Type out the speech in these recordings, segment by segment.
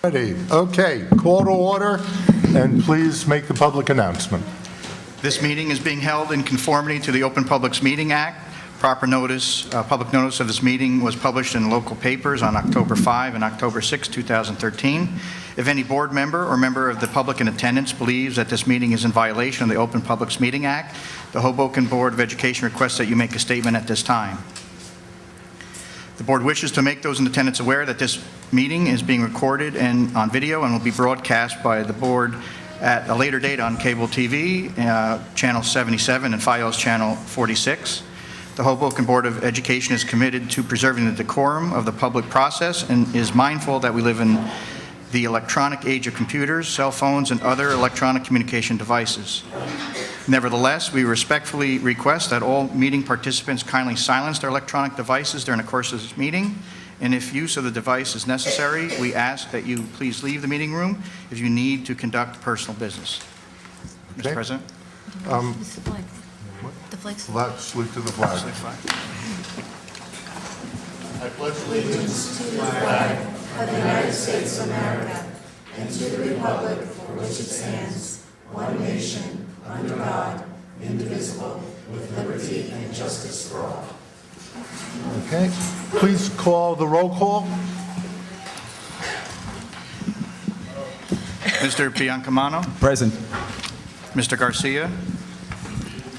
Ready. Okay, call to order, and please make the public announcement. This meeting is being held in conformity to the Open Publics Meeting Act. Proper notice, public notice of this meeting was published in local papers on October 5 and October 6, 2013. If any board member or member of the public in attendance believes that this meeting is in violation of the Open Publics Meeting Act, the Hoboken Board of Education requests that you make a statement at this time. The board wishes to make those in attendance aware that this meeting is being recorded and on video and will be broadcast by the board at a later date on cable TV, channel 77 and FiOS channel 46. The Hoboken Board of Education is committed to preserving the decorum of the public process and is mindful that we live in the electronic age of computers, cell phones, and other electronic communication devices. Nevertheless, we respectfully request that all meeting participants kindly silence their electronic devices during the course of this meeting, and if use of the device is necessary, we ask that you please leave the meeting room if you need to conduct personal business. Okay. Mr. President? It's the flag. The flag's Let's salute to the flag. I pledge allegiance to the flag of the United States of America and to the republic for which it stands, one nation, under God, indivisible, with liberty and justice for all. Okay, please call the roll call. Mr. Biancamano? Present. Mr. Garcia?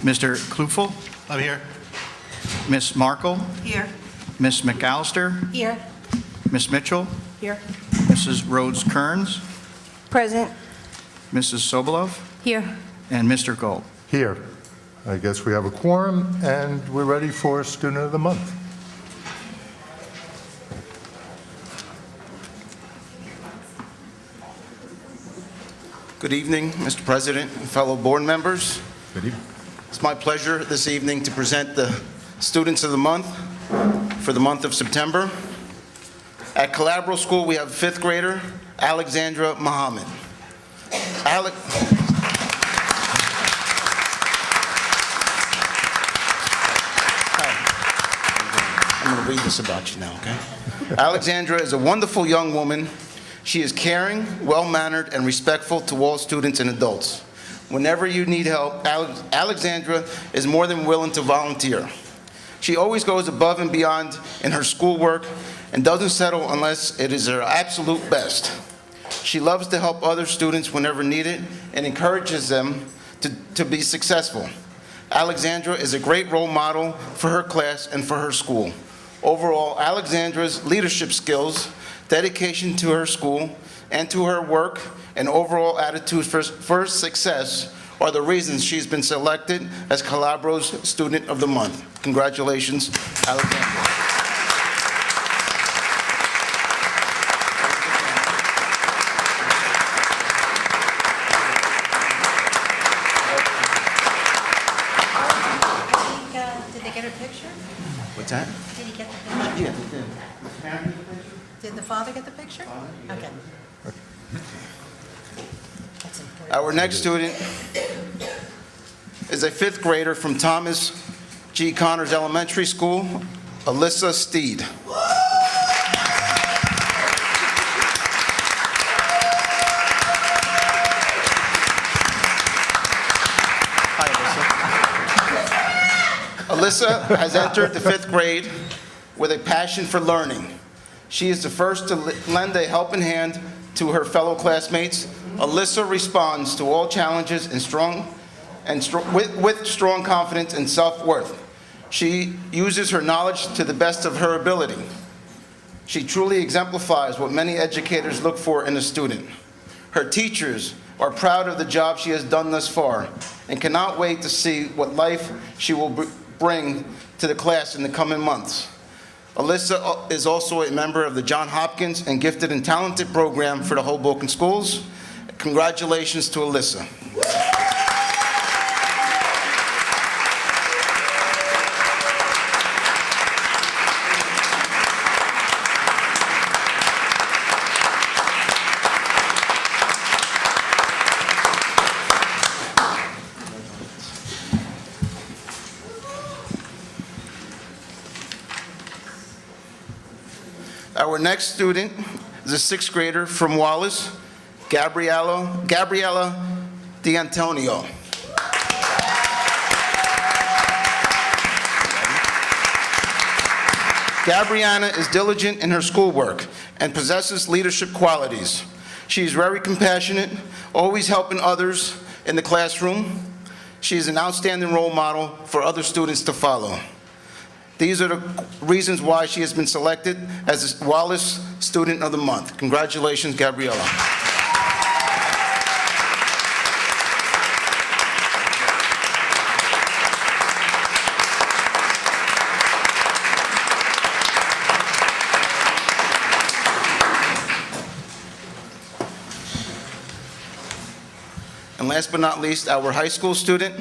Mr. Klufel? I'm here. Ms. Markle? here. Ms. McAllister? Here. Ms. Mitchell? Here. Mrs. Rhodes-Kearns? Present. Mrs. Sobolov? Here. And Mr. Gold. Here. I guess we have a quorum, and we're ready for Student of the Month. Good evening, Mr. President and fellow board members. Good evening. It's my pleasure this evening to present the Students of the Month for the month of September. At Calabro School, we have fifth grader Alexandra Muhammad. I'm going to read this about you now, okay? Alexandra is a wonderful young woman. She is caring, well-mannered, and respectful to all students and adults. Whenever you need help, Alexandra is more than willing to volunteer. She always goes above and beyond in her schoolwork and doesn't settle unless it is her absolute best. She loves to help other students whenever needed and encourages them to be successful. Alexandra is a great role model for her class and for her school. Overall, Alexandra's leadership skills, dedication to her school and to her work, and overall attitude for success are the reasons she's been selected as Calabro's Student of the Month. Congratulations, Alexandra. Did they get a picture? What's that? Did he get the picture? Yeah, they did. Did the father get the picture? Okay. That's important. Our next student is a fifth grader from Thomas G. Connors Elementary School, Alyssa Steed. Hi, Alyssa. Alyssa has entered the fifth grade with a passion for learning. She is the first to lend a helping hand to her fellow classmates. Alyssa responds to all challenges with strong confidence and self-worth. She uses her knowledge to the best of her ability. She truly exemplifies what many educators look for in a student. Her teachers are proud of the job she has done thus far and cannot wait to see what life she will bring to the class in the coming months. Alyssa is also a member of the John Hopkins and Gifted and Talented program for the Hoboken Schools. Congratulations to Alyssa. Our next student is a sixth grader from Wallace, Gabriella D'Antonio. Gabriana is diligent in her schoolwork and possesses leadership qualities. She is very compassionate, always helping others in the classroom. She is an outstanding role model for other students to follow. These are the reasons why she has been selected as the Wallace Student of the Month. Congratulations, Gabriella. And last but not least, our high school student,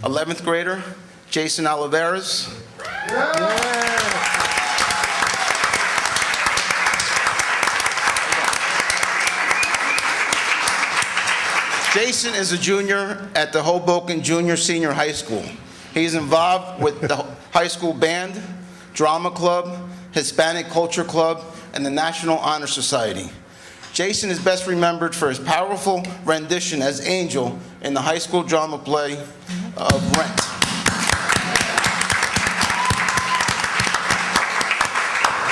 11th grader, Jason Oliveras. Jason is a junior at the Hoboken Junior Senior High School. He's involved with the high school band, drama club, Hispanic Culture Club, and the National Honor Society. Jason is best remembered for his powerful rendition as Angel in the high school drama play of Rent.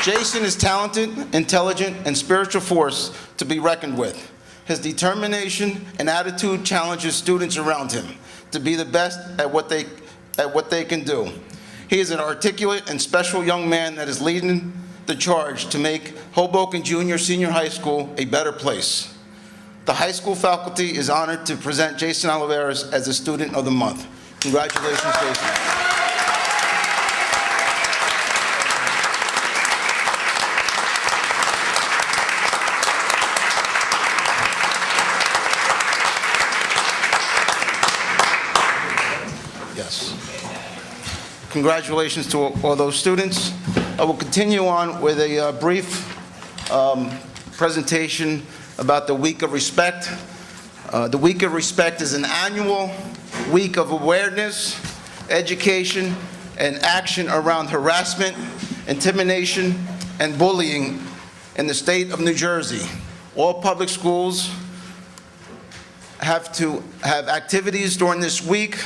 Jason is talented, intelligent, and spiritual force to be reckoned with. His determination and attitude challenges students around him to be the best at what they can do. He is an articulate and special young man that is leading the charge to make Hoboken Junior Senior High School a better place. The high school faculty is honored to present Jason Oliveras as the Student of the Month. Congratulations, Jason. Yes. Congratulations to all those students. I will continue on with a brief presentation about the Week of Respect. The Week of Respect is an annual week of awareness, education, and action around harassment, intimidation, and bullying in the state of New Jersey. All public schools have to have activities during this week.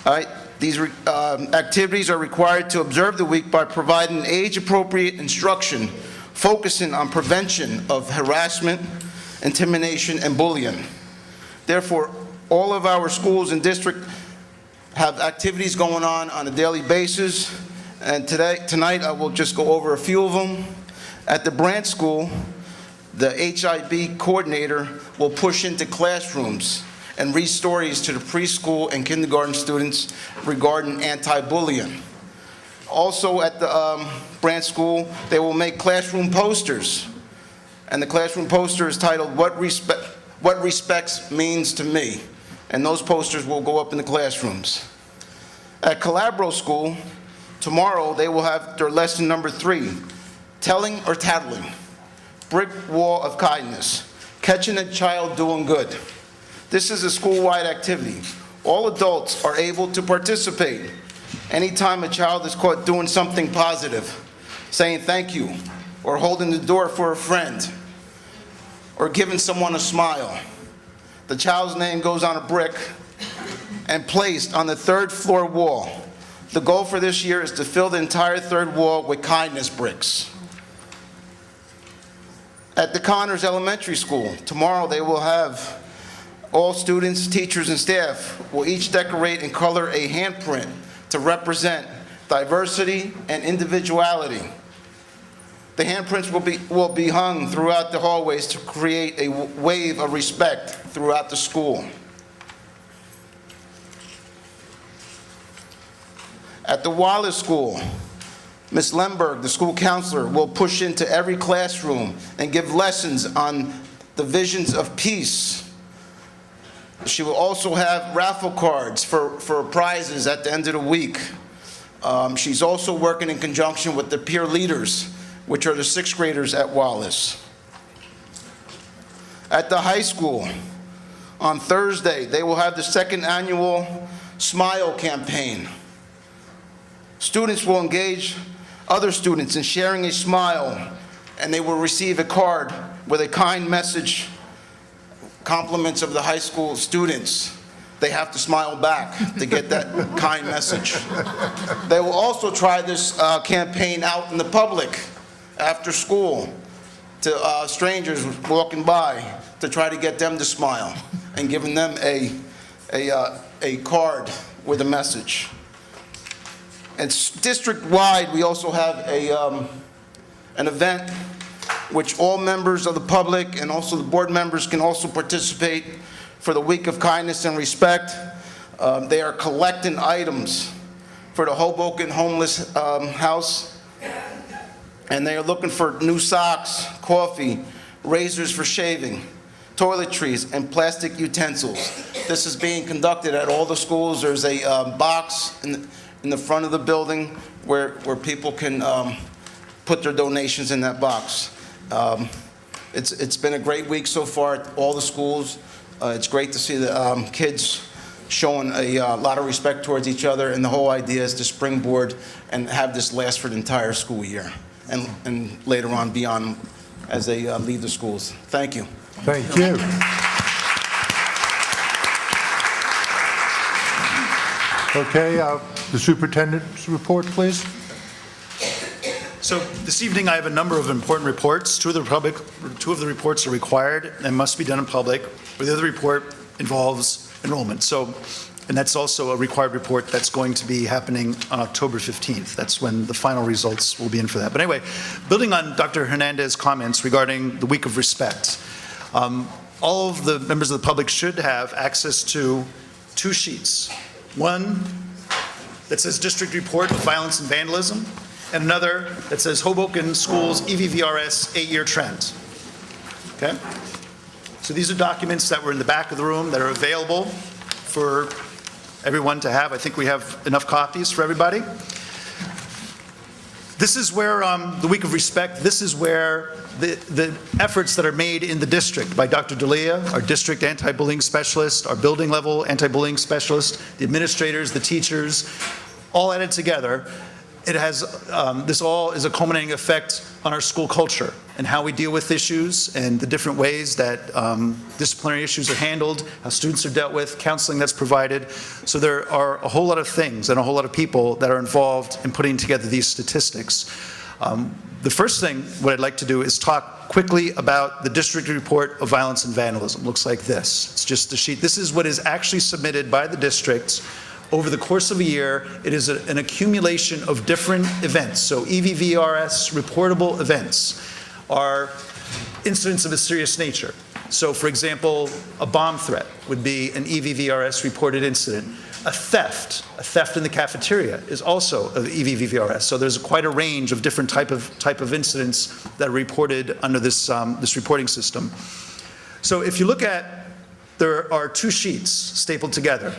All right. These activities are required to observe the week by providing age-appropriate instruction, focusing on prevention of harassment, intimidation, and bullying. Therefore, all of our schools and district have activities going on a daily basis, and tonight I will just go over a few of them. At the Branch School, the HIB coordinator will push into classrooms and read stories to the preschool and kindergarten students regarding anti-bullying. Also at the Branch School, they will make classroom posters. And the classroom poster is titled, What Respects Means to Me. And those posters will go up in the classrooms. At Calabro School, tomorrow they will have their lesson number 3, Telling or Tattling, Brick Wall of Kindness, Catching a Child Doing Good. This is a school-wide activity. All adults are able to participate. Anytime a child is caught doing something positive, saying thank you, or holding the door for a friend, or giving someone a smile, the child's name goes on a brick and placed on the 3rd floor wall. The goal for this year is to fill the entire 3rd wall with kindness bricks. At the Connors Elementary School, tomorrow they will have all students, teachers, and staff will each decorate and color a handprint to represent diversity and individuality. The handprints will be hung throughout the hallways to create a wave of respect throughout the school. At the Wallace School, Ms. Lemberg, the school counselor, will push into every classroom and give lessons on the visions of peace. She will also have raffle cards for prizes at the end of the week. She's also working in conjunction with the peer leaders, which are the 6th graders at Wallace. At the high school, on Thursday, they will have the 2nd annual Smile campaign. Students will engage other students in sharing a smile and they will receive a card with a kind message, compliments of the high school students. They have to smile back to get that kind message. They will also try this campaign out in the public after school to strangers walking by to try to get them to smile and giving them a card with a message. And district-wide, we also have an event which all members of the public and also the board members can also participate for the Week of Kindness and Respect. They are collecting items for the Hoboken Homeless House, and they are looking for new socks, coffee, razors for shaving, toiletries, and plastic utensils. This is being conducted at all the schools. There's a box in the front of the building where people can put their donations in that box. It's been a great week so far at all the schools. It's great to see the kids showing a lot of respect towards each other, and the whole idea is to springboard and have this last for the entire school year and later on beyond as they leave the schools. Thank you. Thank you. Okay, the superintendent's report, please. So this evening, I have a number of important reports. Two of the reports are required and must be done in public, but the other report involves enrollment. And that's also a required report that's going to be happening on October 15th. That's when the final results will be in for that. But anyway, building on Dr. Hernandez's comments regarding the Week of Respect, all of the members of the public should have access to two sheets. One that says District Report of Violence and Vandalism, and another that says Hoboken Schools EVVRS 8-year trend. Okay? So these are documents that were in the back of the room that are available for everyone to have. I think we have enough copies for everybody. This is where the Week of Respect, this is where the efforts that are made in the district by Dr. D'Elia, our district anti-bullying specialist, our building level anti-bullying specialist, the administrators, the teachers, all added together. It has, this all is a culminating effect on our school culture and how we deal with issues and the different ways that disciplinary issues are handled, how students are dealt with, counseling that's provided. So there are a whole lot of things and a whole lot of people that are involved in putting together these statistics. The first thing, what I'd like to do is talk quickly about the District Report of Violence and Vandalism. Looks like this. It's just a sheet. This is what is actually submitted by the districts over the course of a year. It is an accumulation of different events. So EVVRS reportable events are incidents of a serious nature. So for example, a bomb threat would be an EVVRS reported incident. A theft in the cafeteria is also an EVVRS. So there's quite a range of different type of incidents that are reported under this, this reporting system. So if you look at, there are two sheets stapled together.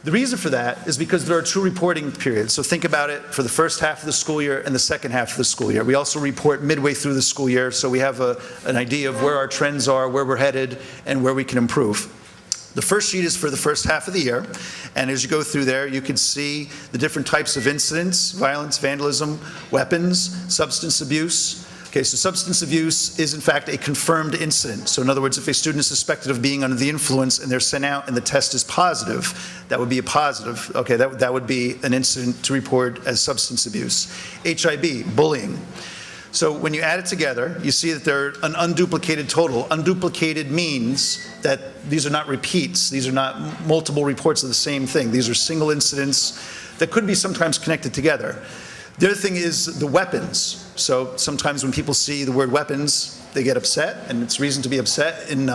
The reason for that is because there are two reporting periods. So think about it for the first half of the school year and the second half of the school year. We also report midway through the school year, so we have an idea of where our trends are, where we're headed, and where we can improve. The first sheet is for the first half of the year, and as you go through there, you can see the different types of incidents: violence, vandalism, weapons, substance abuse. Okay, so substance abuse is in fact a confirmed incident. So in other words, if a student is suspected of being under the influence and they're sent out and the test is positive, that would be a positive. Okay, that would be an incident to report as substance abuse. HIB, bullying. So when you add it together, you see that they're an unduplicated total. Unduplicated means that these are not repeats. These are not multiple reports of the same thing. These are single incidents that could be sometimes connected together. The other thing is the weapons. So sometimes when people see the word weapons, they get upset, and it's reason to be upset. In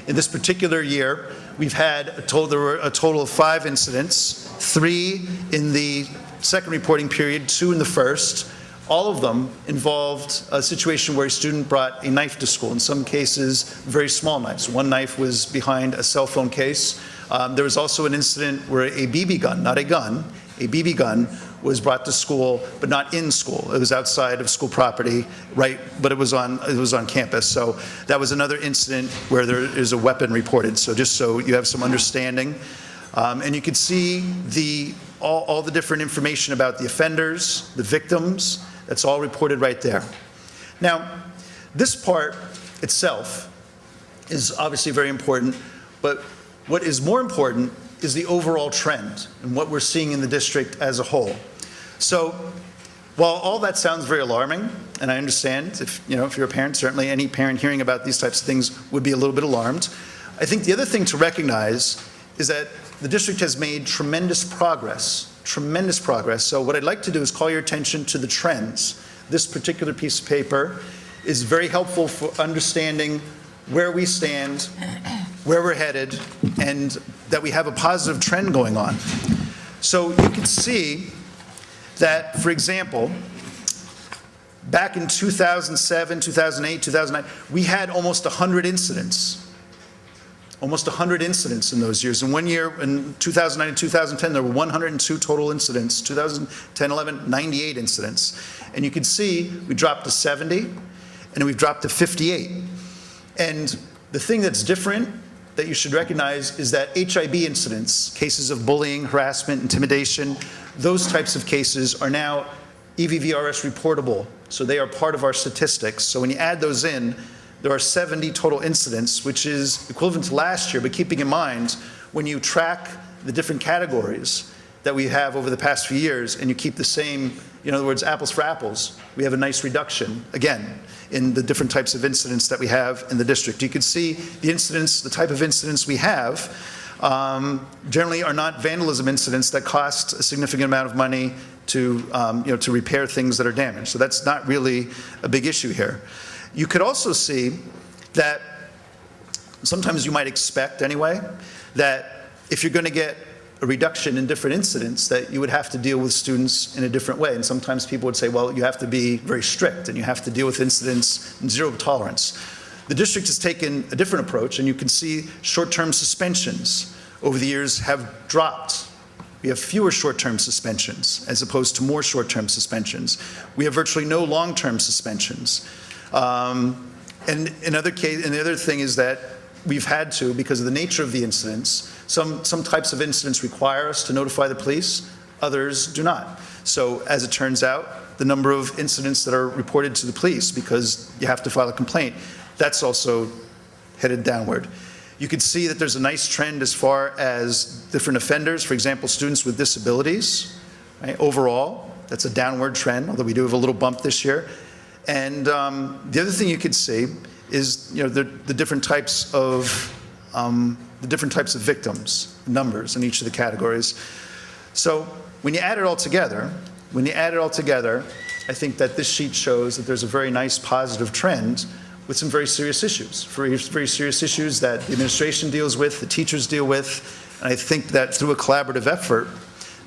this particular year, we've had there were a total of 5 incidents, 3 in the second reporting period, 2 in the first. All of them involved a situation where a student brought a knife to school, in some cases very small knives. One knife was behind a cell phone case. There was also an incident where a BB gun, not a gun, a BB gun was brought to school, but not in school. It was outside of school property, right? But it was on campus. So that was another incident where there is a weapon reported. So just so you have some understanding, and you can see all the different information about the offenders, the victims. That's all reported right there. Now, This part itself is obviously very important, but what is more important is the overall trend and what we're seeing in the district as a whole. So while all that sounds very alarming, and I understand if you're a parent, certainly any parent hearing about these types of things would be a little bit alarmed, I think the other thing to recognize is that the district has made tremendous progress. So what I'd like to do is call your attention to the trends. This particular piece of paper is very helpful for understanding where we stand, where we're headed, and that we have a positive trend going on. So you can see that, for example, back in 2007, 2008, 2009, we had almost 100 incidents. Almost 100 incidents in those years. In one year, in 2009 and 2010, there were 102 total incidents. 2010, 11, 98 incidents. And you can see we dropped to 70, and we've dropped to 58. And the thing that's different that you should recognize is that HIB incidents, cases of bullying, harassment, intimidation, those types of cases are now EVVRS reportable. So they are part of our statistics. So when you add those in, there are 70 total incidents, which is equivalent to last year, but keeping in mind, when you track the different categories that we have over the past few years, and you keep the same, in other words, apples for apples, we have a nice reduction, again, in the different types of incidents that we have in the district. You can see the incidents, the type of incidents we have, generally are not vandalism incidents that cost a significant amount of money to, to repair things that are damaged. So that's not really a big issue here. You could also see that sometimes you might expect anyway, that if you're going to get a reduction in different incidents, that you would have to deal with students in a different way. And sometimes people would say, well, you have to be very strict and you have to deal with incidents in zero tolerance. The district has taken a different approach, and you can see short-term suspensions over the years have dropped. We have fewer short-term suspensions as opposed to more short-term suspensions. We have virtually no long-term suspensions. And another case, and the other thing is that we've had to, because of the nature of the incidents, some types of incidents require us to notify the police, others do not. So as it turns out, the number of incidents that are reported to the police because you have to file a complaint, that's also headed downward. You can see that there's a nice trend as far as different offenders, for example, students with disabilities, right? Overall, that's a downward trend, although we do have a little bump this year. And the other thing you could see is, the different types of victims, numbers in each of the categories. So when you add it all together, I think that this sheet shows that there's a very nice positive trend with some very serious issues, very serious issues that the administration deals with, the teachers deal with, and I think that through a collaborative effort,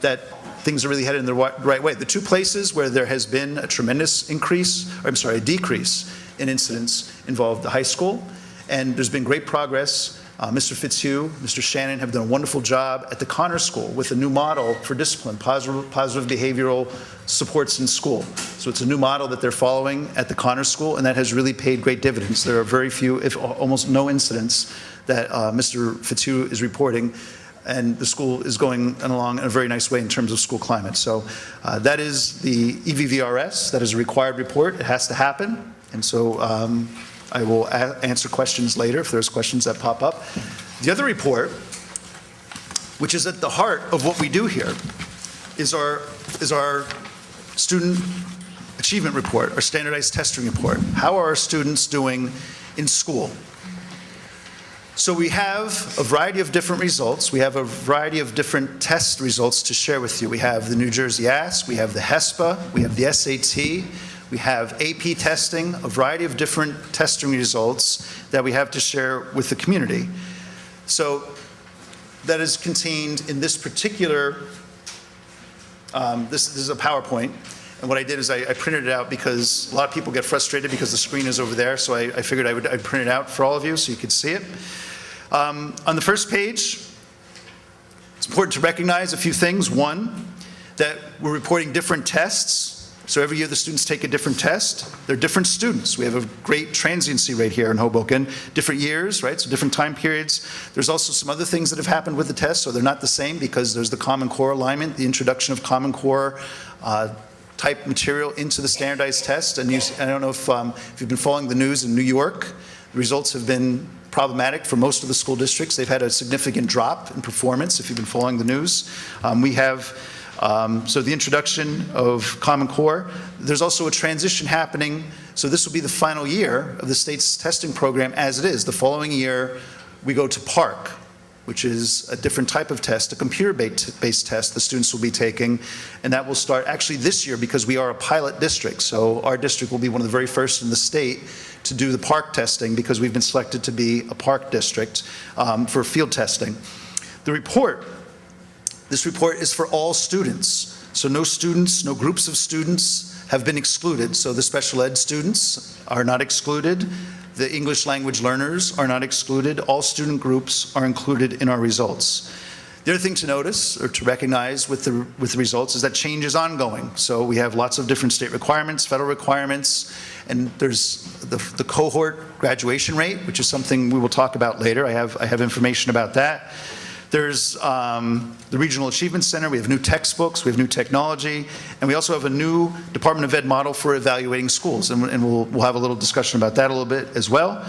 that things are really headed in the right way. The two places where there has been a tremendous a decrease in incidents involve the high school, and there's been great progress. Mr. Fitzhugh, Mr. Shannon have done a wonderful job at the Connor School with a new model for discipline, positive behavioral supports in school. So it's a new model that they're following at the Connor School, and that has really paid great dividends. There are very few, if almost no incidents that Mr. Fitzhugh is reporting, and the school is going along in a very nice way in terms of school climate. So that is the EVVRS. That is a required report. It has to happen. And so I will answer questions later if there's questions that pop up. The other report, which is at the heart of what we do here, is our student achievement report, our standardized testing report. How are our students doing in school? So we have a variety of different results. We have a variety of different test results to share with you. We have the New Jersey Ask, we have the HESPA, we have the SAT, we have AP testing, a variety of different testing results that we have to share with the community. So that is contained in this particular, this is a PowerPoint. And what I did is I printed it out because a lot of people get frustrated because the screen is over there, so I figured I'd print it out for all of you so you could see it. On the first page, it's important to recognize a few things. One, that we're reporting different tests. So every year the students take a different test. They're different students. We have a great transiency rate here in Hoboken. Different years, right? So different time periods. There's also some other things that have happened with the test, so they're not the same because there's the Common Core alignment, the introduction of Common Core type material into the standardized test. And I don't know if you've been following the news in New York, the results have been problematic for most of the school districts. They've had a significant drop in performance, if you've been following the news. We have, so the introduction of Common Core. There's also a transition happening. So this will be the final year of the state's testing program as it is. The following year, we go to PARC, which is a different type of test, a computer-based test the students will be taking, and that will start actually this year because we are a pilot district. So our district will be one of the very first in the state to do the PARC testing because we've been selected to be a PARC district for field testing. This report is for all students. So no students, no groups of students have been excluded. So the special ed students are not excluded. The English language learners are not excluded. All student groups are included in our results. The other thing to notice or to recognize with the results is that change is ongoing. So we have lots of different state requirements, federal requirements, and there's the cohort graduation rate, which is something we will talk about later. I have information about that. There's the Regional Achievement Center. We have new textbooks. We have new technology. And we also have a new Department of Ed model for evaluating schools. And we'll have a little discussion about that a little bit as well.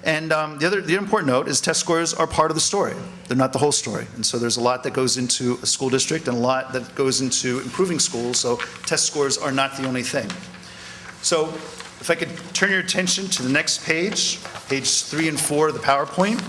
And the important note is test scores are part of the story. They're not the whole story. And so there's a lot that goes into a school district and a lot that goes into improving schools. So test scores are not the only thing. So if I could turn your attention to the next page 3 and 4 of the PowerPoint,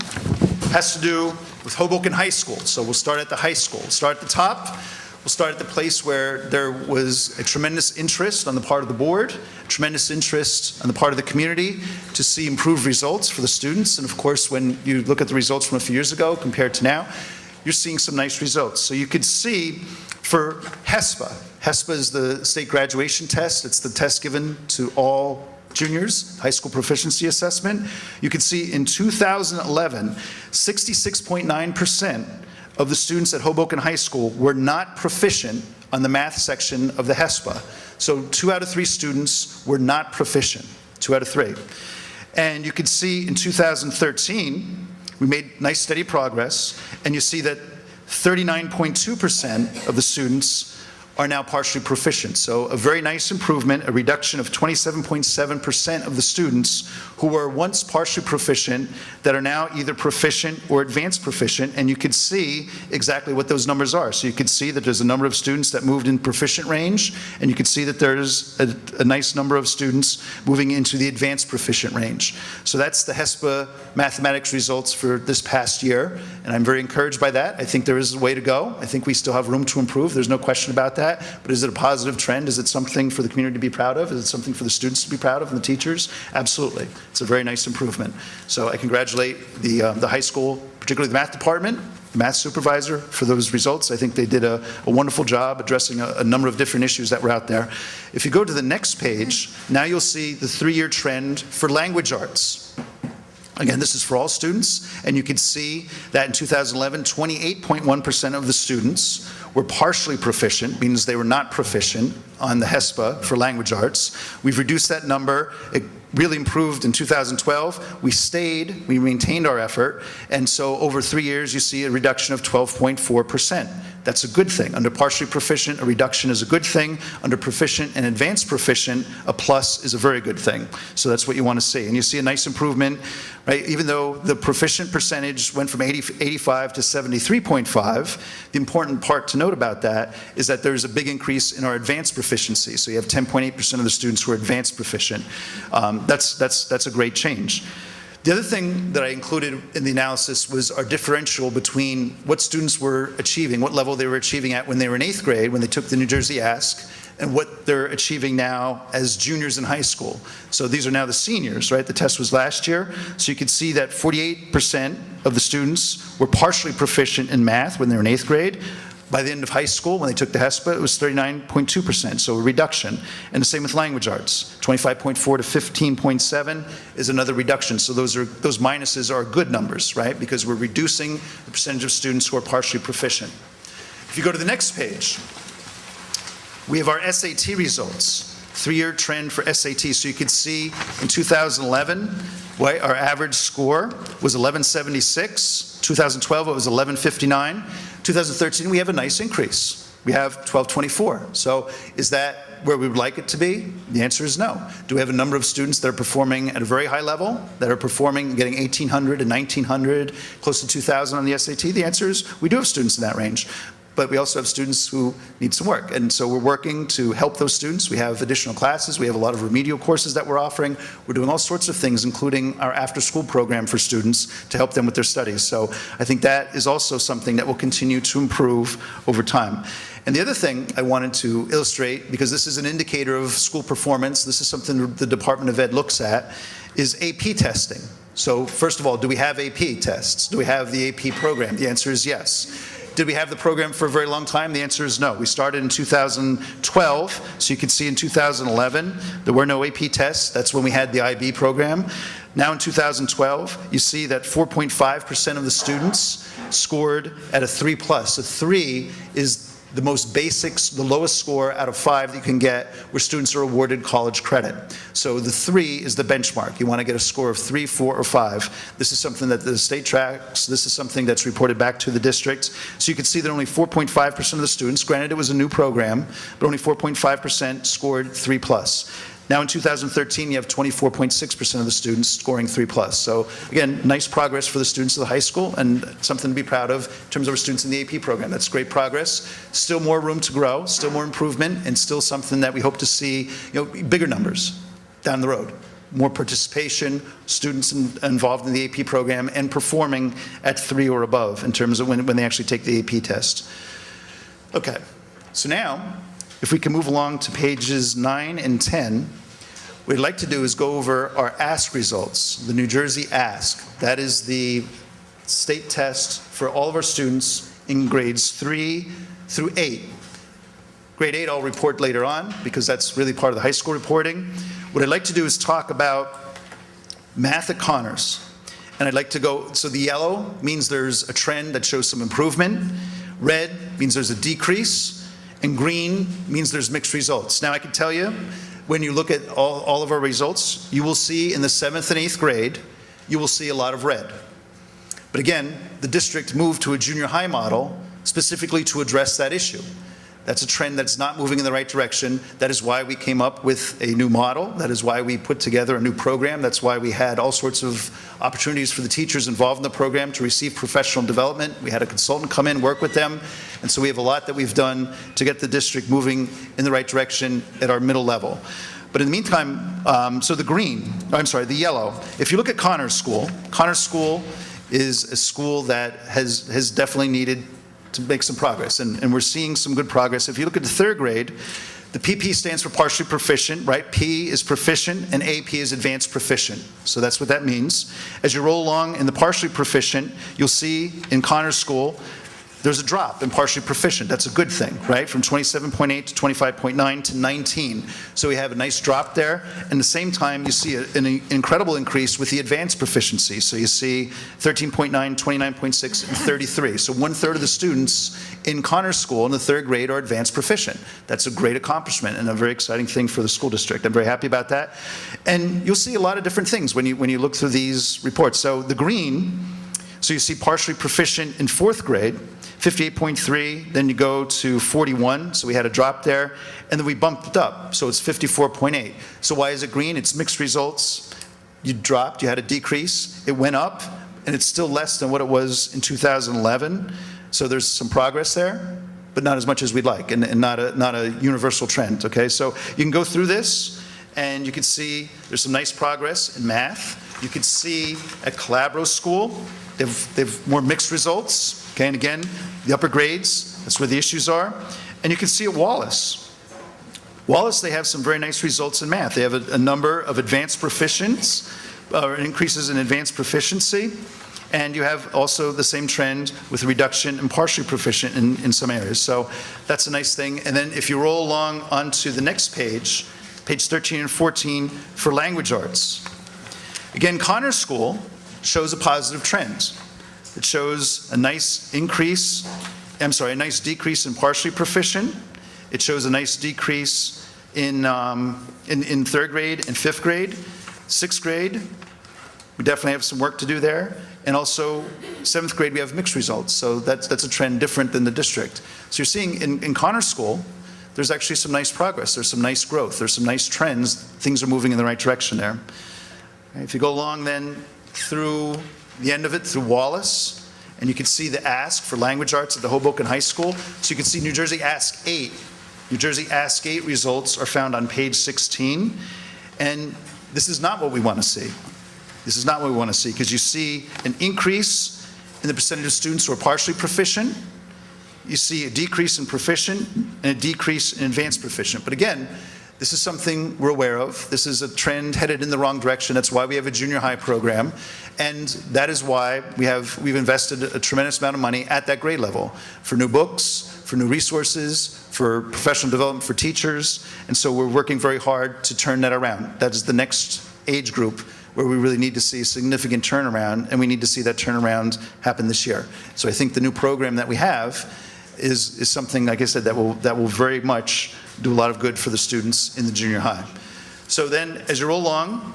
has to do with Hoboken High School. So we'll start at the high school. We'll start at the top. We'll start at the place where there was a tremendous interest on the part of the board, tremendous interest on the part of the community to see improved results for the students. And of course, when you look at the results from a few years ago compared to now, you're seeing some nice results. So you could see for HESPA. HESPA is the state graduation test. It's the test given to all juniors, high school proficiency assessment. You can see in 2011, 66.9% of the students at Hoboken High School were not proficient on the math section of the HESPA. So 2 out of 3 students were not proficient, 2 out of 3. And you can see in 2013, we made nice steady progress, and you see that 39.2% of the students are now partially proficient. So a very nice improvement, a reduction of 27.7% of the students who were once partially proficient that are now either proficient or advanced proficient, and you can see exactly what those numbers are. So you can see that there's a number of students that moved in proficient range, and you can see that there's a nice number of students moving into the advanced proficient range. So that's the HESPA mathematics results for this past year, and I'm very encouraged by that. I think there is a way to go. I think we still have room to improve. There's no question about that. But is it a positive trend? Is it something for the community to be proud of? Is it something for the students to be proud of and the teachers? Absolutely. It's a very nice improvement. So I congratulate the high school, particularly the math department, the math supervisor for those results. I think they did a wonderful job addressing a number of different issues that were out there. If you go to the next page, now you'll see the 3-year trend for language arts. Again, this is for all students, and you can see that in 2011, 28.1% of the students were partially proficient, means they were not proficient on the HESPA for language arts. We've reduced that number. It really improved in 2012. We maintained our effort, and so over 3 years, you see a reduction of 12.4%. That's a good thing. Under partially proficient, a reduction is a good thing. Under proficient and advanced proficient, a plus is a very good thing. So that's what you want to see. And you see a nice improvement, right? Even though the proficient percentage went from 85 to 73.5, the important part to note about that is that there's a big increase in our advanced proficiency. So you have 10.8% of the students who are advanced proficient. That's a great change. The other thing that I included in the analysis was our differential between what students were achieving, what level they were achieving at when they were in 8th grade, when they took the New Jersey Ask, and what they're achieving now as juniors in high school. So these are now the seniors, right? The test was last year. So you can see that 48% of the students were partially proficient in math when they were in 8th grade. By the end of high school, when they took the HESPA, it was 39.2%, so a reduction. And the same with language arts. 25.4 to 15.7 is another reduction. So those minuses are good numbers, right? Because we're reducing the percentage of students who are partially proficient. If you go to the next page, we have our SAT results. 3-year trend for SAT. So you can see in 2011, right, our average score was 1176. 2012, it was 1159. 2013, we have a nice increase. We have 1224. So is that that where we would like it to be? The answer is no. Do we have a number of students that are performing at a very high level, that are performing, getting 1,800 and 1,900, close to 2,000 on the SAT? The answer is we do have students in that range. But we also have students who need some work. And so we're working to help those students. We have additional classes. We have a lot of remedial courses that we're offering. We're doing all sorts of things, including our after-school program for students to help them with their studies. So I think that is also something that will continue to improve over time. And the other thing I wanted to illustrate, because this is an indicator of school performance, this is something the Department of Ed looks at, is AP testing. So first of all, do we have AP tests? Do we have the AP program? The answer is yes. Did we have the program for a very long time? The answer is no. We started in 2012, so you can see in 2011, there were no AP tests. That's when we had the IB program. Now in 2012, you see that 4.5% of the students scored at a 3+. A 3 is the most basic, the lowest score out of 5 that you can get where students are awarded college credit. So the 3 is the benchmark. You want to get a score of 3, 4, or 5. This is something that the state tracks. This is something that's reported back to the district. So you can see that only 4.5% of the students, granted it was a new program, but only 4.5% scored 3+. Now in 2013, you have 24.6% of the students scoring 3+. So again, nice progress for the students of the high school and something to be proud of in terms of our students in the AP program. That's great progress. Still more room to grow, still more improvement, and still something that we hope to see, bigger numbers down the road. More participation, students involved in the AP program and performing at 3 or above in terms of when they actually take the AP test. Okay, so now, if we can move along to pages 9 and 10, what I'd like to do is go over our ASK results, the New Jersey ASK. That is the state test for all of our students in grades 3 through 8. Grade 8 I'll report later on because that's really part of the high school reporting. What I'd like to do is talk about math at Connors. And I'd like to go, so the yellow means there's a trend that shows some improvement. Red means there's a decrease. And green means there's mixed results. Now I can tell you, when you look at all of our results, you will see in the 7th and 8th grade, you will see a lot of red. But again, the district moved to a junior high model specifically to address that issue. That's a trend that's not moving in the right direction. That is why we came up with a new model. That is why we put together a new program. That's why we had all sorts of opportunities for the teachers involved in the program to receive professional development. We had a consultant come in, work with them. And so we have a lot that we've done to get the district moving in the right direction at our middle level. But in the meantime, so the yellow. If you look at Connors School is a school that has definitely needed to make some progress, and we're seeing some good progress. If you look at the 3rd grade, the PP stands for partially proficient, right? P is proficient, and AP is advanced proficient. So that's what that means. As you roll along in the partially proficient, you'll see in Connors School, there's a drop in partially proficient. That's a good thing, right? From 27.8 to 25.9 to 19. So we have a nice drop there. And at the same time, you see an incredible increase with the advanced proficiency. So you see 13.9, 29.6, and 33. So 1/3 of the students in Connors School in the 3rd grade are advanced proficient. That's a great accomplishment and a very exciting thing for the school district. I'm very happy about that. And you'll see a lot of different things when you look through these reports. So the green, so you see partially proficient in 4th grade, 58.3, then you go to 41, so we had a drop there, and then we bumped it up, so it's 54.8. So why is it green? It's mixed results. You dropped, you had a decrease, it went up, and it's still less than what it was in 2011, so there's some progress there, but not as much as we'd like, and not a universal trend, okay? So you can go through this, and you can see there's some nice progress in math. You can see at Calabro School, they've more mixed results. Okay, and again, the upper grades, that's where the issues are. And you can see at Wallace. Wallace, they have some very nice results in math. They have a number of advanced proficients, increases in advanced proficiency, and you have also the same trend with a reduction in partially proficient in some areas. So that's a nice thing. And then if you roll along onto the next page, page 13 and 14, for language arts. Again, Connors School shows a positive trend. It shows a nice decrease in partially proficient. It shows a nice decrease in 3rd grade and 5th grade. 6th grade, we definitely have some work to do there. And also 7th grade, we have mixed results. So that's a trend different than the district. So you're seeing in Connors School, there's actually some nice progress. There's some nice growth. There's some nice trends. Things are moving in the right direction there. If you go along then through the end of it, through Wallace, and you can see the ask for language arts at the Hoboken High School. So you can see New Jersey Ask 8. New Jersey Ask 8 results are found on page 16. And this is not what we want to see. This is not what we want to see, because you see an increase in the percentage of students who are partially proficient. You see a decrease in proficient and a decrease in advanced proficient. But again, this is something we're aware of. This is a trend headed in the wrong direction. That's why we have a junior high program. And that is why we've invested a tremendous amount of money at that grade level for new books, for new resources, for professional development for teachers. And so we're working very hard to turn that around. That is the next age group where we really need to see a significant turnaround, and we need to see that turnaround happen this year. So I think the new program that we have is something, like I said, that will very much do a lot of good for the students in the junior high. So then, as you roll along,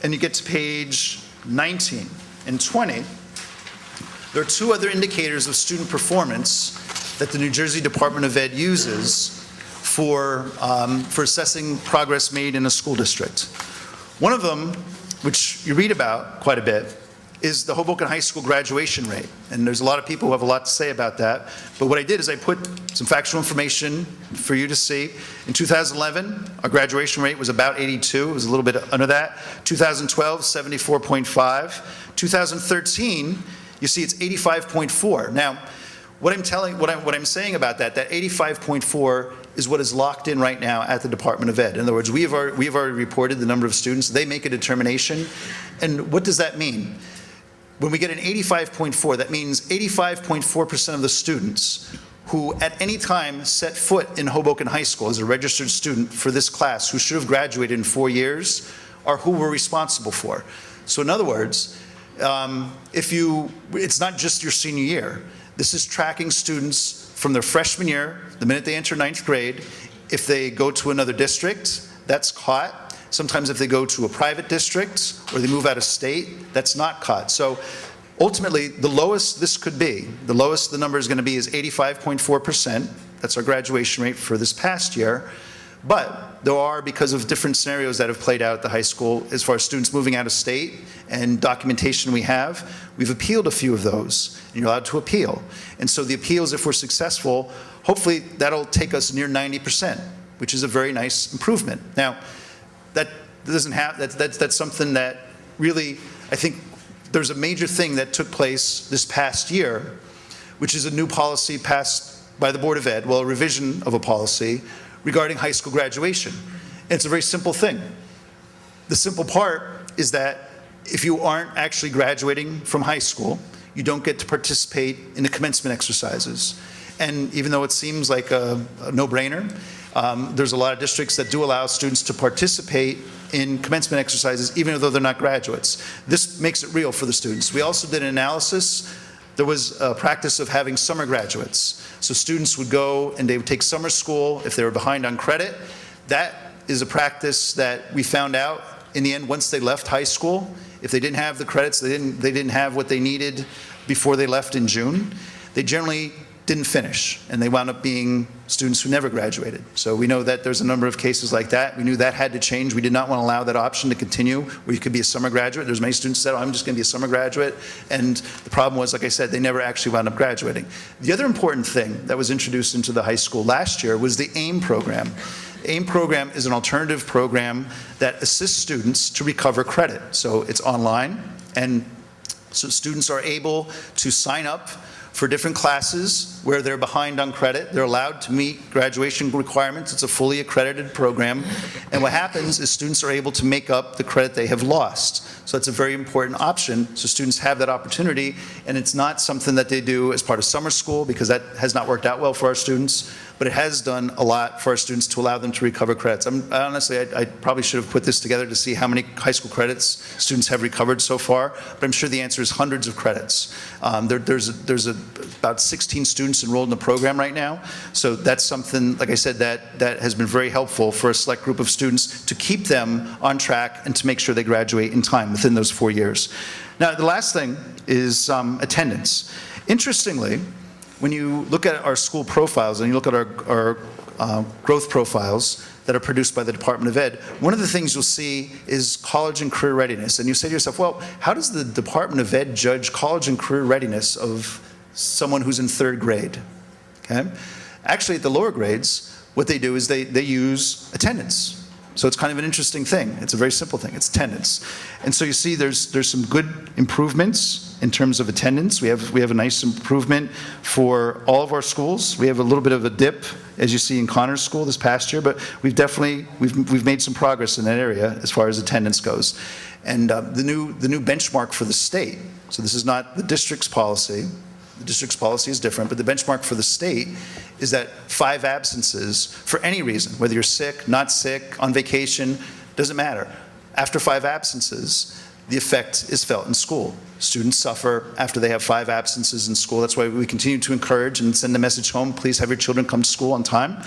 and you get to page 19 and 20, there are two other indicators of student performance that the New Jersey Department of Ed uses for assessing progress made in a school district. One of them, which you read about quite a bit, is the Hoboken High School graduation rate. And there's a lot of people who have a lot to say about that. But what I did is I put some factual information for you to see. In 2011, our graduation rate was about 82. It was a little bit under that. 2012, 74.5. 2013, you see it's 85.4. Now, what I'm saying about that 85.4 is what is locked in right now at the Department of Ed. In other words, we have already reported the number of students. They make a determination. And what does that mean? When we get an 85.4, that means 85.4% of the students who at any time set foot in Hoboken High School as a registered student for this class, who should have graduated in 4 years, are who we're responsible for. So in other words, it's not just your senior year. This is tracking students from their freshman year, the minute they enter 9th grade. If they go to another district, that's caught. Sometimes if they go to a private district or they move out of state, that's not caught. So ultimately, the lowest this could be, the lowest the number is going to be is 85.4%. That's our graduation rate for this past year. But there are, because of different scenarios that have played out at the high school, as far as students moving out of state and documentation we've appealed a few of those, and you're allowed to appeal. And so the appeals, if we're successful, hopefully that'll take us near 90%, which is a very nice improvement. Now, that's something that really, I think there's a major thing that took place this past year, which is a new policy passed by the Board of Ed, well, a revision of a policy regarding high school graduation. And it's a very simple thing. The simple part is that if you aren't actually graduating from high school, you don't get to participate in the commencement exercises. And even though it seems like a no-brainer, there's a lot of districts that do allow students to participate in commencement exercises even though they're not graduates. This makes it real for the students. We also did an analysis. There was a practice of having summer graduates. So students would go and they would take summer school if they were behind on credit. That is a practice that we found out in the end once they left high school. If they didn't have the credits, they didn't have what they needed before they left in June, they generally didn't finish, and they wound up being students who never graduated. So we know that there's a number of cases like that. We knew that had to change. We did not want to allow that option to continue, where you could be a summer graduate. There's many students who said, oh, I'm just going to be a summer graduate, and the problem was, like I said, they never actually wound up graduating. The other important thing that was introduced into the high school last year was the AIM program. The AIM program is an alternative program that assists students to recover credit. So it's online, and so students are able to sign up for different classes where they're behind on credit. They're allowed to meet graduation requirements. It's a fully accredited program. And what happens is students are able to make up the credit they have lost. So that's a very important option. So students have that opportunity, and it's not something that they do as part of summer school, because that has not worked out well for our students, but it has done a lot for our students to allow them to recover credits. Honestly, I probably should have put this together to see how many high school credits students have recovered so far, but I'm sure the answer is hundreds of credits. There's about 16 students enrolled in the program right now, so that's something, like I said, that has been very helpful for a select group of students to keep them on track and to make sure they graduate in time within those 4 years. Now, the last thing is attendance. Interestingly, when you look at our school profiles and you look at our growth profiles that are produced by the Department of Ed. One of the things you'll see is college and career readiness. And you say to yourself, well, how does the Department of Ed judge college and career readiness of someone who's in third grade? Okay? Actually, at the lower grades, what they do is they use attendance. So it's kind of an interesting thing. It's a very simple thing. It's attendance. And so you see there's some good improvements in terms of attendance. We have a nice improvement for all of our schools. We have a little bit of a dip, as you see in Connor's school this past year, but we've made some progress in that area as far as attendance goes. And the new benchmark for the state, so this is not the district's policy. The district's policy is different, but the benchmark for the state is that 5 absences for any reason, whether you're sick, not sick, on vacation, doesn't matter. After 5 absences, the effect is felt in school. Students suffer after they have 5 absences in school. That's why we continue to encourage and send the message home, please have your children come to school on time.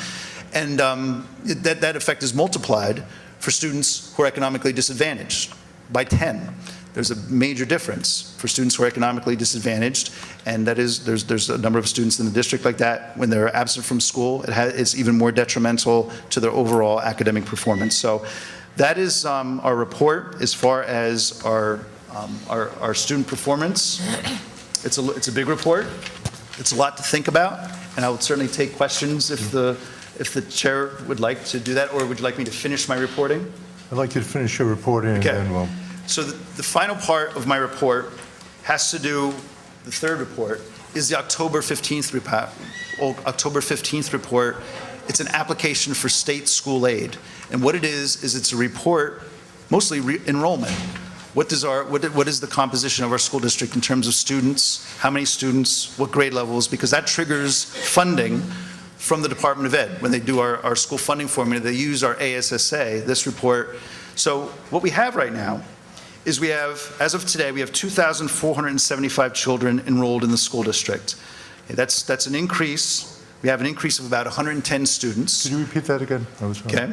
And that effect is multiplied for students who are economically disadvantaged by 10. There's a major difference for students who are economically disadvantaged, and that is there's a number of students in the district like that. When they're absent from school, it's even more detrimental to their overall academic performance. So that is our report as far as our student performance. It's a big report. It's a lot to think about, and I would certainly take questions if the chair would like to do that, or would you like me to finish my reporting? I'd like you to finish your reporting and Okay. then we'll... So the final part of my report has to do, the third report, is the October 15th report. It's an application for state school aid. And what it is it's a report, mostly enrollment. What is the composition of our school district in terms of students, how many students, what grade levels, because that triggers funding from the Department of Ed. When they do our school funding formula, they use our ASSA, this report. So what we have right now is we have, as of today, we have 2,475 children enrolled in the school district. Okay, that's an increase. We have an increase of about 110 students. Could you repeat that again? Okay.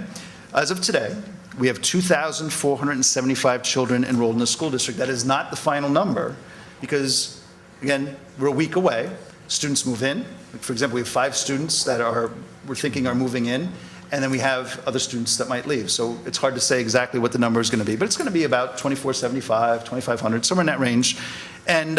As of today, we have 2,475 children enrolled in the school district. That is not the final number because, again, we're a week away. Students move in. For example, we have 5 students that we're thinking are moving in. And then we have other students that might leave. So it's hard to say exactly what the number is going to be. But it's going to be about 2,475, 2,500, somewhere in that range. And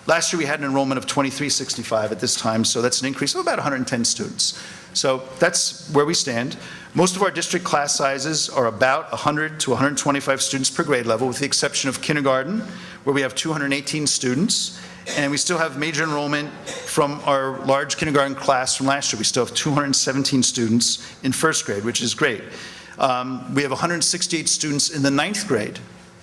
last year we had an enrollment of 2,365 at this time. So that's an increase of about 110 students. So that's where we stand. Most of our district class sizes are about 100 to 125 students per grade level, with the exception of kindergarten, where we have 218 students. And we still have major enrollment from our large kindergarten class from last year. We still have 217 students in first grade, which is great. We have 168 students in the 9th grade.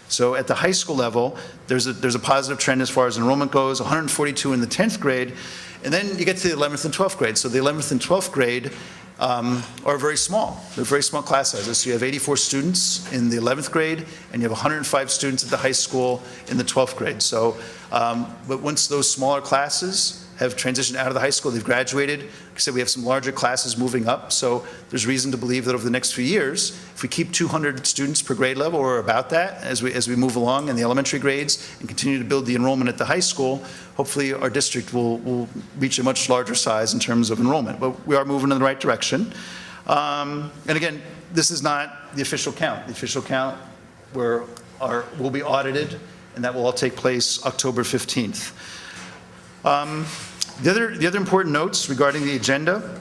So at the high school level, there's a positive trend as far as enrollment goes, 142 in the 10th grade. And then you get to the 11th and 12th grade. So the 11th and 12th grade are very small. They're very small class sizes. So you have 84 students in the 11th grade, and you have 105 students at the high school in the 12th grade. So, but once those smaller classes have transitioned out of the high school, they've graduated. Like I said, we have some larger classes moving up. So there's reason to believe that over the next few years, if we keep 200 students per grade level or about that as we move along in the elementary grades and continue to build the enrollment at the high school, hopefully our district will reach a much larger size in terms of enrollment. But we are moving in the right direction. And again, this is not the official count. The official count will be audited, and that will all take place October 15th. The other important notes regarding the agenda: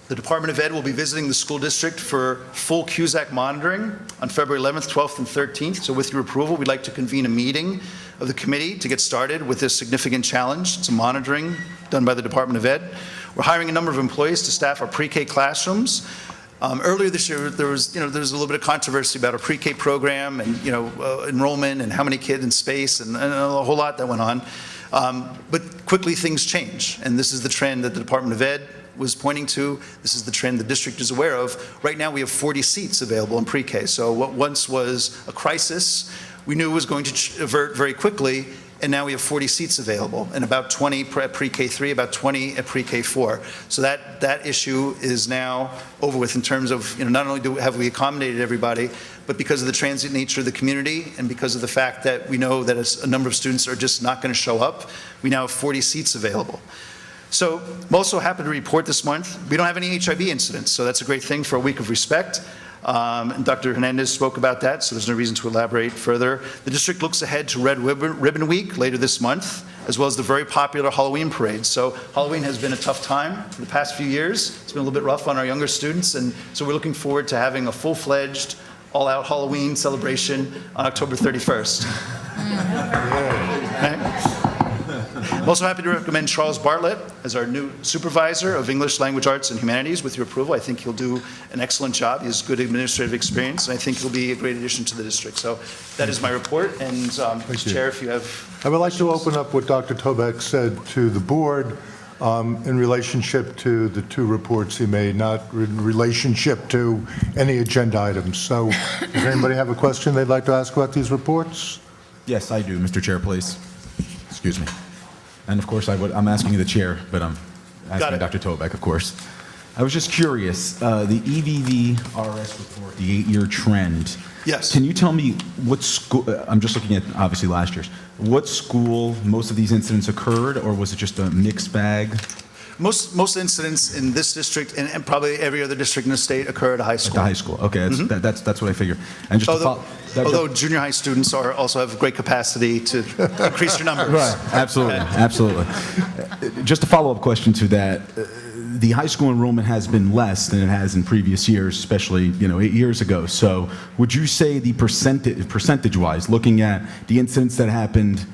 the Department of Ed will be visiting the school district for full CUSAC monitoring on February 11th, 12th, and 13th. So with your approval, we'd like to convene a meeting of the committee to get started with this significant challenge. It's a monitoring done by the Department of Ed. We're hiring a number of employees to staff our pre-K classrooms. Earlier this year, there was a little bit of controversy about our pre-K program and enrollment and how many kids in space and a whole lot that went on. But quickly things change, and this is the trend that the Department of Ed was pointing to. This is the trend the district is aware of. Right now we have 40 seats available in pre-K. So what once was a crisis, we knew it was going to avert very quickly, and now we have 40 seats available, and about 20 at pre-K3, about 20 at pre-K4. So that issue is now over with in terms of, not only have we accommodated everybody, but because of the transient nature of the community and because of the fact that we know that a number of students are just not going to show up, we now have 40 seats available. So I'm also happy to report this month, we don't have any HIV incidents, so that's a great thing for a week of respect. And Dr. Hernandez spoke about that, so there's no reason to elaborate further. The district looks ahead to Red Ribbon Week later this month, as well as the very popular Halloween parade. So Halloween has been a tough time for the past few years. It's been a little bit rough on our younger students, and so we're looking forward to having a full-fledged, all-out Halloween celebration on October 31st. I'm also happy to recommend Charles Bartlett as our new supervisor of English Language Arts and Humanities. With your approval, I think he'll do an excellent job. He has good administrative experience, and I think he'll be a great addition to the district. So that is my report, and Mr. Chair, if you have... I would like to open up what Dr. Toback said to the board in relationship to the two reports he made, not in relationship to any agenda items. So does anybody have a question they'd like to ask about these reports? Yes, I do, Mr. Chair, please. Excuse me. And of course, I'm asking the chair, but I'm asking Dr. Toback, of course. I was just curious, the EVVRS report, the 8-year trend. Yes. Can you tell me what school, I'm just looking at obviously last year's, what school most of these incidents occurred, or was it just a mixed bag? Most incidents in this district and probably every other district in the state occur at a high school. At the high school, okay, that's what I figured. And just Although junior high students also have great capacity to increase your numbers. Right, absolutely, absolutely. Just a follow-up question to that. The high school enrollment has been less than it has in previous years, especially 8 years ago. So would you say the percentage-wise, looking at the incidents that happened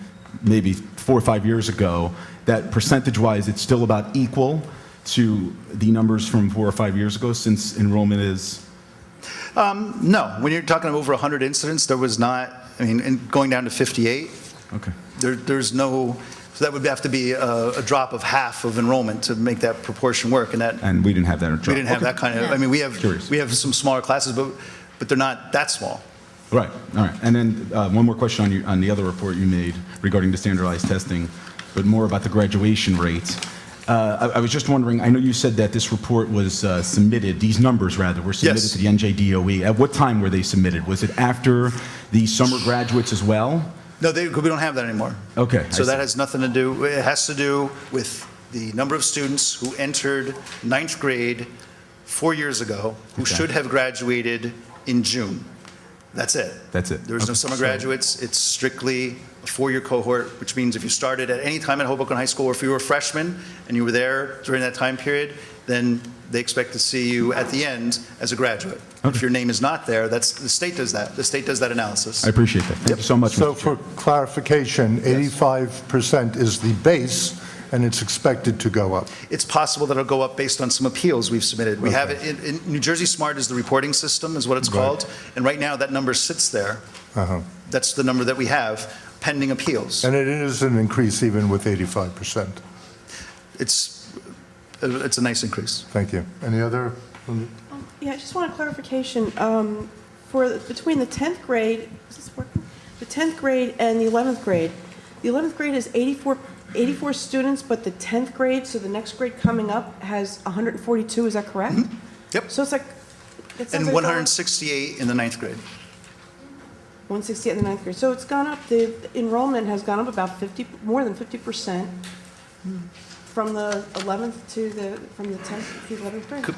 maybe 4 or 5 years ago, that percentage-wise it's still about equal to the numbers from 4 or 5 years ago since enrollment is? No. When you're talking over 100 incidents, there was not, and going down to 58, Okay. there's no, so that would have to be a drop of half of enrollment to make that proportion work, And we didn't have that. we didn't have that kind of, we have some smaller classes, but they're not that small. Right, all right. And then one more question on the other report you made regarding the standardized testing, but more about the graduation rates. I was just wondering, I know you said that this report was submitted, these numbers rather, were submitted Yes. to the NJDOE. At what time were they submitted? Was it after the summer graduates as well? No, we don't have that anymore. Okay. So I that see. has nothing to do, it has to do with the number of students who entered ninth grade 4 years ago who Okay. should have graduated in June. That's it. That's it. There was no Okay. summer graduates. It's strictly a 4-year cohort, which means if you started at any time at Hoboken High School, or if you were a freshman and you were there during that time period, then they expect to see you at the end as a graduate. If your name is not there, the state does that. The state does that analysis. I appreciate that. Thank you so much. So Mr. Chair. for clarification, 85% is the base, and it's expected to go up. It's possible that it'll go up based on some appeals we've submitted. We have it in New Jersey Smart is the reporting system, is what it's Right. called. And right now, that number sits there. Uh-huh. That's the number that we have pending appeals. And it is an increase even with 85%. It's a nice increase. Thank you. Any other? Yeah, I just want a clarification. Between the 10th grade, is this working? The 10th grade and the 11th grade. The 11th grade is 84 students, but the 10th grade, so the next grade coming up, has 142, is that correct? Yep. So it's like... it sounds And like 168 in the ninth grade. 168 in the 9th grade. So it's gone up, the enrollment has gone up about more than 50% from the 11th from the 10th to the 11th grade.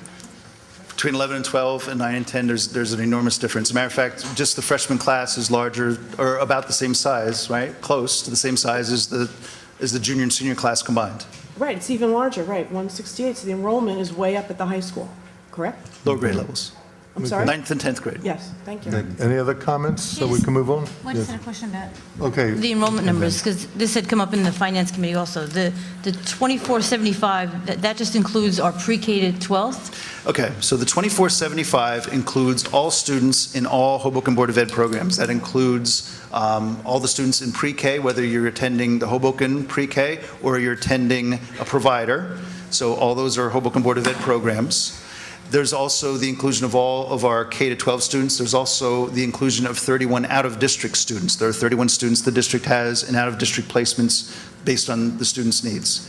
Between 11 and 12 and 9 and 10, there's an enormous difference. As a matter of fact, just the freshman class is larger, or about the same size, right? Close to the same size as the junior and senior class combined. Right, it's even larger, right, 168. So the enrollment is way up at the high school, correct? Lower grade levels. I'm sorry? 9th and 10th grade. Yes, thank you. Any other comments so we Yes. can move on? I just had a question about Okay. the enrollment numbers, because this had come up in the Finance Committee also. The 2475, that just includes our pre-K to 12th? Okay, so the 2475 includes all students in all Hoboken Board of Ed programs. That includes all the students in pre-K, whether you're attending the Hoboken pre-K or you're attending a provider. So all those are Hoboken Board of Ed programs. There's also the inclusion of all of our K to 12 students. There's also the inclusion of 31 out-of-district students. There are 31 students the district has in out-of-district placements based on the students' needs.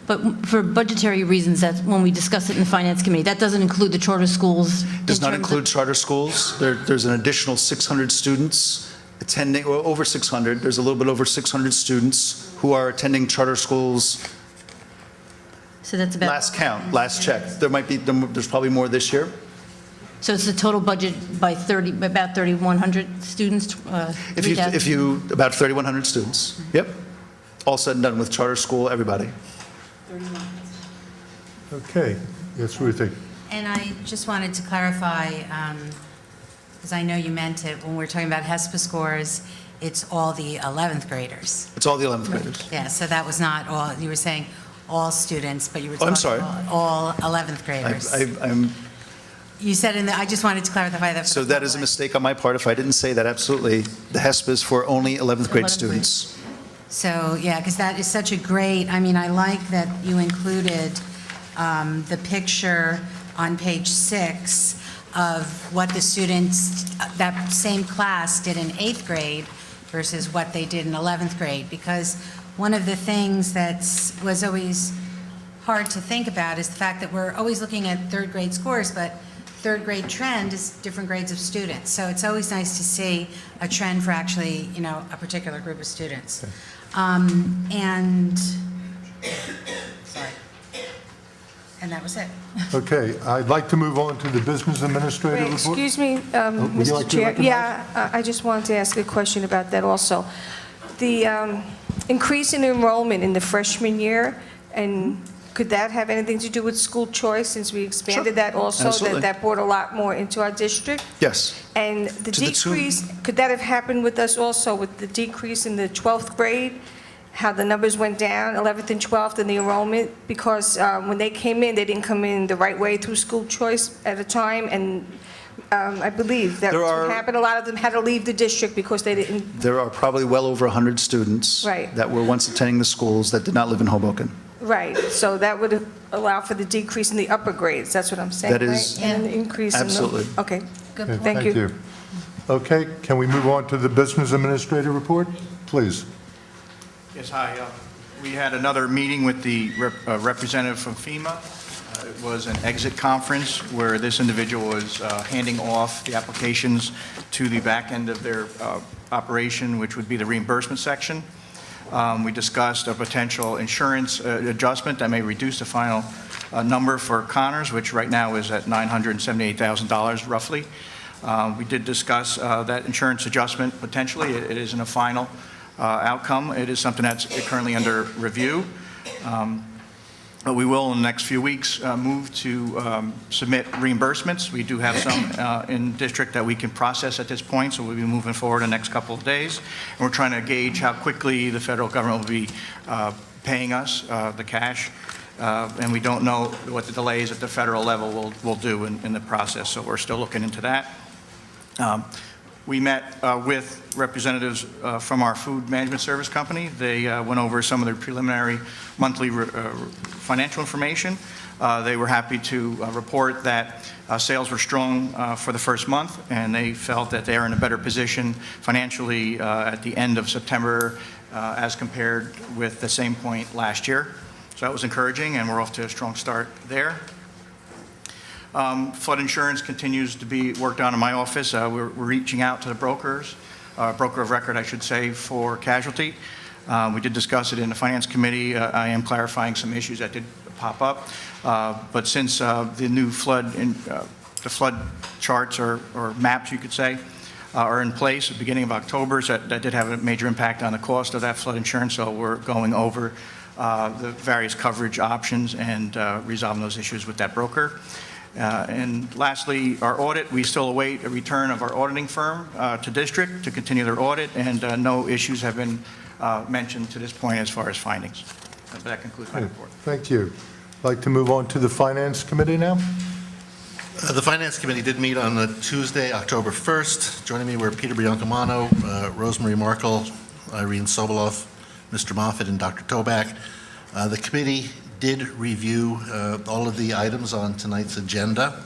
But for budgetary reasons, that's when we discuss it in the Finance Committee. That doesn't include the charter schools? Does not include charter schools. There's an additional 600 students attending, or over 600. There's a little bit over 600 students who are attending charter schools So that's about, Last count, last check. There's probably more this year. so it's the total budget by about 3,100 students? About 3,100 students. Yep. All said and done with charter school, everybody. Okay, yes, Ruthie. And I just wanted to clarify, because I know you meant it, when we're talking about HESPA scores, it's all the 11th graders. It's all the 11th graders. Yeah, so that was not all, you were saying all students, but you were Oh, I'm talking sorry. all 11th graders. I'm You said I just wanted to clarify that. for So the that is a public. mistake on my part if I didn't say that, absolutely. The HESP is for only 11th grade 11th grade. students. So, yeah, because that is such a great, I mean, I like that you included the picture on page 6 of what the students, that same class did in 8th grade versus what they did in 11th grade, because one of the things that was always hard to think about is the fact that we're always looking at 3rd grade scores, but 3rd grade trend is different grades of students. So it's always nice to see a trend for actually, a particular group of students. And that was it. Okay, I'd like to move on to the business administrator Wait, report. excuse me, would you like Mr. to Chair. recognize? Yeah, I just wanted to ask a question about that also. The increase in enrollment in the freshman year, and could that have anything to do with school choice, since we expanded that also? Absolutely. That brought a lot more into our district? Yes. And the To the tune- decrease, could that have happened with us also, with the decrease in the 12th grade? How the numbers went down, 11th and 12th, in the enrollment? Because when they came in, they didn't come in the right way through school choice at a time, and I believe that's There what are- happened. A lot of them had to leave the district because they didn't, There are probably well over 100 students Right. that were once attending the schools that did not live in Hoboken. right. So that would allow for the decrease in the upper grades, that's what I'm saying, That right? is- And an increase in the... Absolutely. Okay, Good Okay, point. thank you. Okay, can we move on to the business administrator report? Please. Yes, hi. We had another meeting with the representative from FEMA. It was an exit conference where this individual was handing off the applications to the back end of their operation, which would be the reimbursement section. We discussed a potential insurance adjustment that may reduce the final number for Connors, which right now is at $978,000 roughly. We did discuss that insurance adjustment potentially. It isn't a final outcome. It is something that's currently under review. But we will, in the next few weeks, move to submit reimbursements. We do have some in district that we can process at this point, so we'll be moving forward in the next couple of days. And we're trying to gauge how quickly the federal government will be paying us the cash. And we don't know what the delays at the federal level will do in the process, so we're still looking into that. We met with representatives from our food management service company. They went over some of their preliminary monthly financial information. They were happy to report that sales were strong for the first month, and they felt that they are in a better position financially at the end of September as compared with the same point last year. So that was encouraging, and we're off to a strong start there. Flood insurance continues to be worked on in my office. We're reaching out to the brokers, broker of record, I should say, for casualty. We did discuss it in the Finance Committee. I am clarifying some issues that did pop up. But since the new flood charts or maps, you could say, are in place at the beginning of October, so that did have a major impact on the cost of that flood insurance. So we're going over the various coverage options and resolving those issues with that broker. And lastly, our audit, we still await a return of our auditing firm to district to continue their audit, and no issues have been mentioned to this point as far as findings. But that concludes my report. Thank you. I'd like to move on to the Finance Committee now. The Finance Committee did meet on Tuesday, October 1st. Joining me were Peter Biancamano, Rosemary Markle, Irene Sobolov, Mr. Moffett, and Dr. Toback. The committee did review all of the items on tonight's agenda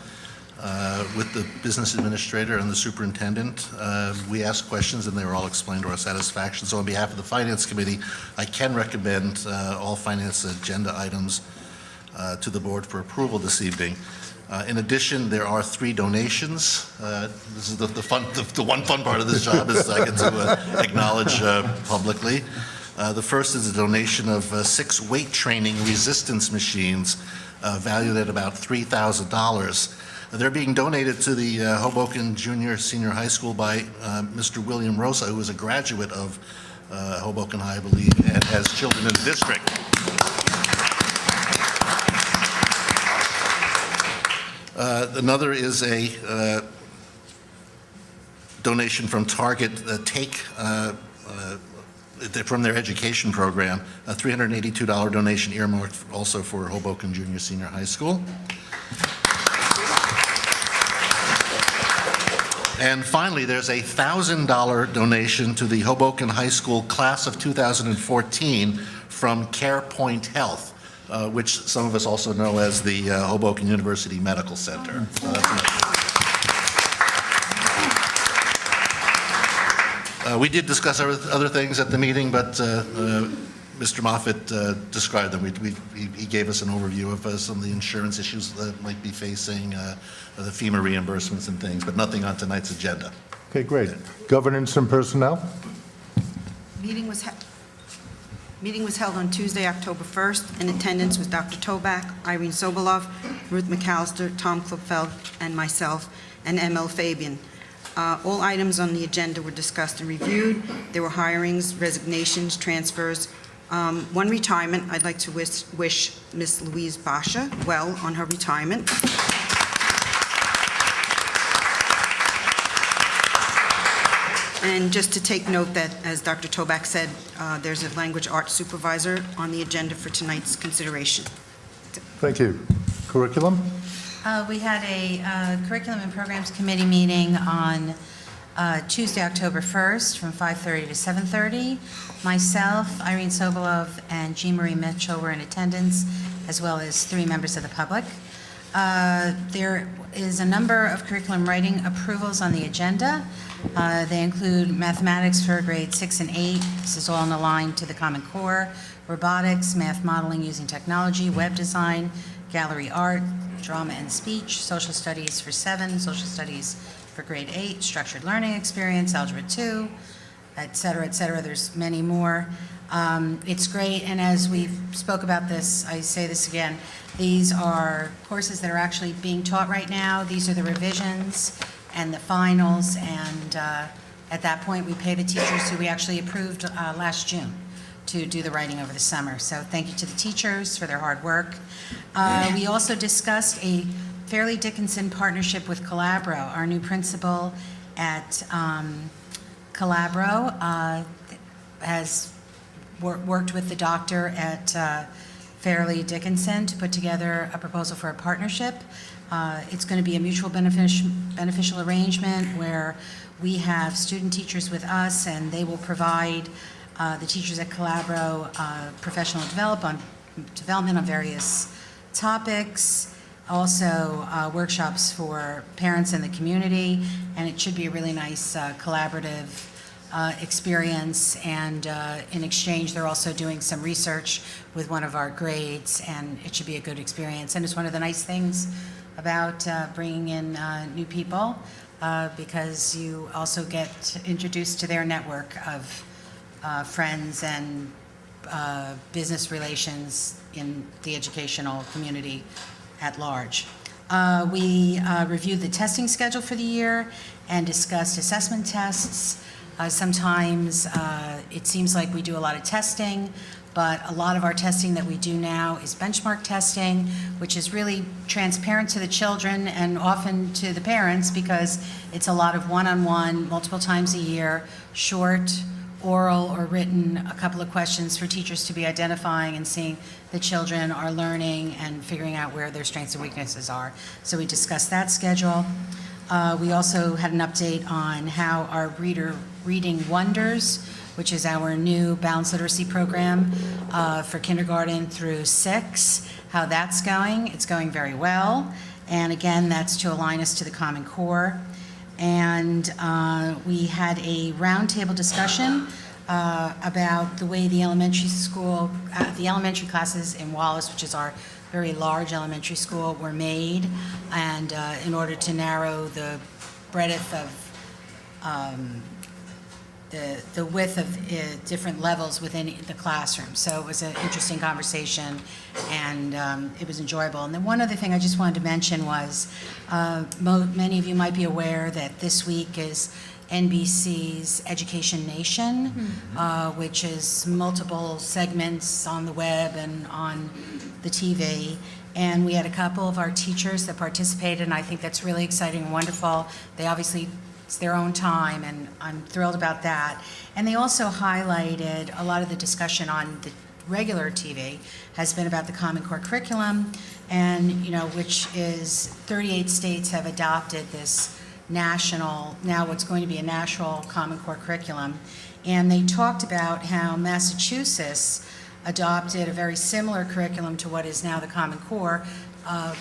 with the business administrator and the superintendent. We asked questions and they were all explained to our satisfaction. So on behalf of the Finance Committee, I can recommend all finance agenda items to the board for approval this evening. In addition, there are 3 donations. This is the one fun part of this job is I get to acknowledge publicly. The first is a donation of 6 weight training resistance machines valued at about $3,000. They're being donated to the Hoboken Junior Senior High School by Mr. William Rosa, who is a graduate of Hoboken High, I believe, and has children in the district. Another is a donation from Target Take from their education program, a $382 donation earmarked also for Hoboken Junior Senior High School. And finally, there's a $1,000 donation to the Hoboken High School class of 2014 from CarePoint Health, which some of us also know as the Hoboken University Medical Center. We did discuss other things at the meeting, but Mr. Moffitt described them. He gave us an overview of some of the insurance issues that might be facing, the FEMA reimbursements and things, but nothing on tonight's agenda. Okay, great. Governance and personnel? Meeting was held on Tuesday, October 1st. In attendance was Dr. Toback, Irene Sobolov, Ruth McAllister, Tom Klopfeld, and myself, and ML Fabian. All items on the agenda were discussed and reviewed. There were hirings, resignations, transfers. One retirement. I'd like to wish Ms. Louise Basha well on her retirement. And just to take note that, as Dr. Toback said, there's a language arts supervisor on the agenda for tonight's consideration. Thank you. Curriculum? We had a Curriculum and Programs Committee meeting on Tuesday, October 1st, from 5:30 to 7:30. Myself, Irene Sobolov, and Jean Marie Mitchell were in attendance, as well as 3 members of the public. There is a number of curriculum writing approvals on the agenda. They include mathematics for grades 6 and 8. This is all in line to the Common Core. Robotics, math modeling using technology, web design, gallery art, drama and speech, social studies for 7, social studies for grade 8, structured learning experience, algebra 2, et cetera, et cetera. There's many more. It's great, and as we spoke about this, I say this again, these are courses that are actually being taught right now. These are the revisions and the finals, and at that point, we pay the teachers who we actually approved last June to do the writing over the summer. So thank you to the teachers for their hard work. We also discussed a Fairleigh Dickinson partnership with Calabro. Our new principal at Calabro has worked with the doctor at Fairleigh Dickinson to put together a proposal for a partnership. It's going to be a mutual beneficial arrangement where we have student teachers with us, and they will provide the teachers at Calabro professional development on various topics, also workshops for parents in the community, and it should be a really nice collaborative experience. And in exchange, they're also doing some research with one of our grades, and it should be a good experience. And it's one of the nice things about bringing in new people, because you also get introduced to their network of friends and business relations in the educational community at large. We reviewed the testing schedule for the year and discussed assessment tests. Sometimes it seems like we do a lot of testing, but a lot of our testing that we do now is benchmark testing, which is really transparent to the children and often to the parents, because it's a lot of one-on-one, multiple times a year, short, oral or written, a couple of questions for teachers to be identifying and seeing the children are learning and figuring out where their strengths and weaknesses are. So we discussed that schedule. We also had an update on how our Reading Wonders, which is our new balanced literacy program for kindergarten through 6, how that's going. It's going very well. And again, that's to align us to the Common Core. And we had a roundtable discussion about the way the elementary classes in Wallace, which is our very large elementary school, were made, and in order to narrow the breadth of the width of different levels within the classroom. So it was an interesting conversation, and it was enjoyable. And then one other thing I just wanted to mention was, many of you might be aware that this week is NBC's Education Nation, which is multiple segments on the web and on the TV. And we had a couple of our teachers that participated, and I think that's really exciting and wonderful. They obviously, it's their own time, and I'm thrilled about that. And they also highlighted a lot of the discussion on the regular TV has been about the Common Core curriculum, and, which is 38 states have adopted this national, now what's going to be a national Common Core curriculum. And they talked about how Massachusetts adopted a very similar curriculum to what is now the Common Core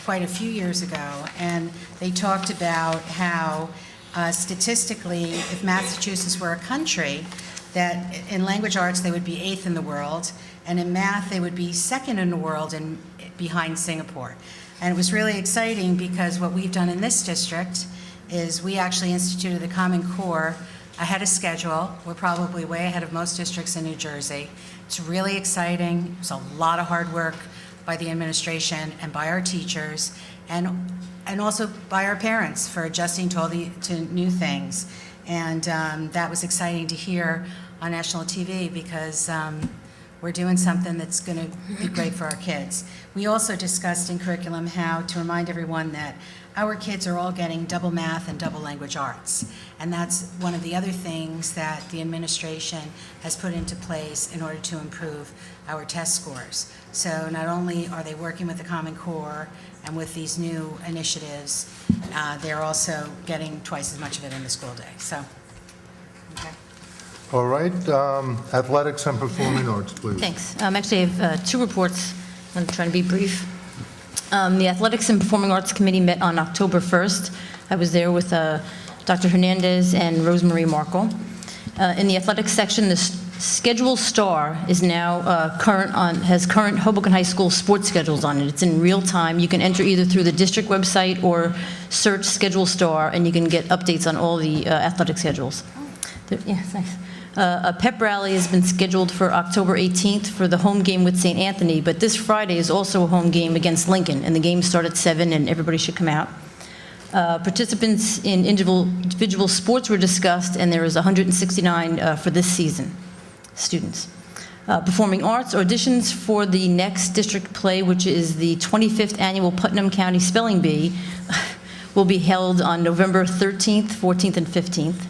quite a few years ago. And they talked about how statistically, if Massachusetts were a country, that in language arts they would be 8th in the world, and in math they would be 2nd in the world and behind Singapore. And it was really exciting because what we've done in this district is we actually instituted the Common Core ahead of schedule. We're probably way ahead of most districts in New Jersey. It's really exciting. It was a lot of hard work by the administration and by our teachers, and also by our parents for adjusting to new things. And that was exciting to hear on national TV because we're doing something that's going to be great for our kids. We also discussed in curriculum how to remind everyone that our kids are all getting double math and double language arts. And that's one of the other things that the administration has put into place in order to improve our test scores. So not only are they working with the Common Core and with these new initiatives, they're also getting twice as much of it in the school day. So, okay. All right, athletics and performing arts, please. Thanks. Actually, I have two reports. I'm trying to be brief. The Athletics and Performing Arts Committee met on October 1st. I was there with Dr. Hernandez and Rosemary Markle. In the athletics section, the schedule star is now has current Hoboken High School sports schedules on it. It's in real time. You can enter either through the district website or search schedule star, and you can get updates on all the athletic schedules. Yeah, thanks. A pep rally has been scheduled for October 18th for the home game with St. Anthony, but this Friday is also a home game against Lincoln, and the games start at 7, and everybody should come out. Participants in individual sports were discussed, and there is 169 for this season, students. Performing arts auditions for the next district play, which is the 25th annual Putnam County Spelling Bee, will be held on November 13th, 14th, and 15th.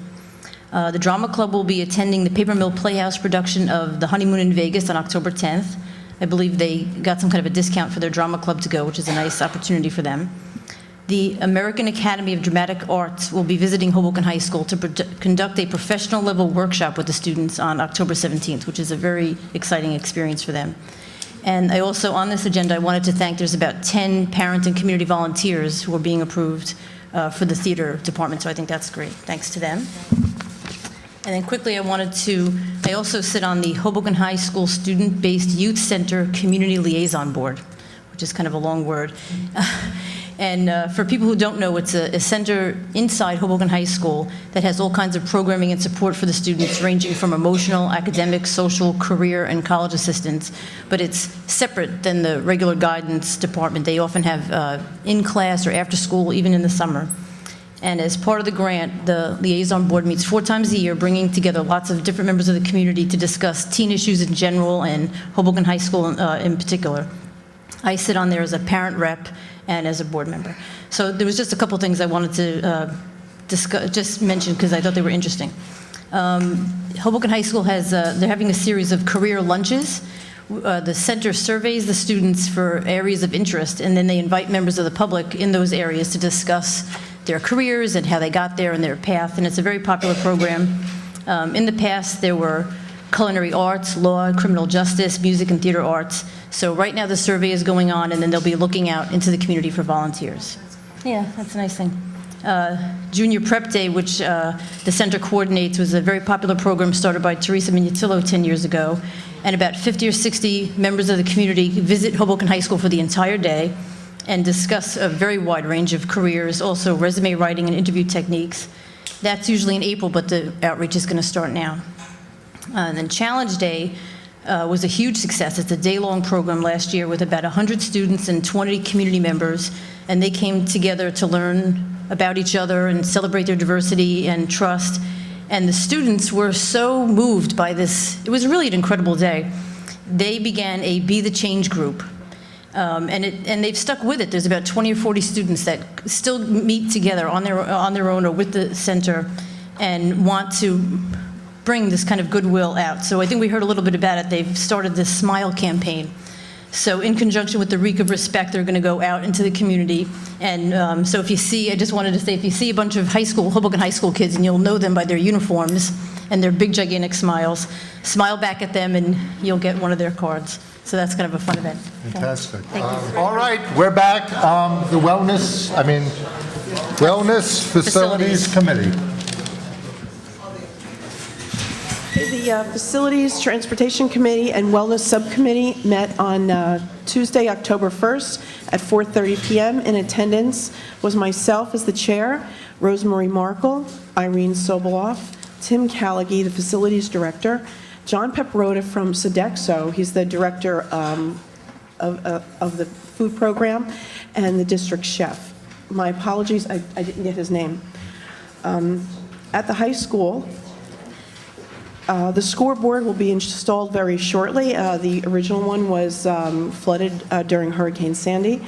The Drama Club will be attending the Paper Mill Playhouse production of The Honeymoon in Vegas on October 10th. I believe they got some kind of a discount for their drama club to go, which is a nice opportunity for them. The American Academy of Dramatic Arts will be visiting Hoboken High School to conduct a professional level workshop with the students on October 17th, which is a very exciting experience for them. And I also, on this agenda, I wanted to thank, there's about 10 parent and community volunteers who are being approved for the theater department, so I think that's great. Thanks to them. And then quickly, I also sit on the Hoboken High School Student-Based Youth Center Community Liaison Board, which is kind of a long word. And for people who don't know, it's a center inside Hoboken High School that has all kinds of programming and support for the students, ranging from emotional, academic, social, career, and college assistance. But it's separate than the regular guidance department. They often have in-class or after-school, even in the summer. And as part of the grant, the liaison board meets 4 times a year, bringing together lots of different members of the community to discuss teen issues in general and Hoboken High School in particular. I sit on there as a parent rep and as a board member. So there was just a couple things I wanted to just mention because I thought they were interesting. Hoboken High School has, they're having a series of career lunches. The center surveys the students for areas of interest, and then they invite members of the public in those areas to discuss their careers and how they got there and their path, and it's a very popular program. In the past, there were culinary arts, law, criminal justice, music, and theater arts. So right now the survey is going on, and then they'll be looking out into the community for volunteers. Yeah, that's a nice thing. Junior Prep Day, which the center coordinates, was a very popular program started by Teresa Minitillo 10 years ago, and about 50 or 60 members of the community visit Hoboken High School for the entire day and discuss a very wide range of careers, also resume writing and interview techniques. That's usually in April, but the outreach is going to start now. And then Challenge Day was a huge success. It's a day-long program last year with about 100 students and 20 community members, and they came together to learn about each other and celebrate their diversity and trust. And the students were so moved by this. It was really an incredible day. They began a Be the Change group. And they've stuck with it. There's about 20 or 40 students that still meet together on their own or with the center and want to bring this kind of goodwill out. So I think we heard a little bit about it. They've started this Smile campaign. So in conjunction with the Week of Respect, they're going to go out into the community. And so if you see, I just wanted to say, if you see a bunch of Hoboken high school kids, and you'll know them by their uniforms and their big, gigantic smiles, smile back at them and you'll get one of their cards. So that's kind of a fun event. Fantastic. Thank you. All right, we're back. The Wellness Facilities Committee. The Facilities, Transportation Committee, and Wellness Subcommittee met on Tuesday, October 1st at 4:30 p.m. In attendance was myself as the chair, Rosemary Markle, Irene Sobolov, Tim Callaghy, the Facilities Director, John Pepperota from Sodexo, he's the Director of the food program, and the district chef. My apologies, I didn't get his name. At the high school, the scoreboard will be installed very shortly. The original one was flooded during Hurricane Sandy.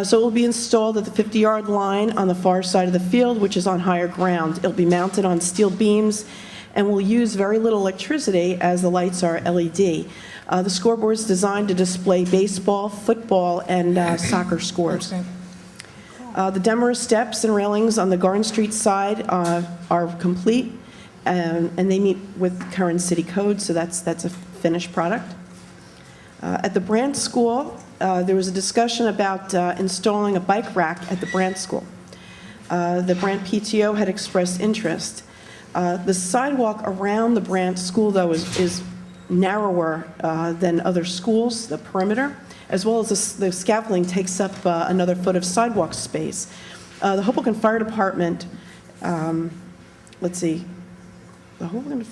So it will be installed at the 50-yard line on the far side of the field, which is on higher ground. It'll be mounted on steel beams and will use very little electricity as the lights are LED. The scoreboard is designed to display baseball, football, and soccer scores. The Demarest steps and railings on the Garden Street side are complete, and they meet with current city code, so that's a finished product. At the Brandt School, there was a discussion about installing a bike rack at the Brandt School. The Brandt PTO had expressed interest. The sidewalk around the Brandt School, though, is narrower than other schools, the perimeter, as well as the scaffolding takes up another foot of sidewalk space. The Hoboken Fire Department, let's see, the Hoboken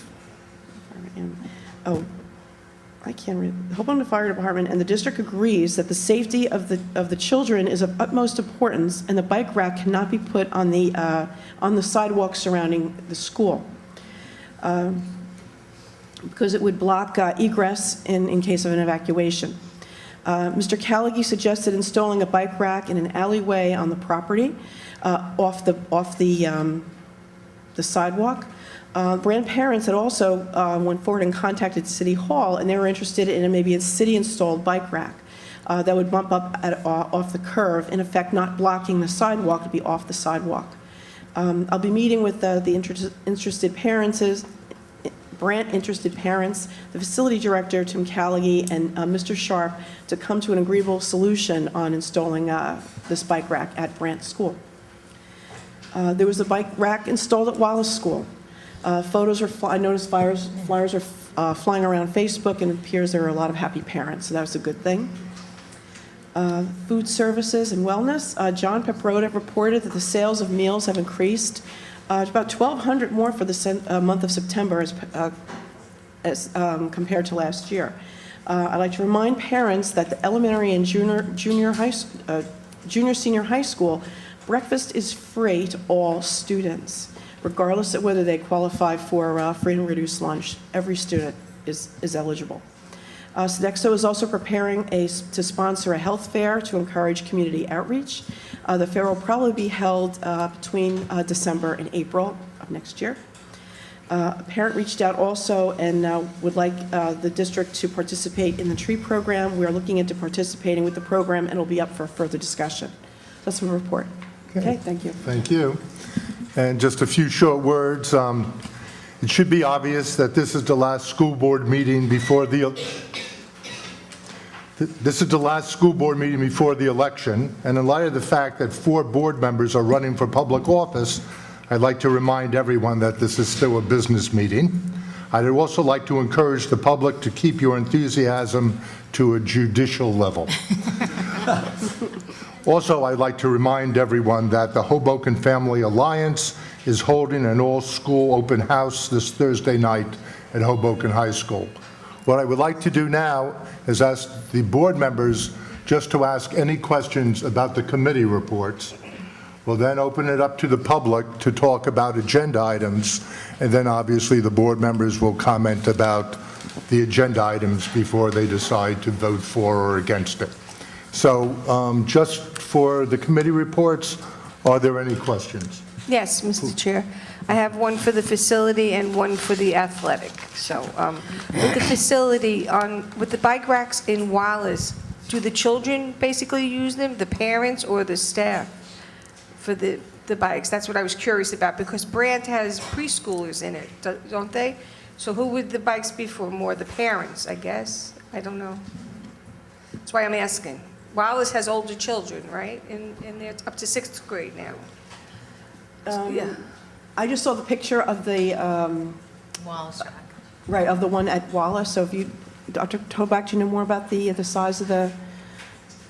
Fire Department and the district agrees that the safety of the children is of utmost importance, and the bike rack cannot be put on the sidewalk surrounding the school because it would block egress in case of an evacuation. Mr. Callaghy suggested installing a bike rack in an alleyway on the property off the sidewalk. Brandt parents had also went forward and contacted City Hall, and they were interested in maybe a city-installed bike rack that would bump up off the curve, in effect not blocking the sidewalk, to be off the sidewalk. I'll be meeting with the interested parents, Brandt interested parents, the facility director, Tim Callaghy, and Mr. Sharp to come to an agreeable solution on installing this bike rack at Brandt School. There was a bike rack installed at Wallace School. Photos are, I noticed flyers are flying around Facebook, and it appears there are a lot of happy parents, so that was a good thing. Food services and wellness. John Pepperota reported that the sales of meals have increased to about 1,200 more for the month of September as compared to last year. I'd like to remind parents that the elementary and junior senior high school breakfast is free to all students, regardless of whether they qualify for free and reduced lunch. Every student is eligible. Sodexo is also preparing to sponsor a health fair to encourage community outreach. The fair will probably be held between December and April of next year. A parent reached out also and would like the district to participate in the tree program. We are looking into participating with the program, and it'll be up for further discussion. That's my report. Okay, thank you. Thank you. And just a few short words. It should be obvious that this is the last school board meeting before the election, and in light of the fact that 4 board members are running for public office, I'd like to remind everyone that this is still a business meeting. I'd also like to encourage the public to keep your enthusiasm to a judicial level. Also, I'd like to remind everyone that the Hoboken Family Alliance is holding an all-school open house this Thursday night at Hoboken High School. What I would like to do now is ask the board members just to ask any questions about the committee reports. We'll then open it up to the public to talk about agenda items, and then obviously the board members will comment about the agenda items before they decide to vote for or against it. So just for the committee reports, are there any questions? Yes, Mr. Chair. I have one for the facility and one for the athletic. So with the facility, with the bike racks in Wallace, do the children basically use them, the parents or the staff, for the bikes? That's what I was curious about, because Brandt has preschoolers in it, don't they? So who would the bikes be for? More the parents, I guess? I don't know. That's why I'm asking. Wallace has older children, right? And they're up to 6th grade now. Yeah. I just saw the picture of the, Wallace track. right, of the one at Wallace. So if you, Dr. Toback, do you know more about the size of the?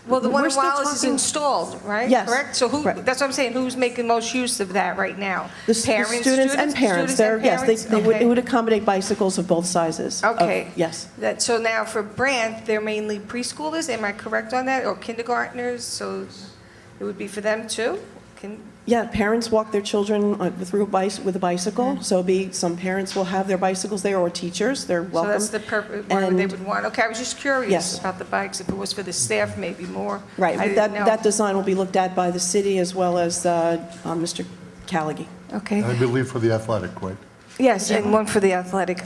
Well, the one We're in still Wallace is talking- installed, right? Yes. Correct? So who, Correct. that's what I'm saying, who's making most use of that right now? The Parents, students and parents. Students They're, and yes, parents? they would, Okay. it would accommodate bicycles of both sizes. of- Okay. Yes. So now for Brandt, they're mainly preschoolers, am I correct on that? Or kindergartners, so it would be for them too? Yeah, parents walk their children through with a bicycle, so some parents will have their bicycles there, or teachers, they're So welcome. that's the purpose, why they And- would want, okay, I was just curious Yes. about the bikes, if it was for the staff, maybe more. Right, I but didn't know. that design will be looked at by the city as well as Mr. Callaghy. Okay. I believe for the athletic, right? Yes, and one for the athletic.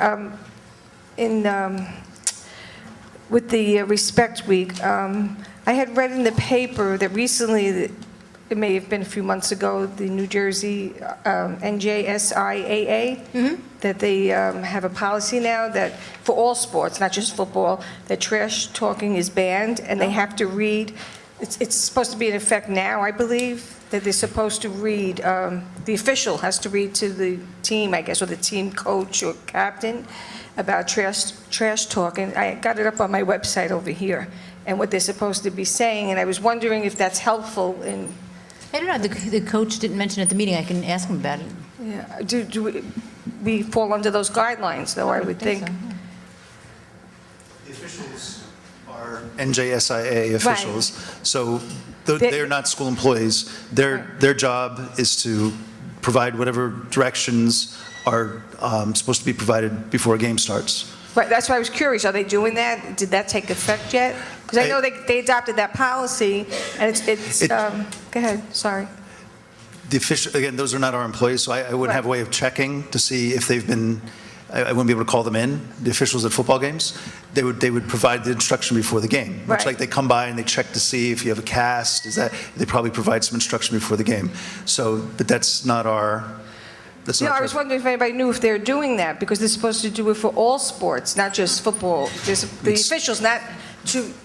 With the Respect Week, I had read in the paper that recently, it may have been a few months ago, the New Jersey NJSIAA, that they have a policy now that for all sports, not just football, that trash talking is banned, and they have to read, it's supposed to be in effect now, I believe, that they're supposed to read, the official has to read to the team, I guess, or the team coach or captain about trash talk. And I got it up on my website over here, and what they're supposed to be saying, and I was wondering if that's helpful in, I don't know, the coach didn't mention at the meeting, I can ask him about it. yeah, do we fall under those guidelines, though, I would think? so, yeah. The officials are NJSIA officials, so they're not school employees. Their job is to provide whatever directions are supposed to be provided before a game starts. Right, that's why I was curious, are they doing that? Did that take effect yet? Because I know they adopted that policy, and go ahead, sorry. The official, again, those are not our employees, so I wouldn't have a way of checking to see if they've been, I wouldn't be able to call them in, the officials at football games. They would provide the instruction before the game. Much Right. like they come by and they check to see if you have a cast, they probably provide some instruction before the game. So, but that's not our, that's No, not. I was wondering if anybody knew if they're doing that, because they're supposed to do it for all sports, not just football. The officials, not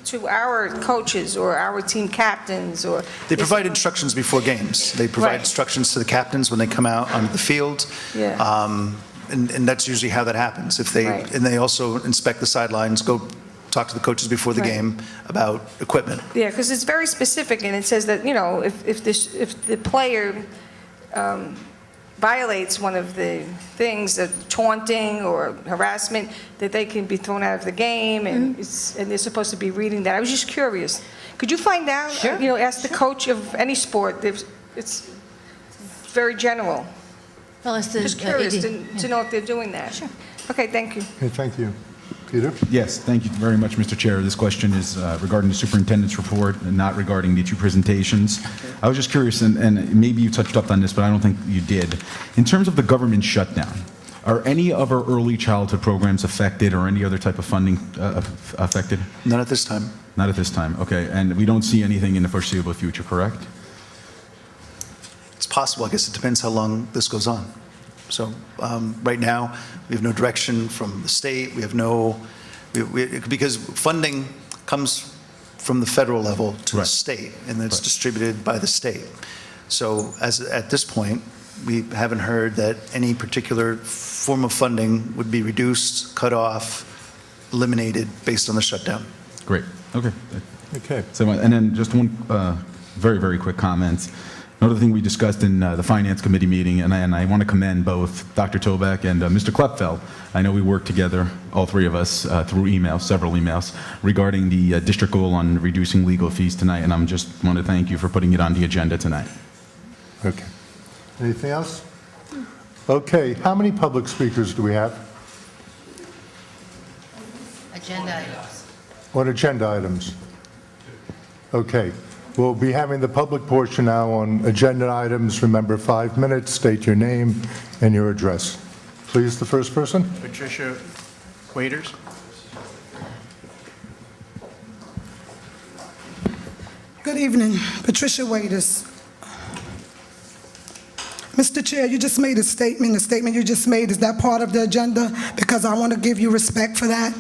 to our coaches or our team captains or... They provide instructions before games. They provide Right. instructions to the captains when they come out onto the field. Yeah. And that's usually how that happens. Right. And they also inspect the sidelines, go talk to the coaches before the Right. game about equipment. Yeah, because it's very specific, and it says that, you know, if the player violates one of the things, taunting or harassment, that they can be thrown out of the game, and they're supposed to be reading that. I was just curious. Could you find out? Sure. You know, ask the coach of any sport. It's very general. Well, it's the Just curious AD. to know if they're doing that. Sure. Okay, thank you. Okay, thank you. Peter? Yes, thank you very much, Mr. Chair. This question is regarding the superintendent's report and not regarding the two presentations. I was just curious, and maybe you touched up on this, but I don't think you did. In terms of the government shutdown, are any of our early childhood programs affected or any other type of funding affected? Not at this time. Not at this time, okay. And we don't see anything in the foreseeable future, correct? It's possible. I guess it depends how long this goes on. So right now, we have no direction from the state. We have no, because funding comes from the federal level to the Right. state, and it's Right. distributed by the state. So at this point, we haven't heard that any particular form of funding would be reduced, cut off, eliminated based on the shutdown. Great, okay. Okay. So, and then just one very, very quick comment. Another thing we discussed in the Finance Committee meeting, and I want to commend both Dr. Toback and Mr. Klepfeld. I know we worked together, all three of us, through emails, several emails, regarding the district goal on reducing legal fees tonight, and I'm just want to thank you for putting it on the agenda tonight. Okay. Anything else? Okay, how many public speakers do we have Agenda items. on agenda items? Okay, we'll be having the public portion now on agenda items. Remember, 5 minutes, state your name and your address. Please, the first person. Patricia Waiters. Good evening, Patricia Waiters. Mr. Chair, you just made a statement. The statement you just made, is that part of the agenda? Because I want to give you respect for that,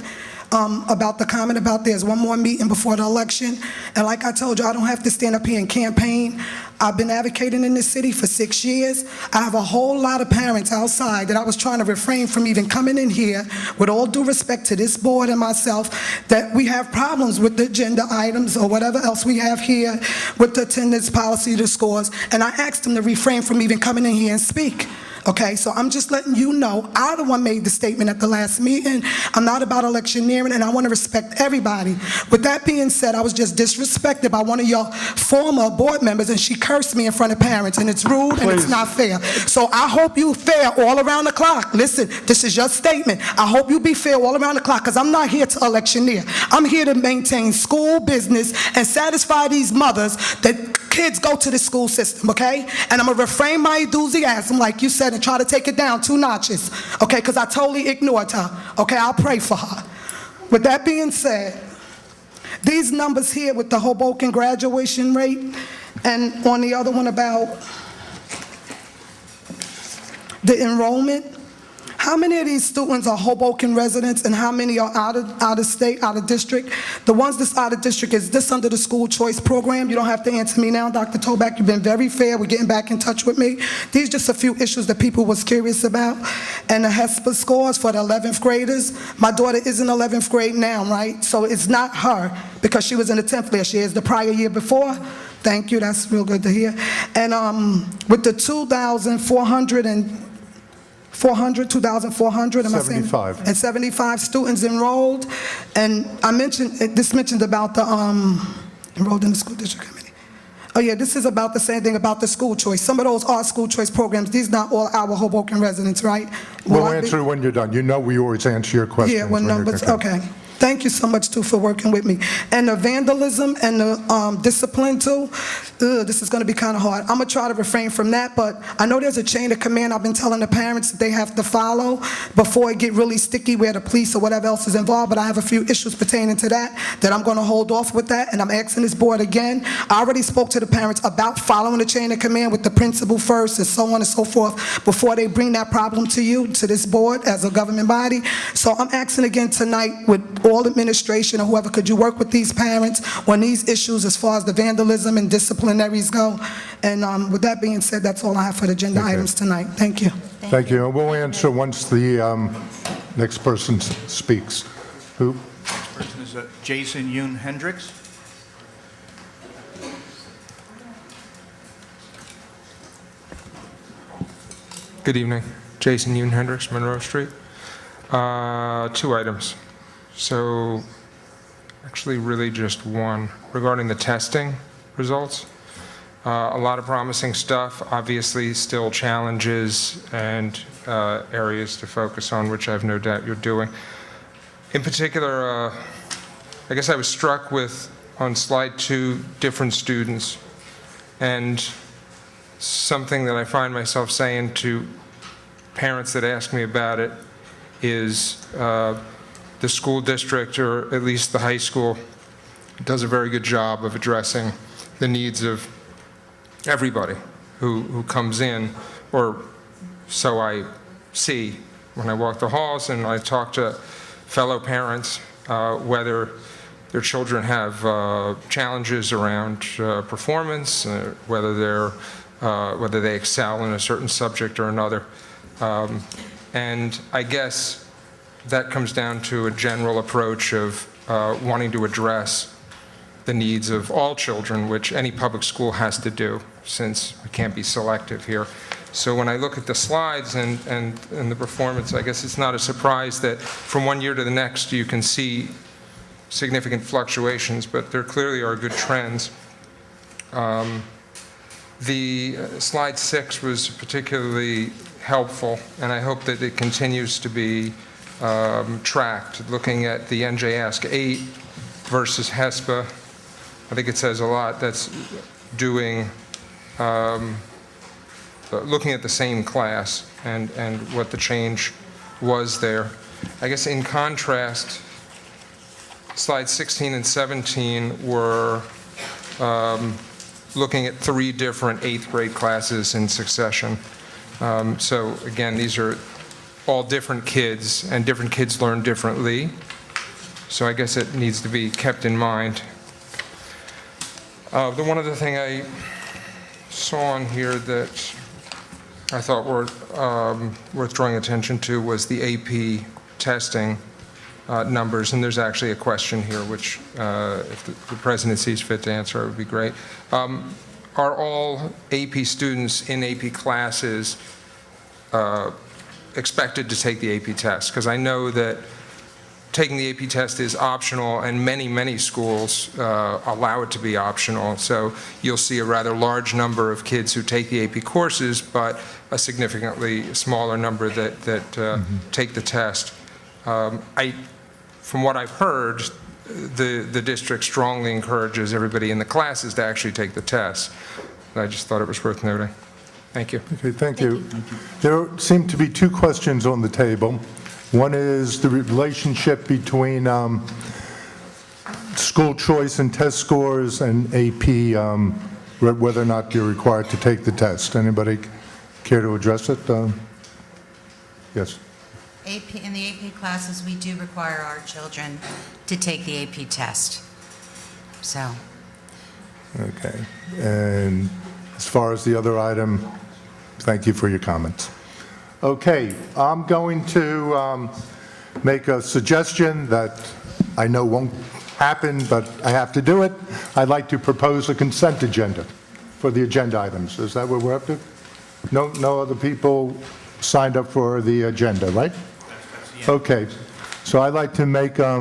about the comment about there's one more meeting before the election. And like I told you, I don't have to stand up here and campaign. I've been advocating in this city for 6 years. I have a whole lot of parents outside that I was trying to refrain from even coming in here, with all due respect to this board and myself, that we have problems with the agenda items or whatever else we have here with the attendance policy, the scores, and I asked them to refrain from even coming in here and speak. Okay, so I'm just letting you know, I the one made the statement at the last meeting. I'm not about electioneering, and I want to respect everybody. With that being said, I was just disrespected by one of your former board members, and she cursed me in front of parents, and it's rude and it's not fair. So I hope you fair all around the clock. Listen, this is your statement. I hope you be fair all around the clock, because I'm not here to electioneer. I'm here to maintain school business and satisfy these mothers that kids go to the school system, okay? And I'm going to refrain my enthusiasm, like you said, and try to take it down 2 notches, okay? Because I totally ignored her, okay? I'll pray for her. With that being said, these numbers here with the Hoboken graduation rate, and on the other one about the enrollment, how many of these students are Hoboken residents and how many are out of state, out of district? The ones that's out of district, is this under the school choice program? You don't have to answer me now, Dr. Toback. You've been very fair. We're getting back in touch with me. These are just a few issues that people was curious about. And the HESPA scores for the 11th graders. My daughter is in 11th grade now, right? So it's not her, because she was in the 10th last year. It's the prior year before. Thank you. That's real good to hear. And with the 2,400, am I saying? 75. And 75 students enrolled. And I mentioned about the enrolled in the school district committee. Oh yeah, this is about the same thing about the school choice. Some of those are school choice programs. These not all our Hoboken residents, right? We'll answer it when you're done. You know we always answer your questions. Yeah, when numbers, okay. Thank you so much, too, for working with me. And the vandalism and the discipline, too, this is going to be kind of hard. I'm going to try to refrain from that, but I know there's a chain of command I've been telling the parents that they have to follow before it get really sticky where the police or whatever else is involved, but I have a few issues pertaining to that I'm going to hold off with that, and I'm asking this board again. I already spoke to the parents about following the chain of command with the principal first and so on and so forth before they bring that problem to you, to this board as a government body. So I'm asking again tonight with all administration or whoever, could you work with these parents on these issues as far as the vandalism and disciplinaries go? And with that being said, that's all I have for the agenda items tonight. Thank you. Thank you. And we'll answer once the next person speaks. Who? Next person is Jason Yoon Hendricks. Good evening. Jason Yoon Hendricks, Monroe Street. 2 items. So, actually really just one. Regarding the testing results, a lot of promising stuff, obviously still challenges and areas to focus on, which I have no doubt you're doing. In particular, I guess I was struck with, on slide 2, different students, and something that I find myself saying to parents that ask me about it is the school district, or at least the high school, does a very good job of addressing the needs of everybody who comes in, or so I see when I walk the halls and I talk to fellow parents, whether their children have challenges around performance, whether they excel in a certain subject or another. And I guess that comes down to a general approach of wanting to address the needs of all children, which any public school has to do, since we can't be selective here. So when I look at the slides and the performance, I guess it's not a surprise that from one year to the next, you can see significant fluctuations, but there clearly are good trends. The slide 6 was particularly helpful, and I hope that it continues to be tracked, looking at the NJASC 8 versus HESPA. I think it says a lot. That's doing, looking at the same class and what the change was there. I guess in contrast, slides 16 and 17 were looking at 3 different 8th grade classes in succession. So again, these are all different kids, and different kids learn differently. So I guess it needs to be kept in mind. The one other thing I saw on here that I thought worth drawing attention to was the AP testing numbers, and there's actually a question here, which if the president sees fit to answer, it would be great. Are all AP students in AP classes expected to take the AP test? Because I know that taking the AP test is optional, and many schools allow it to be optional. So you'll see a rather large number of kids who take the AP courses, but a significantly smaller number that take the test. From what I've heard, the district strongly encourages everybody in the classes to actually take the test. I just thought it was worth noting. Thank you. Okay, thank you. There seem to be 2 questions on the table. One is the relationship between school choice and test scores and AP, whether or not you're required to take the test. Anybody care to address it? Yes. In the AP classes, we do require our children to take the AP test. So, Okay. And as far as the other item, thank you for your comments. Okay, I'm going to make a suggestion that I know won't happen, but I have to do it. I'd like to propose a consent agenda for the agenda items. Is that what we're up to? No other people signed up for the agenda, right? Okay, so I'd like to make a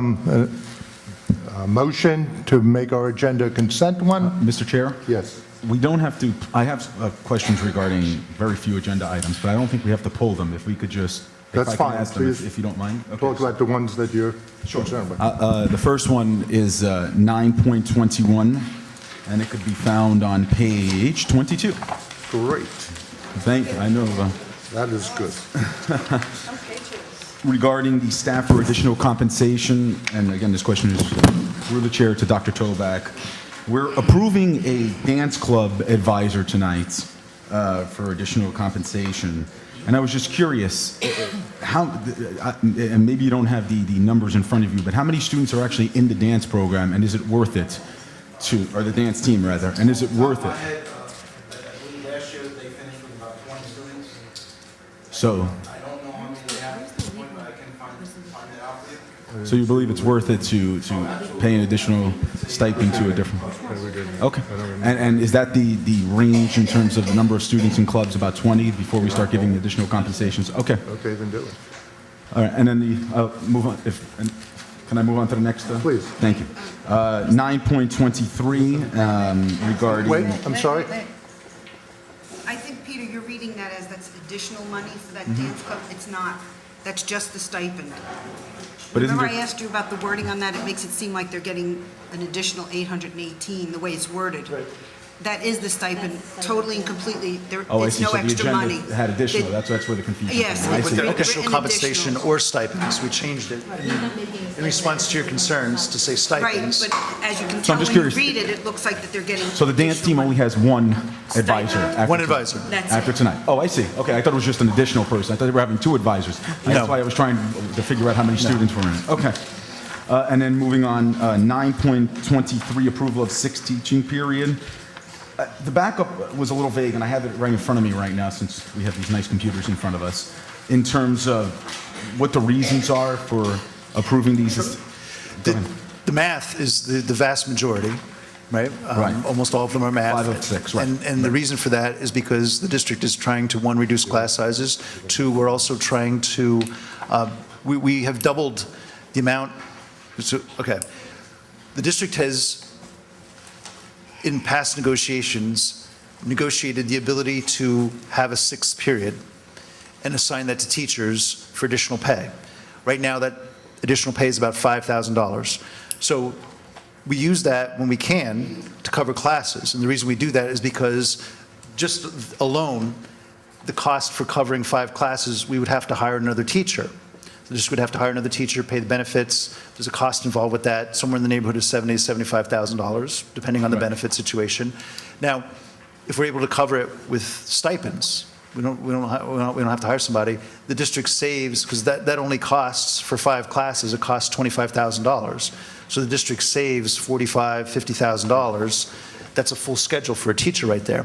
motion to make our agenda a consent one. Mr. Chair? Yes. We don't have to, I have questions regarding very few agenda items, but I don't think we have to pull them. If we could just, That's if I fine, can ask them, please. if you don't mind. Okay. Talk about the ones that you're concerned about. The first one is 9.21, and it could be found on page 22. Great. I know. That is good. Regarding the staff for additional compensation, and again, this question is through the chair to Dr. Toback. We're approving a dance club advisor tonight for additional compensation. And I was just curious, how, and maybe you don't have the numbers in front of you, but how many students are actually in the dance program, and is it worth it to, or the dance team rather, and is it worth it? Last year, they finished with about 20 students. So, I don't know how many they have at this point, but I can find it out for you. so you believe it's worth it to pay an additional stipend to a different? Okay. And is that the range in terms of the number of students in clubs, about 20, before we start giving additional compensations? Okay. Okay, then do it. All right, and then move on, can I move on to the next? Please. Thank you. 9.23 regarding. Wait, I'm sorry? I think, Peter, you're reading that as that's additional money for that dance club. It's not. That's just the stipend. But isn't Remember I there- asked you about the wording on that? It makes it seem like they're getting an additional 818, the way it's worded. That is the stipend, totally and completely. Oh, I It's see. no So the extra money. agenda had additional. That's where the confusion. Yes, came in. I it's see. With the Okay. additional compensation or stipends, we changed it in response to your concerns to say Right, stipends. but as you can So tell I'm just when you curious. read it, it looks like that they're getting. So the dance team only has one advisor. after One tonight- advisor. That's After it. tonight. Oh, I see. Okay, I thought it was just an additional person. I thought they were having 2 advisors. That's No. why I was trying to figure out how many students were in it. Okay. And then moving on, 9.23, approval of 6th teaching period. The backup was a little vague, and I have it right in front of me right now since we have these nice computers in front of us, in terms of what the reasons are for approving these. Go ahead. The The math is the vast majority, right? Right. Almost all of them are math. 5 of 6, right. And the reason for that is because the district is trying to, one, reduce class sizes. Two, we're also trying to, we have doubled the amount, okay. The district has, in past negotiations, negotiated the ability to have a 6th period and assign that to teachers for additional pay. Right now, that additional pay is about $5,000. So we use that when we can to cover classes. And the reason we do that is because just alone, the cost for covering 5 classes, we would have to hire another teacher. The district would have to hire another teacher, pay the benefits. There's a cost involved with that, somewhere in the neighborhood of $70,000 to $75,000, depending on the benefit situation. Now, if we're able to cover it with stipends, we don't have to hire somebody. The district saves, because that only costs, for 5 classes, it costs $25,000. So the district saves $45,000, $50,000. That's a full schedule for a teacher right there.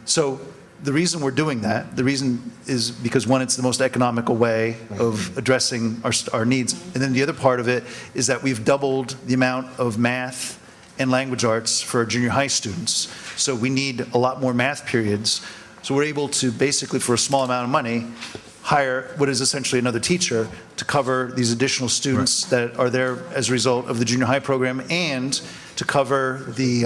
So the reason we're doing that, the reason is because, one, it's the most economical way of addressing our needs. And then the other part of it is that we've doubled the amount of math and language arts for our junior high students. So we need a lot more math periods. So we're able to basically, for a small amount of money, hire what is essentially another teacher to cover these additional students that are there as a result of the junior high program, and to cover the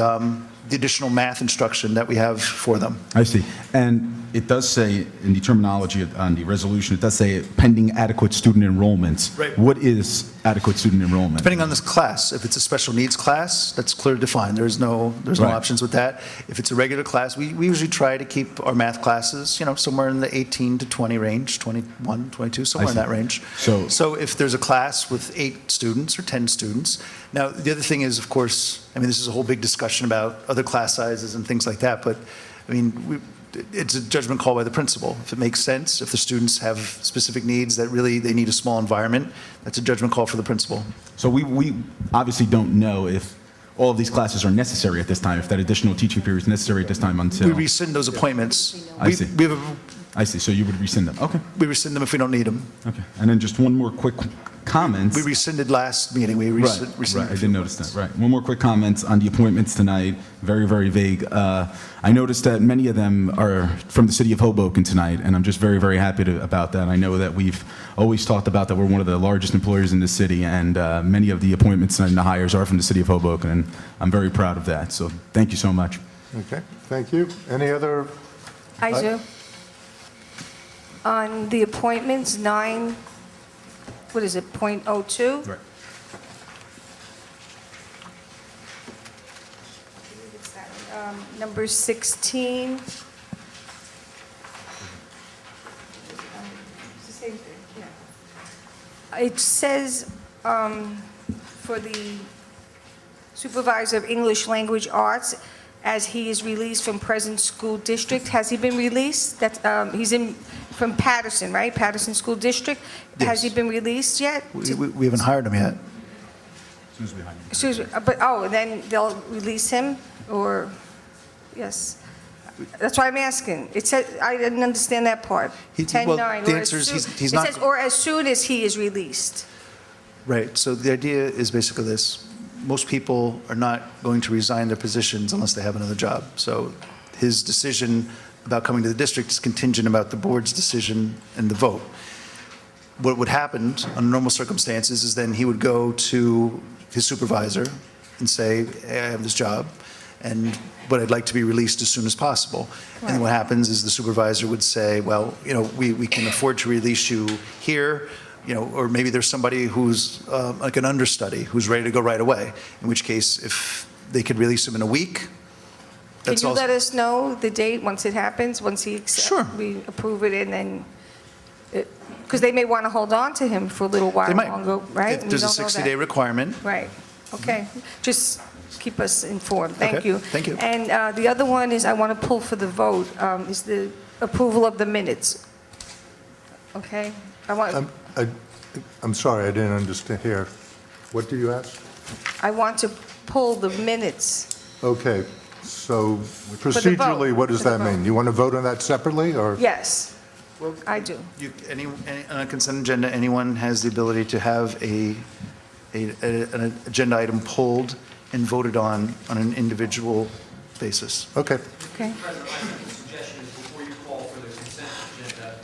additional math instruction that we have for them. I see. And it does say in the terminology on the resolution, it does say pending adequate student enrollments. Right. What is adequate student enrollment? Depending on this class, if it's a special needs class, that's clearly defined. There's no Right. options with that. If it's a regular class, we usually try to keep our math classes, somewhere in the 18 to 20 range, 21, 22, somewhere in see. that range. So If there's a class with 8 students or 10 students, now the other thing is, of course, this is a whole big discussion about other class sizes and things like that, but it's a judgment call by the principal. If it makes sense, if the students have specific needs that really they need a small environment, that's a judgment call for the principal. So we obviously don't know if all of these classes are necessary at this time, if that additional teaching period is necessary at this time until... We rescind those appointments. I see. We have I see. So you would rescind them. Okay. we rescind them if we don't need them. Okay. And then just one more quick comment. We rescinded last meeting. We Right, rescinded. I did notice that, right. One more quick comment on the appointments tonight, very, very vague. I noticed that many of them are from the city of Hoboken tonight, and I'm just very, very happy about that. I know that we've always talked about that we're one of the largest employers in the city, and many of the appointments and the hires are from the city of Hoboken, and I'm very proud of that. So thank you so much. Okay, thank you. Any other? I do. On the appointments, 9, what is it, .02? Right. Number 16. It's the same thing, yeah. It says for the supervisor of English language arts, as he is released from present school district. Has he been released? He's from Patterson, right? Patterson School District. Has he been released yet? We haven't hired them yet. Excuse me, but, then they'll release him, or, yes. That's why I'm asking. It said, I didn't understand that part. 10-9. The answer is he's not. It says, or as soon as he is released. Right, so the idea is basically this. Most people are not going to resign their positions unless they have another job. So his decision about coming to the district is contingent about the board's decision and the vote. What would happen under normal circumstances is then he would go to his supervisor and say, hey, I have this job, but I'd like to be released as soon as possible. And then what happens is the supervisor would say, well, we can afford to release you here, or maybe there's somebody who's like an understudy who's ready to go right away, in which case, if they could release him in a week, Can you let us know the date once it happens, once he accepts? Sure. We approve it, and then, because they may want to hold on to him for a little while they might. longer, right? If there's a We don't know that. 60-day requirement. Right, okay. Just keep us informed. Thank Okay, you. thank you. And the other one is, I want to pull for the vote, is the approval of the minutes. Okay? I'm sorry, I didn't understand here. What do you ask? I want to pull the minutes. Okay, so the vote. procedurally, what does For the that vote. mean? You want to vote on that separately, or? Yes, I do. On a consent agenda, anyone has the ability to have a an agenda item pulled and voted on an individual basis. Okay. Okay. Suggestion is before you call for the consent agenda,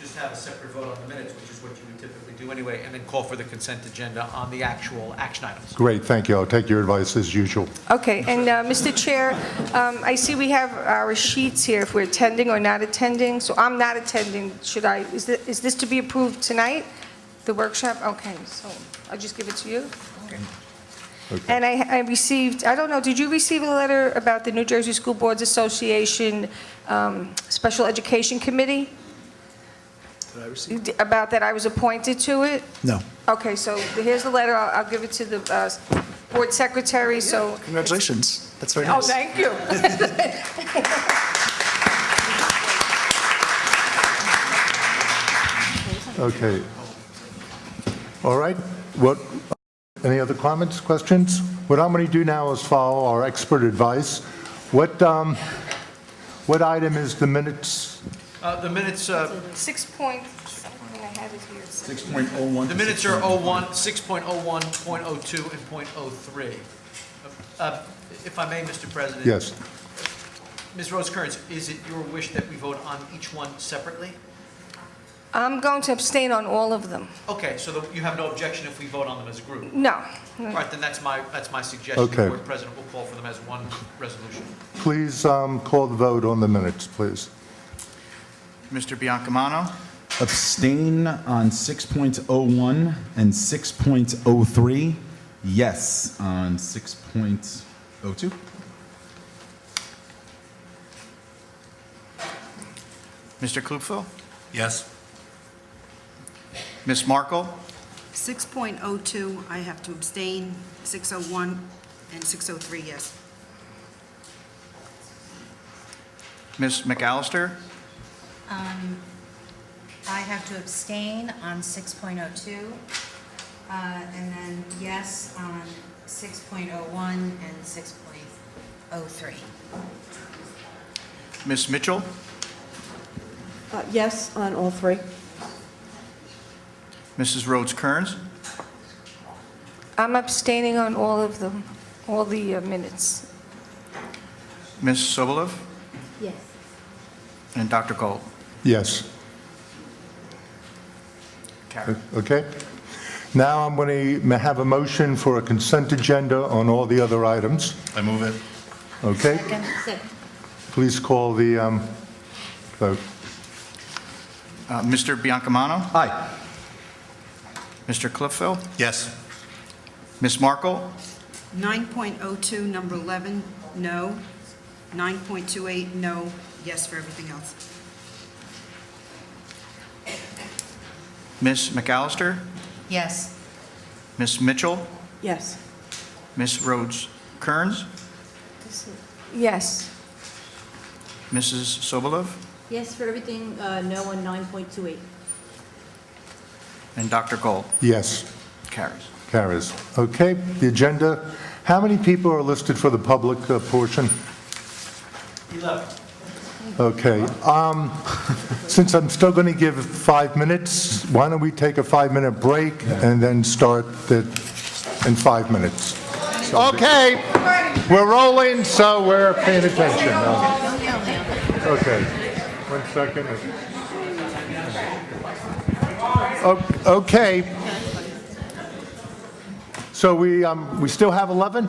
just have a separate vote on the minutes, which is what you would typically do anyway, and then call for the consent agenda on the actual action items. Great, thank you. I'll take your advice as usual. Okay, and Mr. Chair, I see we have our sheets here if we're attending or not attending, so I'm not attending. Is this to be approved tonight, the workshop? Okay, so I'll just give it to you. Okay. And I received, I don't know, did you receive a letter about the New Jersey School Boards Association Special Education Committee? Did I receive? About that I was appointed to it? No. Okay, so here's the letter. I'll give it to the board secretary, so. Congratulations. That's very Oh, nice. thank you. Okay. All right. Any other comments, questions? What I'm going to do now is follow our expert advice. What item is the minutes? The minutes, 6 point, something, I have it here. 6.01. the minutes are 01, 6.01, .02, and .03. If I may, Mr. President. Yes. Ms. Rose Kearns, is it your wish that we vote on each one separately? I'm going to abstain on all of them. Okay, so you have no objection if we vote on them as a group? No. All right, then that's my suggestion. Okay. The board president will call for them as one resolution. Please call the vote on the minutes, please. Mr. Biancamano? Abstain on 6.01 and 6.03. Yes on 6.02. Mr. Klupfel? Yes. Ms. Markle? 6.02, I have to abstain. 601 and 603, yes. Ms. McAllister? I have to abstain on 6.02, and then yes on 6.01 and 6.03. Ms. Mitchell? Yes on all three. Mrs. Rhodes Kearns? I'm abstaining on all of them, all the minutes. Ms. Sobolov? Yes. And Dr. Gold? Yes. Carried. Okay. Now I'm going to have a motion for a consent agenda on all the other items. I move it. Okay? Second. Please call the vote. Mr. Biancamano? Aye. Mr. Clifford? Yes. Ms. Markle? 9.02, number 11, no. 9.28, no. Yes for everything else. Ms. McAllister? Yes. Ms. Mitchell? Yes. Ms. Rhodes Kearns? Yes. Mrs. Sobolov? Yes for everything, no on 9.28. And Dr. Gold? Yes. Carries. Carries. Okay, the agenda. How many people are listed for the public portion? 11. Okay. Since I'm still going to give 5 minutes, why don't we take a 5-minute break and then start in 5 minutes? Okay, we're rolling, so we're paying attention. Okay, 1 second. Okay. So we still have 11?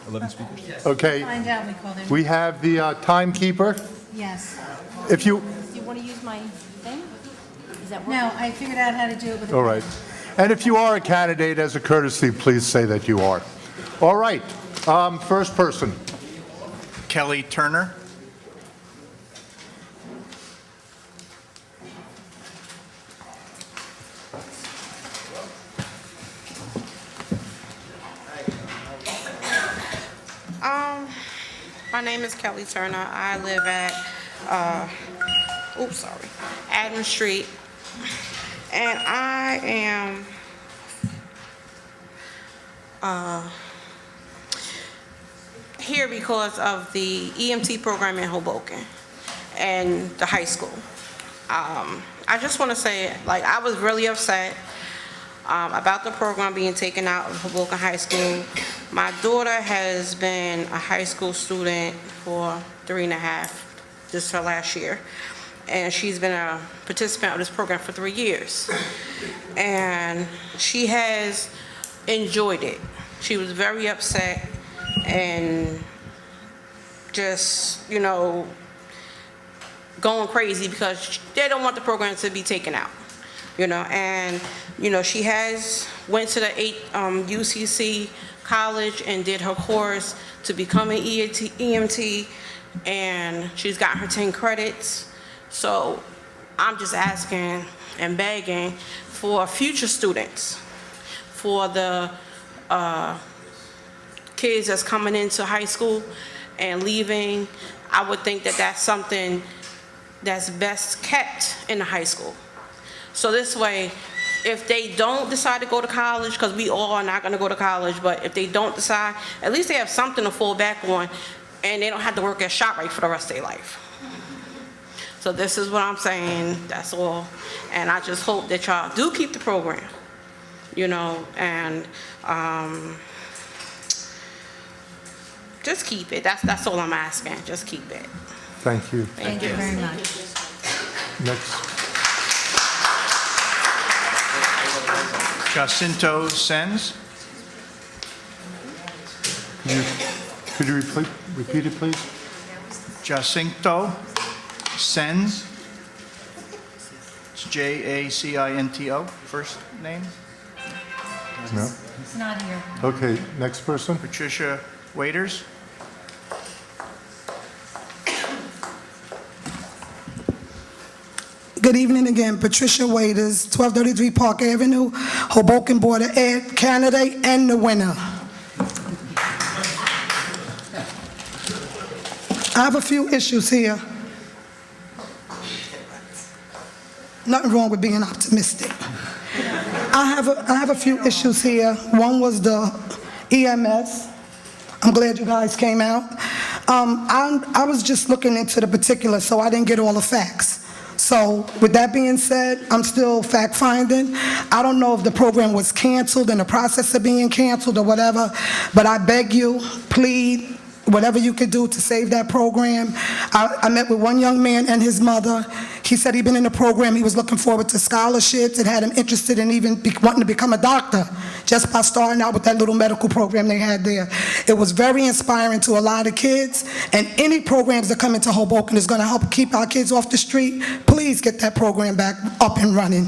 11 speakers. Okay. Find out, we call them. We have the timekeeper. Yes. If you, Do you want to use my thing? Is that working? No, I figured out how to do it with a. all right. And if you are a candidate, as a courtesy, please say that you are. All right. First person. Kelly Turner? My name is Kelly Turner. I live at, Adams Street. And I am, here because of the EMT program in Hoboken and the high school. I just want to say, like, I was really upset About the program being taken out of Hoboken High School, my daughter has been a high school student for 3.5, this her last year. And she's been a participant of this program for 3 years. And she has enjoyed it. She was very upset and just, going crazy because they don't want the program to be taken out, and, she has went to the UCC college and did her course to become an EMT, and she's got her 10 credits. So I'm just asking and begging for future students, for the kids that's coming into high school and leaving. I would think that that's something that's best kept in the high school. So this way, if they don't decide to go to college, because we all are not going to go to college, but if they don't decide, at least they have something to fall back on, and they don't have to work at ShopRite for the rest of their life. So this is what I'm saying, that's all. And I just hope that y'all do keep the program, and just keep it. That's all I'm asking, just keep it. Thank you. Thank you very much. Next. Jacinto Sens. Could you repeat it, please? Jacinto Sens. It's Jacinto, first name. No? It's not here. Okay, next person. Patricia Waiters. Good evening again, Patricia Waiters, 1233 Park Avenue, Hoboken Board of Ed, candidate and the winner. I have a few issues here. Nothing wrong with being optimistic. I have a few issues here. One was the EMS. I'm glad you guys came out. I was just looking into the particulars, so I didn't get all the facts. So with that being said, I'm still fact-finding. I don't know if the program was canceled, in the process of being canceled or whatever, but I beg you, plead, whatever you could do to save that program. I met with one young man and his mother. He said he'd been in the program, he was looking forward to scholarships. It had him interested in even wanting to become a doctor, just by starting out with that little medical program they had there. It was very inspiring to a lot of kids, and any programs that come into Hoboken is going to help keep our kids off the street. Please get that program back up and running.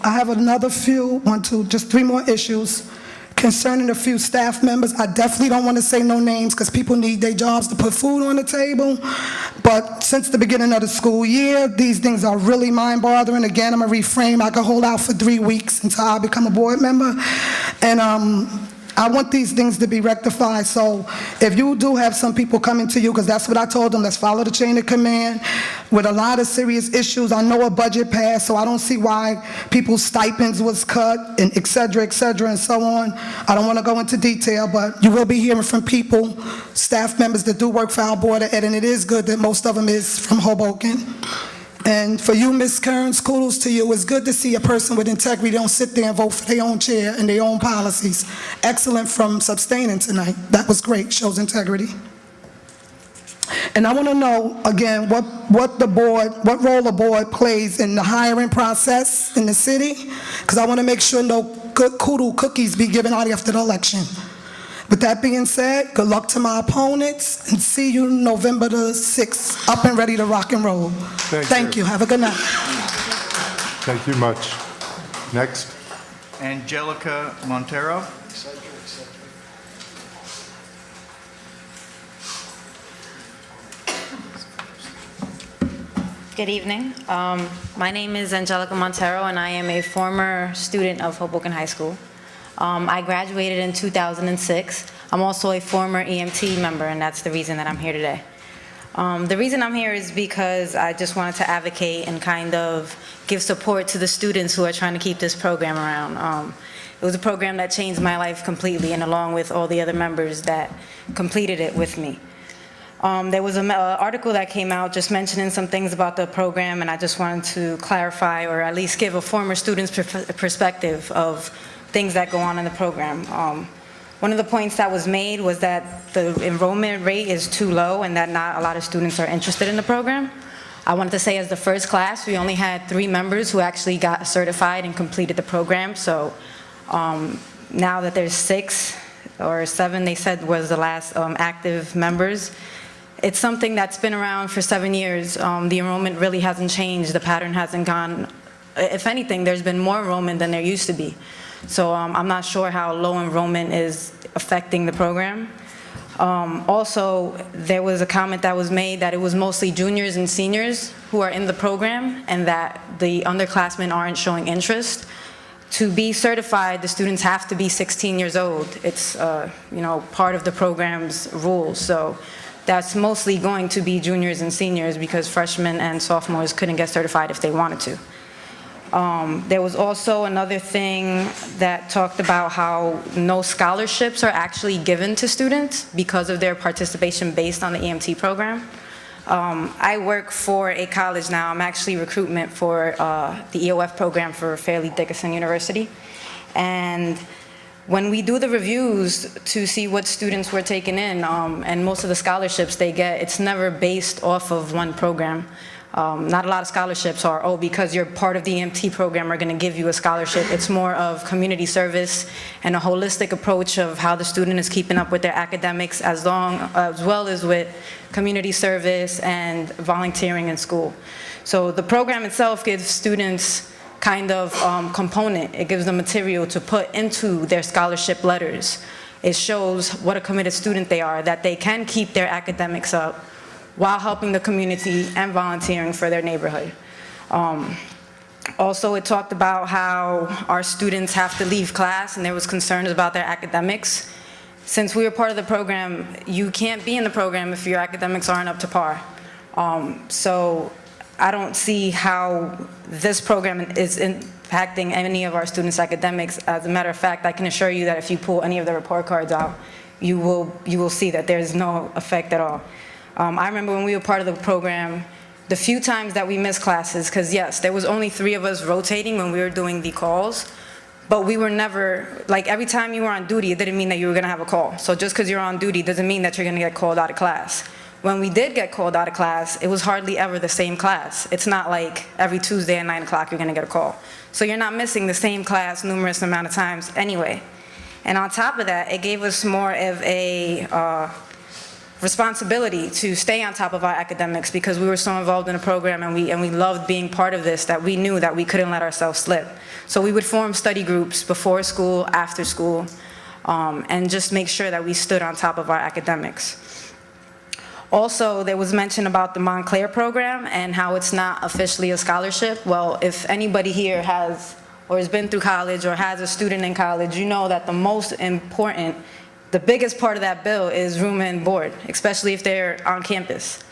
I have another few, just 3 more issues. Concerning a few staff members, I definitely don't want to say no names because people need their jobs to put food on the table. But since the beginning of the school year, these things are really mind-bothering. Again, I'm going to reframe. I can hold out for 3 weeks until I become a board member. And I want these things to be rectified. So if you do have some people coming to you, because that's what I told them, let's follow the chain of command. With a lot of serious issues, I know a budget passed, so I don't see why people's stipends was cut, and et cetera, and so on. I don't want to go into detail, but you will be hearing from people, staff members that do work for our Board of Ed, and it is good that most of them is from Hoboken. And for you, Ms. Kearns, kudos to you. It's good to see a person with integrity don't sit there and vote for their own chair and their own policies. Excellent from abstaining tonight. That was great, shows integrity. And I want to know, again, what role the board plays in the hiring process in the city, because I want to make sure no good kudu cookies be given out after the election. With that being said, good luck to my opponents, and see you November the 6th, up and ready to rock and roll. Thank you. Have a good night. Thank you much. Next. Angelica Montero. Good evening. My name is Angelica Montero, and I am a former student of Hoboken High School. I graduated in 2006. I'm also a former EMT member, and that's the reason that I'm here today. The reason I'm here is because I just wanted to advocate and kind of give support to the students who are trying to keep this program around. It was a program that changed my life completely, and along with all the other members that completed it with me. There was an article that came out just mentioning some things about the program, and I just wanted to clarify or at least give a former student's perspective of things that go on in the program. One of the points that was made was that the enrollment rate is too low and that not a lot of students are interested in the program. I wanted to say as the first class, we only had 3 members who actually got certified and completed the program. So now that there's 6 or 7, they said was the last active members. It's something that's been around for 7 years. The enrollment really hasn't changed. The pattern hasn't gone. If anything, there's been more enrollment than there used to be. So I'm not sure how low enrollment is affecting the program. Also, there was a comment that was made that it was mostly juniors and seniors who are in the program and that the underclassmen aren't showing interest. To be certified, the students have to be 16 years old. It's part of the program's rules. So that's mostly going to be juniors and seniors because freshmen and sophomores couldn't get certified if they wanted to. There was also another thing that talked about how no scholarships are actually given to students because of their participation based on the EMT program. I work for a college now. I'm actually recruitment for the EOF program for Fairleigh Dickinson University. And when we do the reviews to see what students were taken in, and most of the scholarships they get, it's never based off of one program. Not a lot of scholarships are, oh, because you're part of the EMT program, we're going to give you a scholarship. It's more of community service and a holistic approach of how the student is keeping up with their academics as well as with community service and volunteering in school. So the program itself gives students kind of component. It gives them material to put into their scholarship letters. It shows what a committed student they are, that they can keep their academics up while helping the community and volunteering for their neighborhood. Also, it talked about how our students have to leave class and there was concerns about their academics. Since we were part of the program, you can't be in the program if your academics aren't up to par. So I don't see how this program is impacting any of our students' academics. As a matter of fact, I can assure you that if you pull any of the report cards out, you will see that there's no effect at all. I remember when we were part of the program, the few times that we missed classes, because yes, there was only 3 of us rotating when we were doing the calls, but we were never, like every time you were on duty, it didn't mean that you were going to have a call. So just because you're on duty doesn't mean that you're going to get called out of class. When we did get called out of class, it was hardly ever the same class. It's not like every Tuesday at 9 o'clock you're going to get a call. So you're not missing the same class numerous amount of times anyway. And on top of that, it gave us more of a responsibility to stay on top of our academics because we were so involved in the program and we loved being part of this that we knew that we couldn't let ourselves slip. So we would form study groups before school, after school, and just make sure that we stood on top of our academics. Also, there was mention about the Montclair program and how it's not officially a scholarship. Well, if anybody here has or has been through college or has a student in college, you know that the most important, the biggest part of that bill is room and board, especially if they're on campus.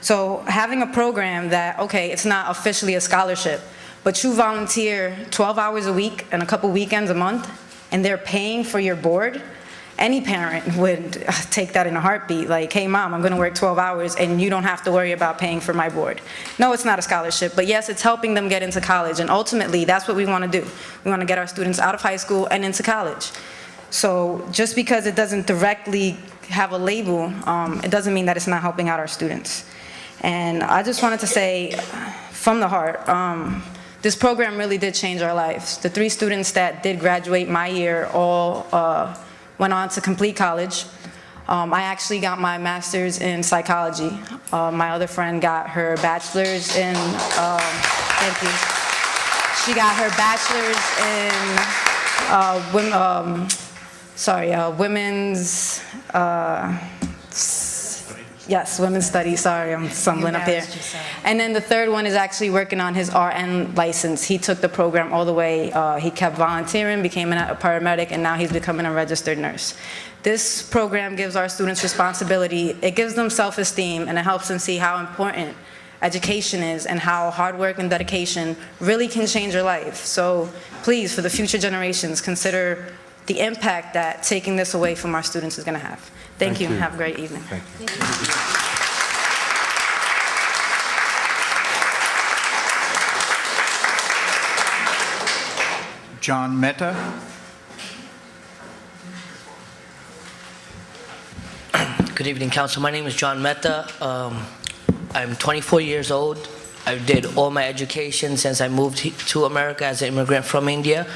So having a program that, okay, it's not officially a scholarship, but you volunteer 12 hours a week and a couple weekends a month, and they're paying for your board, any parent would take that in a heartbeat. Like, hey, mom, I'm going to work 12 hours, and you don't have to worry about paying for my board. No, it's not a scholarship, but yes, it's helping them get into college, and ultimately, that's what we want to do. We want to get our students out of high school and into college. So just because it doesn't directly have a label, it doesn't mean that it's not helping out our students. And I just wanted to say, from the heart, this program really did change our lives. The 3 students that did graduate my year all went on to complete college. I actually got my master's in psychology. My other friend got her bachelor's in, thank you. She got her bachelor's in women's, women's studies. Sorry, I'm stumbling up here. And then the third one is actually working on his RN license. He took the program all the way. He kept volunteering, became a paramedic, and now he's becoming a registered nurse. This program gives our students responsibility. It gives them self-esteem, and it helps them see how important education is and how hard work and dedication really can change your life. So please, for the future generations, consider the impact that taking this away from our students is going to have. Thank you. Have a great evening. Thank you. John Mehta. Good evening, Council. My name is John Mehta. I'm 24 years old. I did all my education since I moved to America as an immigrant from India.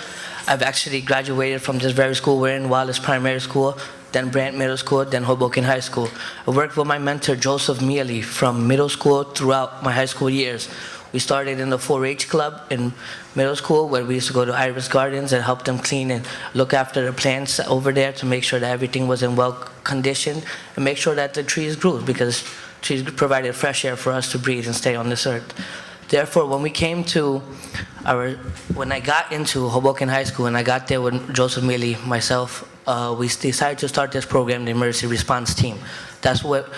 I've actually graduated from this very school we're in, Wallace Primary School, then Brant Middle School, then Hoboken High School. I worked with my mentor, Joseph Mealy, from middle school throughout my high school years. We started in the 4-H club in middle school, where we used to go to Iris Gardens and help them clean and look after the plants over there to make sure that everything was in well condition and make sure that the trees grew, because trees provided fresh air for us to breathe and stay on this earth. Therefore, when I got into Hoboken High School and I got there with Joseph Mealy, myself, we decided to start this program, the Emergency Response Team. That's what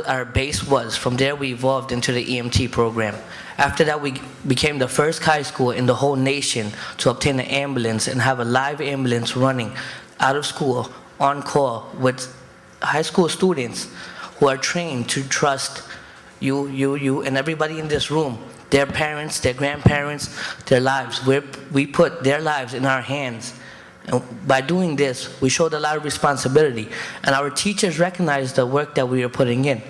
our base was. From there, we evolved into the EMT program. After that, we became the first high school in the whole nation to obtain an ambulance and have a live ambulance running out of school on call with high school students who are trained to trust you, and everybody in this room, their parents, their grandparents, their lives. We put their lives in our hands. And by doing this, we showed a lot of responsibility. And our teachers recognized the work that we were putting in.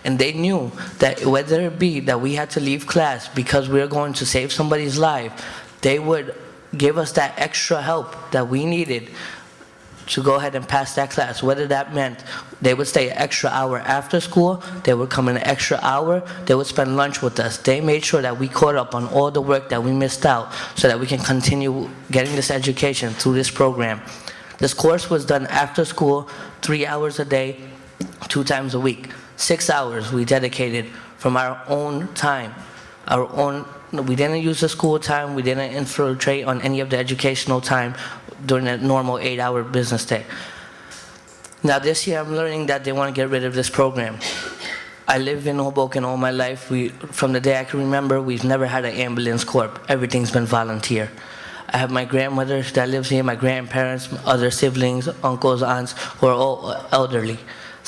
And they knew that whether it be that we had to leave class because we were going to save somebody's life, they would give us that extra help that we needed to go ahead and pass that class. Whether that meant they would stay an extra hour after school, they would come in an extra hour, they would spend lunch with us. They made sure that we caught up on all the work that we missed out so that we can continue getting this education through this program. This course was done after school, 3 hours a day, 2 times a week. 6 hours we dedicated from our own time, we didn't use the school time, we didn't infiltrate on any of the educational time during a normal 8-hour business day. Now this year I'm learning that they want to get rid of this program. I live in Hoboken all my life. From the day I can remember, we've never had an ambulance corps. Everything's been volunteer. I have my grandmother that lives here, my grandparents, other siblings, uncles, aunts, who are all elderly.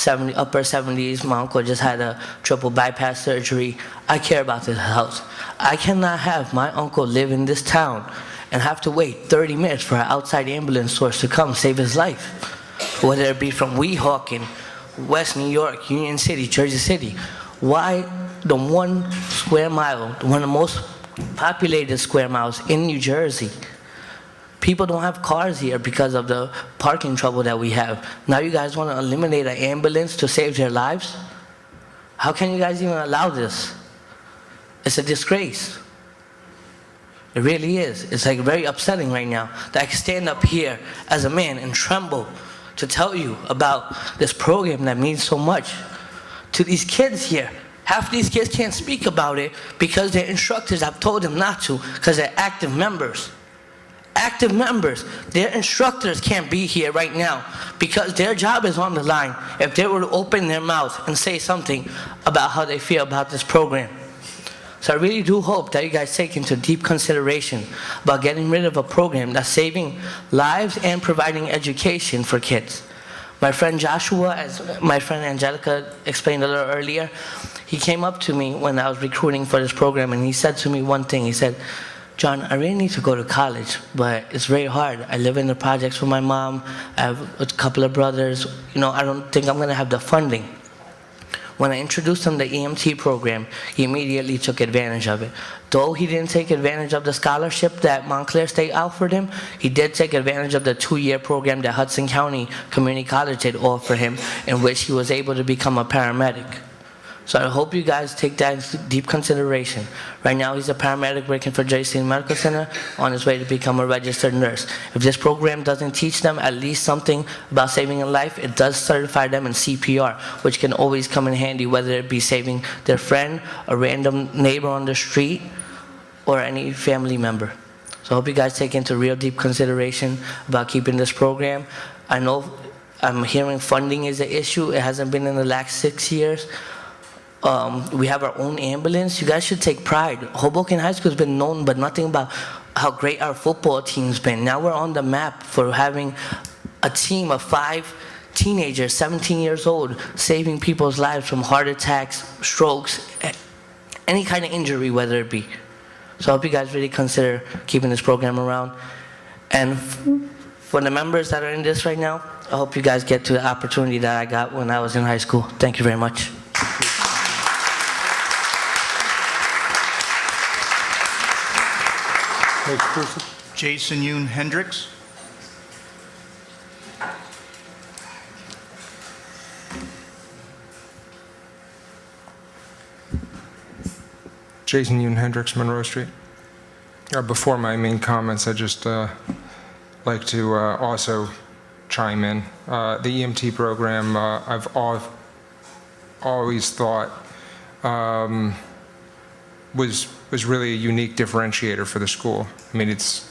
Upper 70s, my uncle just had a triple bypass surgery. I care about this house. I cannot have my uncle live in this town and have to wait 30 minutes for an outside ambulance source to come save his life. Whether it be from Weehawken, West New York, Union City, Jersey City. Why the 1 square mile, one of the most populated square miles in New Jersey? People don't have cars here because of the parking trouble that we have. Now you guys want to eliminate an ambulance to save their lives? How can you guys even allow this? It's a disgrace. It really is. It's like very upsetting right now that I can stand up here as a man and tremble to tell you about this program that means so much to these kids here. Half these kids can't speak about it because their instructors have told them not to because they're active members. Active members. Their instructors can't be here right now because their job is on the line if they were to open their mouth and say something about how they feel about this program. So I really do hope that you guys take into deep consideration about getting rid of a program that's saving lives and providing education for kids. My friend Joshua, as my friend Angelica explained a little earlier, he came up to me when I was recruiting for this program and he said to me one thing. He said, "John, I really need to go to college, but it's very hard. I live in the projects with my mom. I have a couple of brothers. I don't think I'm going to have the funding." When I introduced him to the EMT program, he immediately took advantage of it. Though he didn't take advantage of the scholarship that Montclair State offered him, he did take advantage of the 2-year program that Hudson County Community College did offer him, in which he was able to become a paramedic. So I hope you guys take that into deep consideration. Right now, he's a paramedic working for JC Medical Center on his way to become a registered nurse. If this program doesn't teach them at least something about saving a life, it does certify them in CPR, which can always come in handy, whether it be saving their friend, a random neighbor on the street, or any family member. So I hope you guys take into real deep consideration about keeping this program. I know I'm hearing funding is an issue. It hasn't been in the last 6 years. We have our own ambulance. You guys should take pride. Hoboken High School has been known, but nothing about how great our football team's been. Now we're on the map for having a team of 5 teenagers, 17 years old, saving people's lives from heart attacks, strokes, any kind of injury, whether it be. So I hope you guys really consider keeping this program around. And for the members that are in this right now, I hope you guys get to the opportunity that I got when I was in high school. Thank you very much. Next person. Jason Yoon Hendricks. Jason Yoon Hendricks, Monroe Street. Before my main comments, I'd just like to also chime in. The EMT program, I've always thought was really a unique differentiator for the school. I mean, it's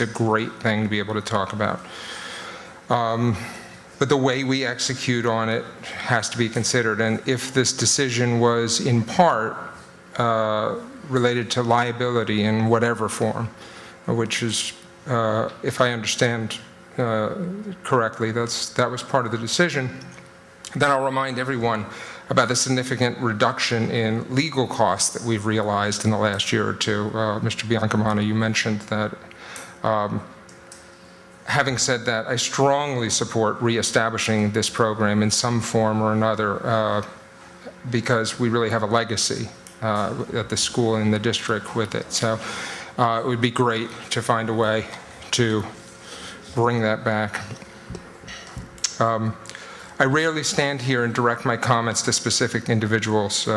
a great thing to be able to talk about. But the way we execute on it has to be considered. And if this decision was in part related to liability in whatever form, which is, if I understand correctly, that was part of the decision, then I'll remind everyone about the significant reduction in legal costs that we've realized in the last year or two. Mr. Biancamano, you mentioned that. Having said that, I strongly support reestablishing this program in some form or another because we really have a legacy at the school and the district with it. So it would be great to find a way to bring that back. I rarely stand here and direct my comments to specific individuals,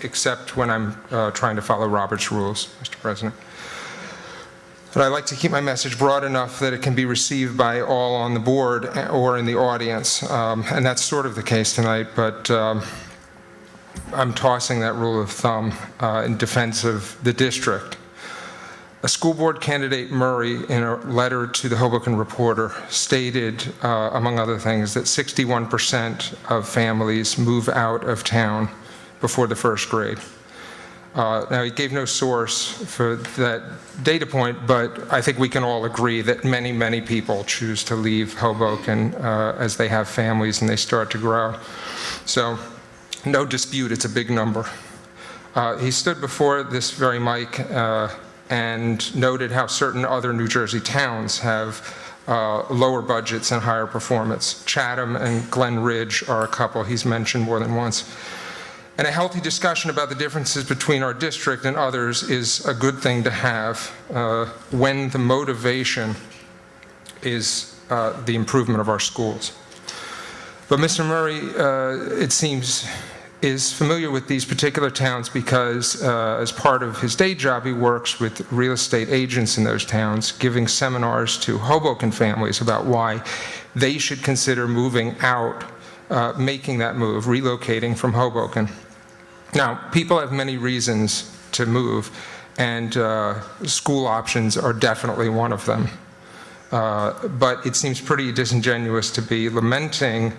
except when I'm trying to follow Robert's rules, Mr. President. But I like to keep my message broad enough that it can be received by all on the board or in the audience. And that's sort of the case tonight, but I'm tossing that rule of thumb in defense of the district. A school board candidate, Murray, in a letter to the Hoboken Reporter, stated, among other things, that 61% of families move out of town before the first grade. Now, he gave no source for that data point, but I think we can all agree that many, many people choose to leave Hoboken as they have families and they start to grow. So, no dispute, it's a big number. He stood before this very mic and noted how certain other New Jersey towns have lower budgets and higher performance. Chatham and Glen Ridge are a couple he's mentioned more than once. And a healthy discussion about the differences between our district and others is a good thing to have when the motivation is the improvement of our schools. But Mr. Murray, it seems, is familiar with these particular towns because as part of his day job, he works with real estate agents in those towns, giving seminars to Hoboken families about why they should consider moving out, making that move, relocating from Hoboken. Now, people have many reasons to move, and school options are definitely one of them. But it seems pretty disingenuous to be lamenting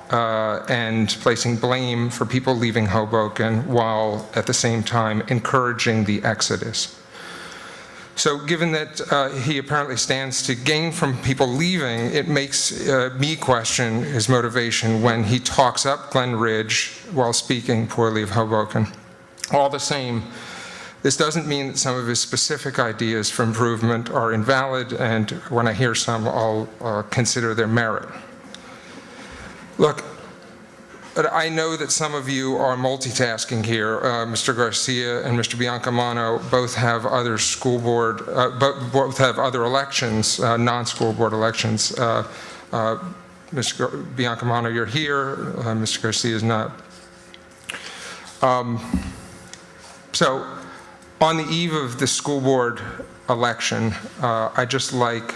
and placing blame for people leaving Hoboken while at the same time encouraging the exodus. So given that he apparently stands to gain from people leaving, it makes me question his motivation when he talks up Glen Ridge while speaking poorly of Hoboken. All the same, this doesn't mean that some of his specific ideas for improvement are invalid, and when I hear some, I'll consider their merit. Look, I know that some of you are multitasking here. Mr. Garcia and Mr. Biancamano both have other school board, both have other elections, non-school board elections. Mr. Biancamano, you're here. Mr. Garcia is not. So, on the eve of the school board election, I'd just like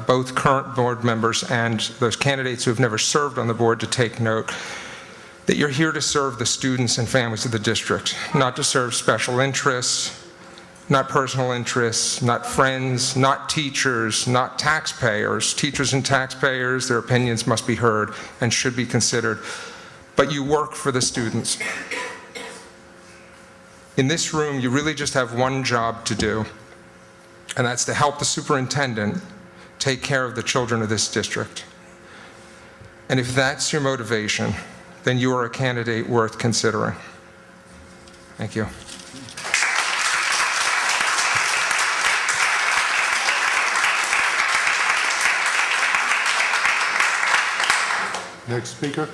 both current board members and those candidates who have never served on the board to take note that you're here to serve the students and families of the district, not to serve special interests, not personal interests, not friends, not teachers, not taxpayers. Teachers and taxpayers, their opinions must be heard and should be considered. But you work for the students. In this room, you really just have one job to do, and that's to help the superintendent take care of the children of this district. And if that's your motivation, then you are a candidate worth considering. Thank you. Next speaker.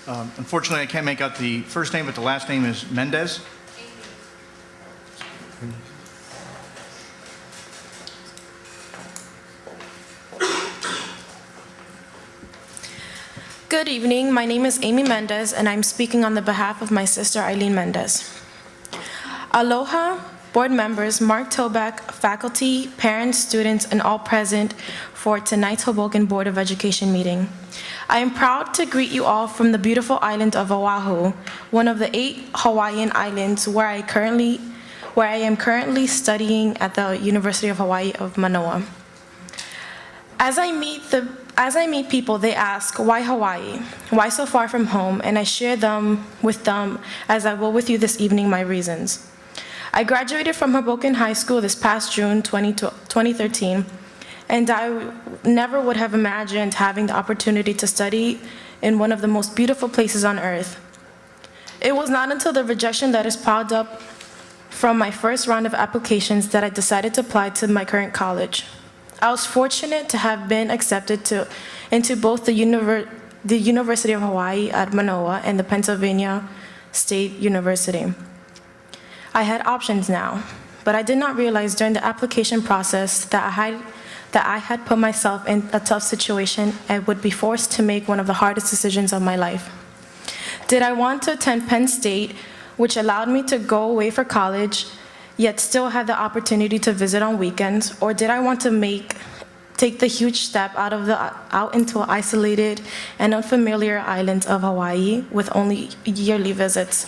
Unfortunately, I can't make out the first name, but the last name is Mendez. Good evening. My name is Amy Mendez, and I'm speaking on the behalf of my sister, Eileen Mendez. Aloha, board members, Mark Toback, faculty, parents, students, and all present for tonight's Hoboken Board of Education meeting. I am proud to greet you all from the beautiful island of Oahu, one of the 8 Hawaiian islands where I am currently studying at the University of Hawaii of Manoa. As I meet people, they ask, why Hawaii? Why so far from home? And I share with them, as I will with you this evening, my reasons. I graduated from Hoboken High School this past June 2013, and I never would have imagined having the opportunity to study in one of the most beautiful places on earth. It was not until the rejection letters piled up from my first round of applications that I decided to apply to my current college. I was fortunate to have been accepted into both the University of Hawaii at Manoa and the Pennsylvania State University. I had options now, but I did not realize during the application process that I had put myself in a tough situation and would be forced to make one of the hardest decisions of my life. Did I want to attend Penn State, which allowed me to go away for college, yet still had the opportunity to visit on weekends, or did I want to take the huge step out into isolated and unfamiliar islands of Hawaii with only yearly visits?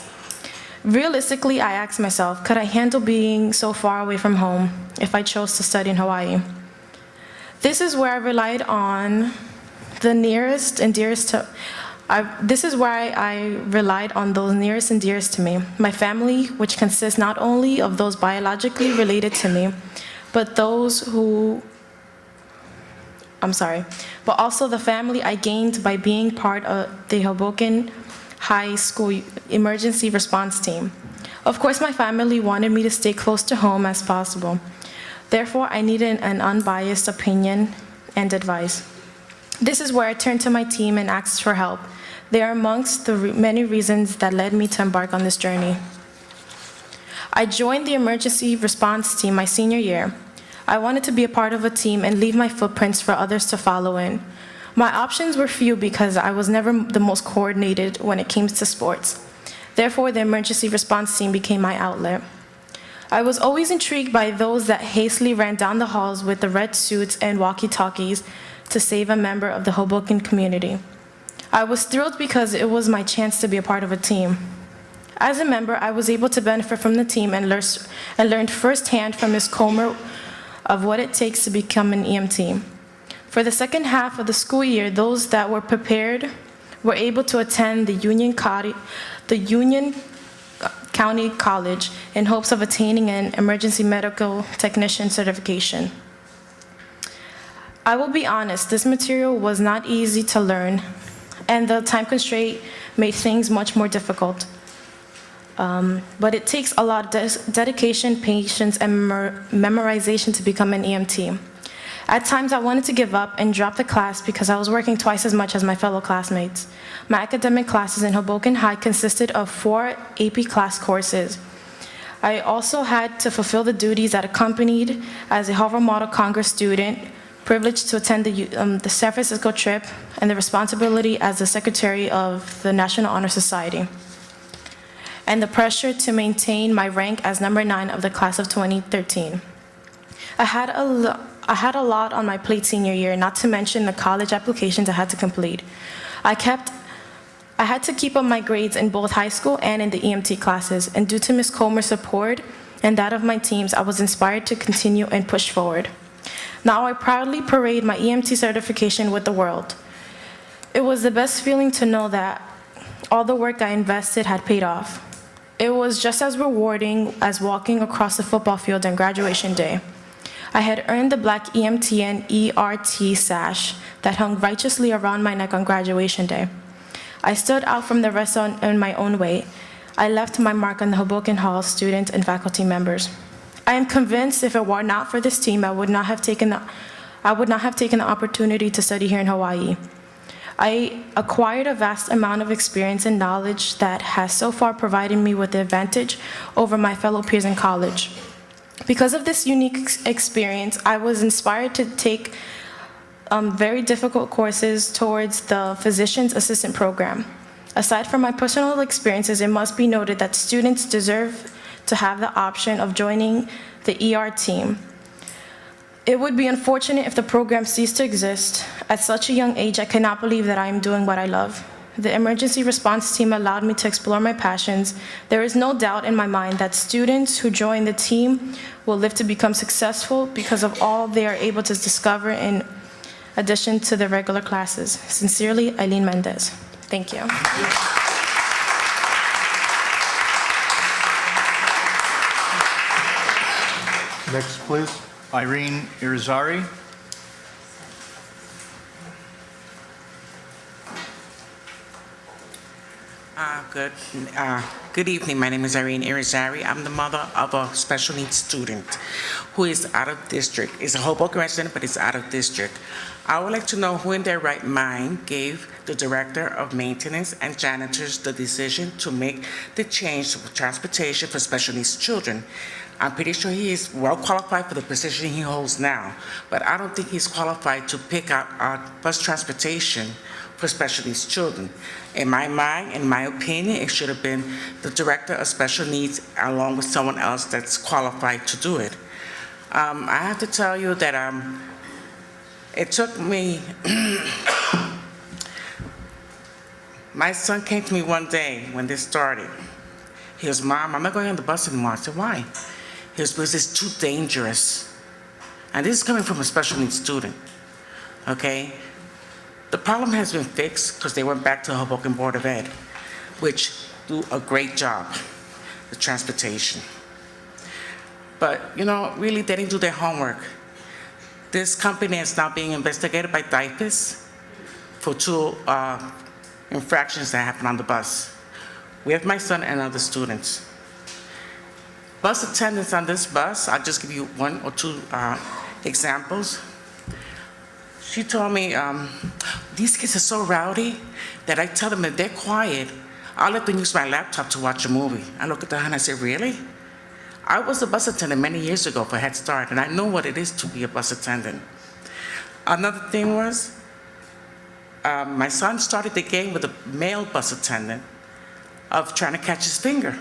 Realistically, I asked myself, could I handle being so far away from home if I chose to study in Hawaii? This is where I relied on the nearest and dearest to This is why I relied on those nearest and dearest to me, my family, which consists not only of those biologically related to me, but also the family I gained by being part of the Hoboken High School emergency response team. Of course, my family wanted me to stay close to home as possible. Therefore, I needed an unbiased opinion and advice. This is where I turned to my team and asked for help. They are amongst the many reasons that led me to embark on this journey. I joined the emergency response team my senior year. I wanted to be a part of a team and leave my footprints for others to follow in. My options were few because I was never the most coordinated when it came to sports. Therefore, the emergency response team became my outlet. I was always intrigued by those that hastily ran down the halls with the red suits and walkie-talkies to save a member of the Hoboken community. I was thrilled because it was my chance to be a part of a team. As a member, I was able to benefit from the team and learned firsthand from Ms. Comer of what it takes to become an EMT. For the second half of the school year, those that were prepared were able to attend the Union County College in hopes of attaining an emergency medical technician certification. I will be honest, this material was not easy to learn, and the time constraint made things much more difficult. But it takes a lot of dedication, patience, and memorization to become an EMT. At times, I wanted to give up and drop the class because I was working twice as much as my fellow classmates. My academic classes in Hoboken High consisted of 4 AP class courses. I also had to fulfill the duties that accompanied as a Harvard Model Congress student, privileged to attend the San Francisco trip, and the responsibility as the secretary of the National Honor Society, and the pressure to maintain my rank as number 9 of the class of 2013. I had a lot on my plate senior year, not to mention the college applications I had to complete. I had to keep up my grades in both high school and in the EMT classes, and due to Ms. Comer's support and that of my teams, I was inspired to continue and push forward. Now I proudly parade my EMT certification with the world. It was the best feeling to know that all the work I invested had paid off. It was just as rewarding as walking across the football field on graduation day. I had earned the black EMT and ERT sash that hung righteously around my neck on graduation day. I stood out from the rest in my own way. I left my mark on the Hoboken Hall students and faculty members. I am convinced if it were not for this team, I would not have taken the opportunity to study here in Hawaii. I acquired a vast amount of experience and knowledge that has so far provided me with the advantage over my fellow peers in college. Because of this unique experience, I was inspired to take very difficult courses towards the physician's assistant program. Aside from my personal experiences, it must be noted that students deserve to have the option of joining the ER team. It would be unfortunate if the program ceased to exist. At such a young age, I cannot believe that I am doing what I love. The emergency response team allowed me to explore my passions. There is no doubt in my mind that students who join the team will live to become successful because of all they are able to discover in addition to the regular classes. Sincerely, Eileen Mendez. Thank you. Next, please. Irene Irizarry. Good evening. My name is Irene Irizarry. I'm the mother of a special needs student who is out of district. Is a Hoboken resident, but is out of district. I would like to know who in their right mind gave the director of maintenance and janitors the decision to make the change to transportation for special needs children. I'm pretty sure he is well qualified for the position he holds now, but I don't think he's qualified to pick up bus transportation for special needs children. In my mind, in my opinion, it should have been the director of special needs along with someone else that's qualified to do it. I have to tell you that it took me, my son came to me one day when this started. He goes, "Mom, I'm not going on the bus anymore." I said, "Why?" He goes, "Because it's too dangerous." And this is coming from a special needs student, okay? The problem has been fixed because they went back to the Hoboken Board of Ed, which do a great job, the transportation. But, you know, really, they didn't do their homework. This company is now being investigated by DIPUS for 2 infractions that happened on the bus. We have my son and other students. Bus attendants on this bus, I'll just give you 1 or 2 examples. She told me, these kids are so rowdy that I tell them if they're quiet, I'll let them use my laptop to watch a movie. I look at her and I say, "Really?" I was a bus attendant many years ago for Head Start, and I know what it is to be a bus attendant. Another thing was, my son started the game with a male bus attendant of trying to catch his finger.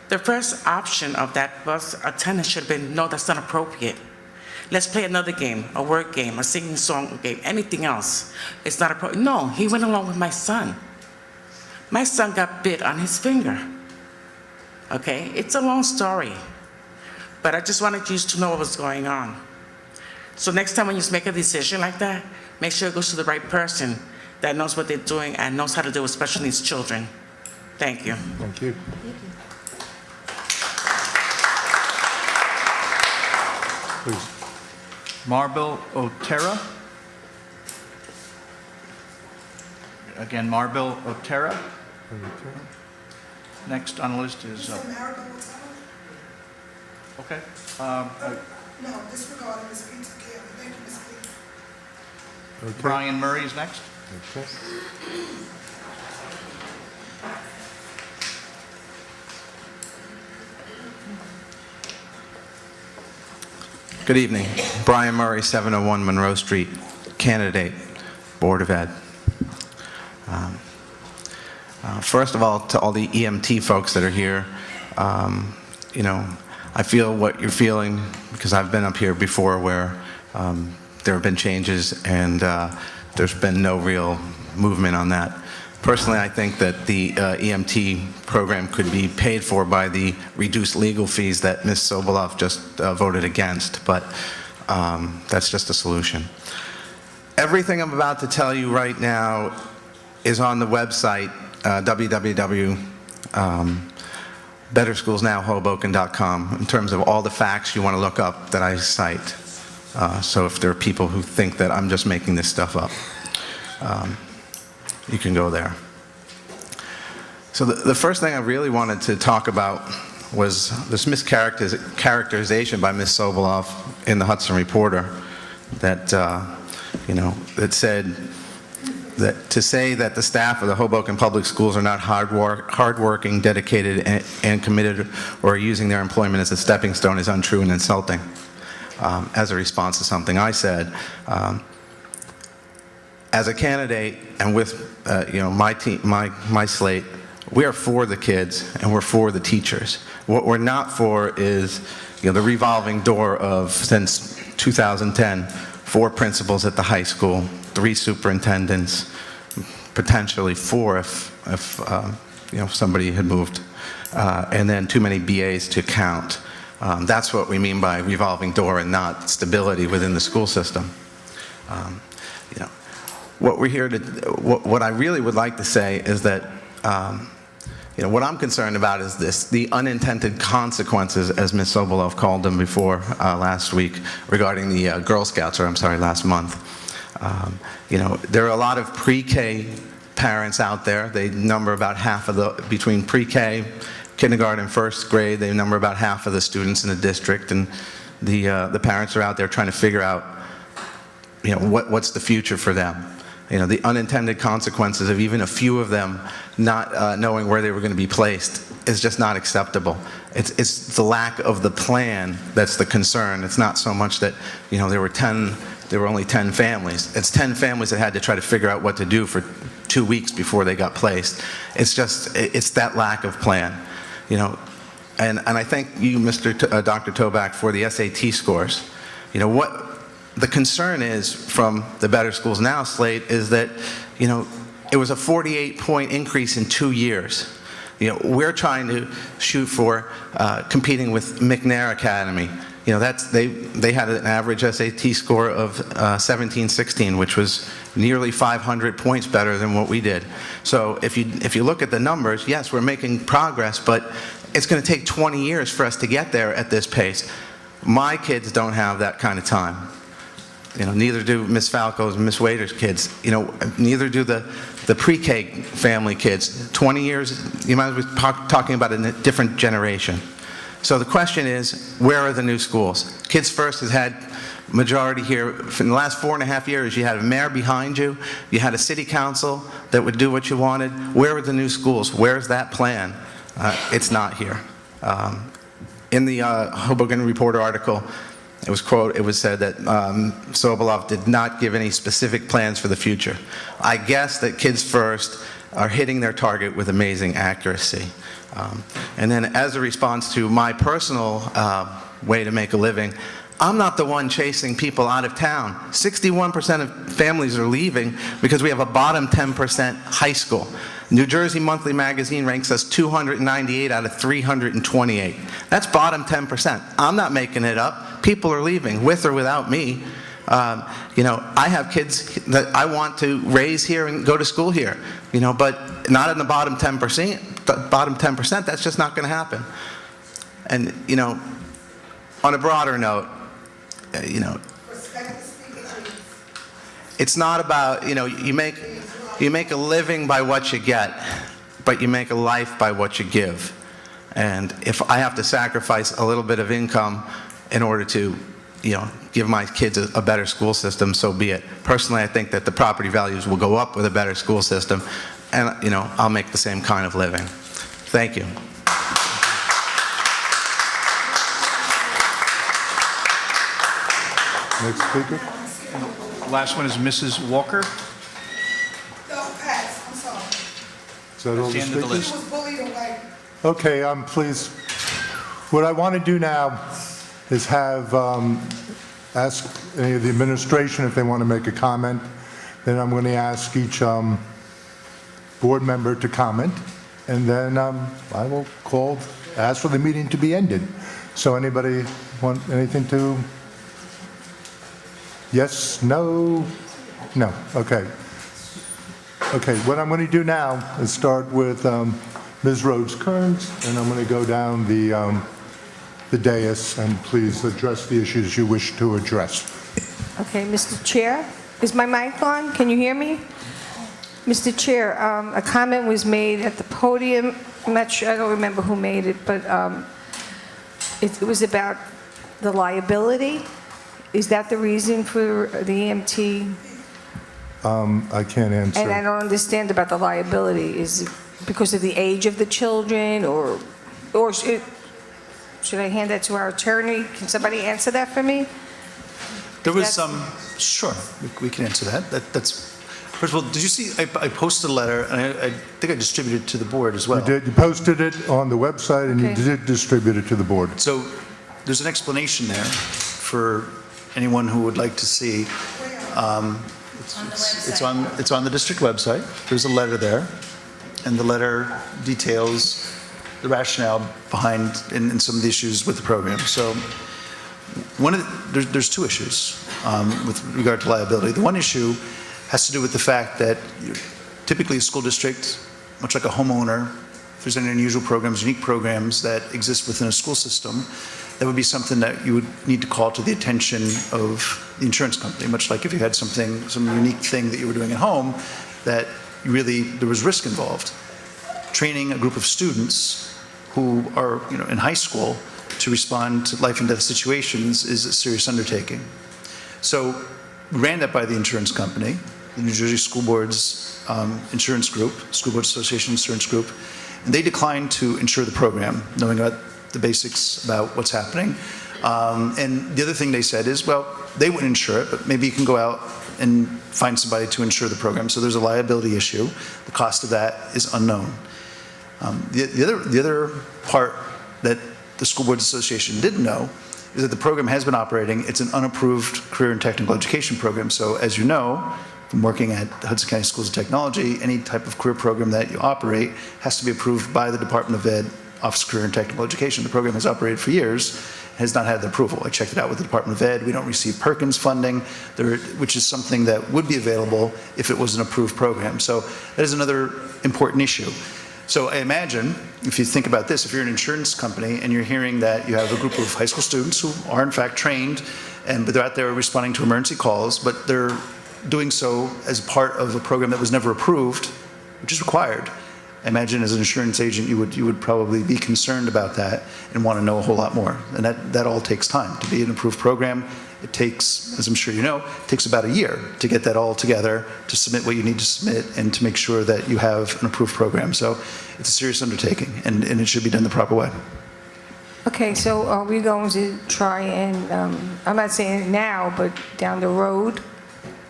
The first option of that bus attendant should have been, "No, that's not appropriate. Let's play another game, a word game, a singing song game, anything else. It's not appropriate." No, he went along with my son. My son got bit on his finger. Okay, it's a long story, but I just wanted you to know what was going on. So next time when you make a decision like that, make sure it goes to the right person that knows what they're doing and knows how to deal with special needs children. Thank you. Thank you. Please. Marbil Otera. Again, Marbil Otera. Next on the list is... Okay. No, disregard Ms. Peter Kelly. Thank you, Ms. Peter. Okay. Brian Murray is next. Okay. Good evening. Brian Murray, 701 Monroe Street, candidate, Board of Ed. First of all, to all the EMT folks that are here, you know, I feel what you're feeling because I've been up here before where there have been changes and there's been no real movement on that. Personally, I think that the EMT program could be paid for by the reduced legal fees that Ms. Sobolov just voted against, but that's just a solution. Everything I'm about to tell you right now is on the website, www.betterschoolsnowhoboken.com, in terms of all the facts you want to look up that I cite. So if there are people who think that I'm just making this stuff up, you can go there. So the first thing I really wanted to talk about was this mischaracterization by Ms. Sobolov in the Hudson Reporter that, you know, that said to say that the staff of the Hoboken Public Schools are not hardworking, dedicated, and committed, or are using their employment as a stepping stone is untrue and insulting. As a response to something I said, as a candidate and with my team, my slate, we are for the kids and we're for the teachers. What we're not for is the revolving door of, since 2010, 4 principals at the high school, 3 superintendents, potentially 4 if somebody had moved, and then too many BAs to count. That's what we mean by revolving door and not stability within the school system. What we're here to, what I really would like to say is that, what I'm concerned about is this, the unintended consequences, as Ms. Sobolov called them before last week, regarding the Girl Scouts, or I'm sorry, last month. There are a lot of pre-K parents out there. They number about half of between pre-K, kindergarten, first grade, they number about half of the students in the district, and the parents are out there trying to figure out, what's the future for them. The unintended consequences of even a few of them not knowing where they were going to be placed is just not acceptable. It's the lack of the plan that's the concern. It's not so much that, there were only 10 families. It's 10 families that had to try to figure out what to do for 2 weeks before they got placed. It's that lack of plan. And I thank you, Dr. Toback, for the SAT scores. What the concern is from the Better Schools Now slate is that, it was a 48-point increase in 2 years. We're trying to shoot for competing with McNair Academy. They had an average SAT score of 1716, which was nearly 500 points better than what we did. So if you look at the numbers, yes, we're making progress, but it's going to take 20 years for us to get there at this pace. My kids don't have that kind of time. Neither do Miss Falco's and Miss Wader's kids. Neither do the pre-K family kids. 20 years, you might be talking about a different generation. So the question is, where are the new schools? Kids First has had majority here. In the last 4.5 years, you had a mayor behind you. You had a city council that would do what you wanted. Where are the new schools? Where's that plan? It's not here. In the Hoboken Reporter article, it was said that Sobolov did not give any specific plans for the future. I guess that Kids First are hitting their target with amazing accuracy. And then as a response to my personal way to make a living, I'm not the one chasing people out of town. 61% of families are leaving because we have a bottom 10% high school. New Jersey Monthly Magazine ranks us 298 out of 328. That's bottom 10%. I'm not making it up. People are leaving, with or without me. I have kids that I want to raise here and go to school here, but not in the bottom 10%. Bottom 10%, that's just not going to happen. And, on a broader note, it's not about, you make a living by what you get, but you make a life by what you give. And if I have to sacrifice a little bit of income in order to, give my kids a better school system, so be it. Personally, I think that the property values will go up with a better school system, and, I'll make the same kind of living. Thank you. Next speaker. Last one is Mrs. Walker. Don't pass, I'm sorry. Is that all the That's the end of the speakers? list. Was bullied away. Okay, please. What I want to do now is have, ask any of the administration if they want to make a comment. Then I'm going to ask each board member to comment. And then I will ask for the meeting to be ended. So anybody want anything to? Yes, no, no, okay. Okay, what I'm going to do now is start with Ms. Rhodes-Kearns, and I'm going to go down the dais, and please address the issues you wish to address. Okay, Mr. Chair, is my mic on? Can you hear me? Mr. Chair, a comment was made at the podium. I'm not sure, I don't remember who made it, but it was about the liability. Is that the reason for the EMT? I can't answer. And I don't understand about the liability. Is it because of the age of the children, or should I hand that to our attorney? Can somebody answer that for me? There was some, sure, we can answer that. That's, first of all, did you see, I posted a letter, and I think I distributed it to the board as well. You did, you posted it on the website, and you Okay. did distribute it to the board. So there's an explanation there for anyone who would like to see. It's on the district website. There's a letter there, and the letter details the rationale behind and some of the issues with the program. So there's two issues with regard to liability. The one issue has to do with the fact that typically a school district, much like a homeowner, if there's any unusual programs, unique programs that exist within a school system, that would be something that you would need to call to the attention of the insurance company, much like if you had some unique thing that you were doing at home that there was risk involved. Training a group of students who are in high school to respond to life and death situations is a serious undertaking. So we ran that by the insurance company, the New Jersey School Board's insurance group, School Board Association Insurance Group, and they declined to insure the program, knowing about the basics about what's happening. And the other thing they said is, well, they wouldn't insure it, but maybe you can go out and find somebody to insure the program. So there's a liability issue. The cost of that is unknown. The other part that the School Boards Association didn't know is that the program has been operating. It's an unapproved career and technical education program. So as you know, from working at the Hudson County Schools of Technology, any type of career program that you operate has to be approved by the Department of Ed, Office of Career and Technical Education. The program has operated for years, has not had the approval. I checked it out with the Department of Ed. We don't receive Perkins funding, which is something that would be available if it was an approved program. So that is another important issue. So I imagine, if you think about this, if you're an insurance company and you're hearing that you have a group of high school students who are in fact trained, but they're out there responding to emergency calls, but they're doing so as part of a program that was never approved, which is required. I imagine as an insurance agent, you would probably be concerned about that and want to know a whole lot more. And that all takes time. To be an approved program, it takes, as I'm sure you know, it takes about a year to get that all together, to submit what you need to submit, and to make sure that you have an approved program. So it's a serious undertaking, and it should be done the proper way. Okay, so are we going to try and, I'm not saying it now, but down the road,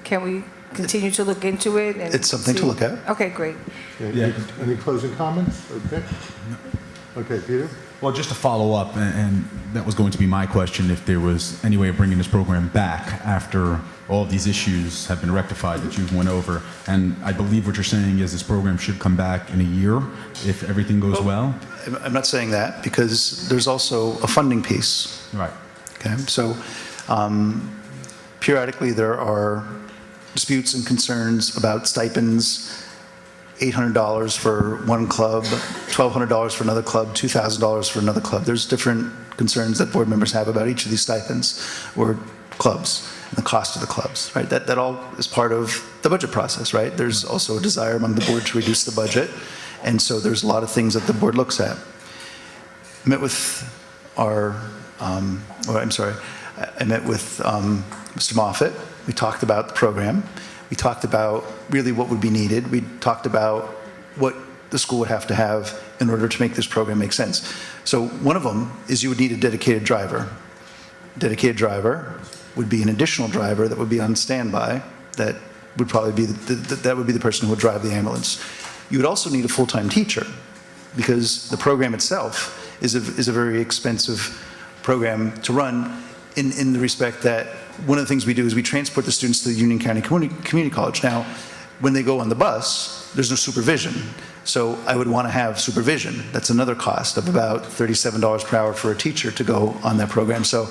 can we continue to look into it? And It's something to see? look at. Okay, great. Yeah. Any closing comments? Okay. Okay, Peter? Well, just to follow up, and that was going to be my question, if there was any way of bringing this program back after all of these issues have been rectified that you've went over. And I believe what you're saying is this program should come back in a year if everything goes well? I'm not saying that, because there's also a funding piece. Right. Okay, so periodically there are disputes and concerns about stipends, $800 for one club, $1,200 for another club, $2,000 for another club. There's different concerns that board members have about each of these stipends or clubs and the cost of the clubs, right? That all is part of the budget process, right? There's also a desire among the board to reduce the budget, and so there's a lot of things that the board looks at. I met with I met with Mr. Moffett. We talked about the program. We talked about really what would be needed. We talked about what the school would have to have in order to make this program make sense. So one of them is you would need a dedicated driver. Dedicated driver would be an additional driver that would be on standby that would probably be that would be the person who would drive the ambulance. You would also need a full-time teacher, because the program itself is a very expensive program to run, in the respect that one of the things we do is we transport the students to the Union County Community College. Now, when they go on the bus, there's no supervision. So I would want to have supervision. That's another cost of about $37 per hour for a teacher to go on that program. So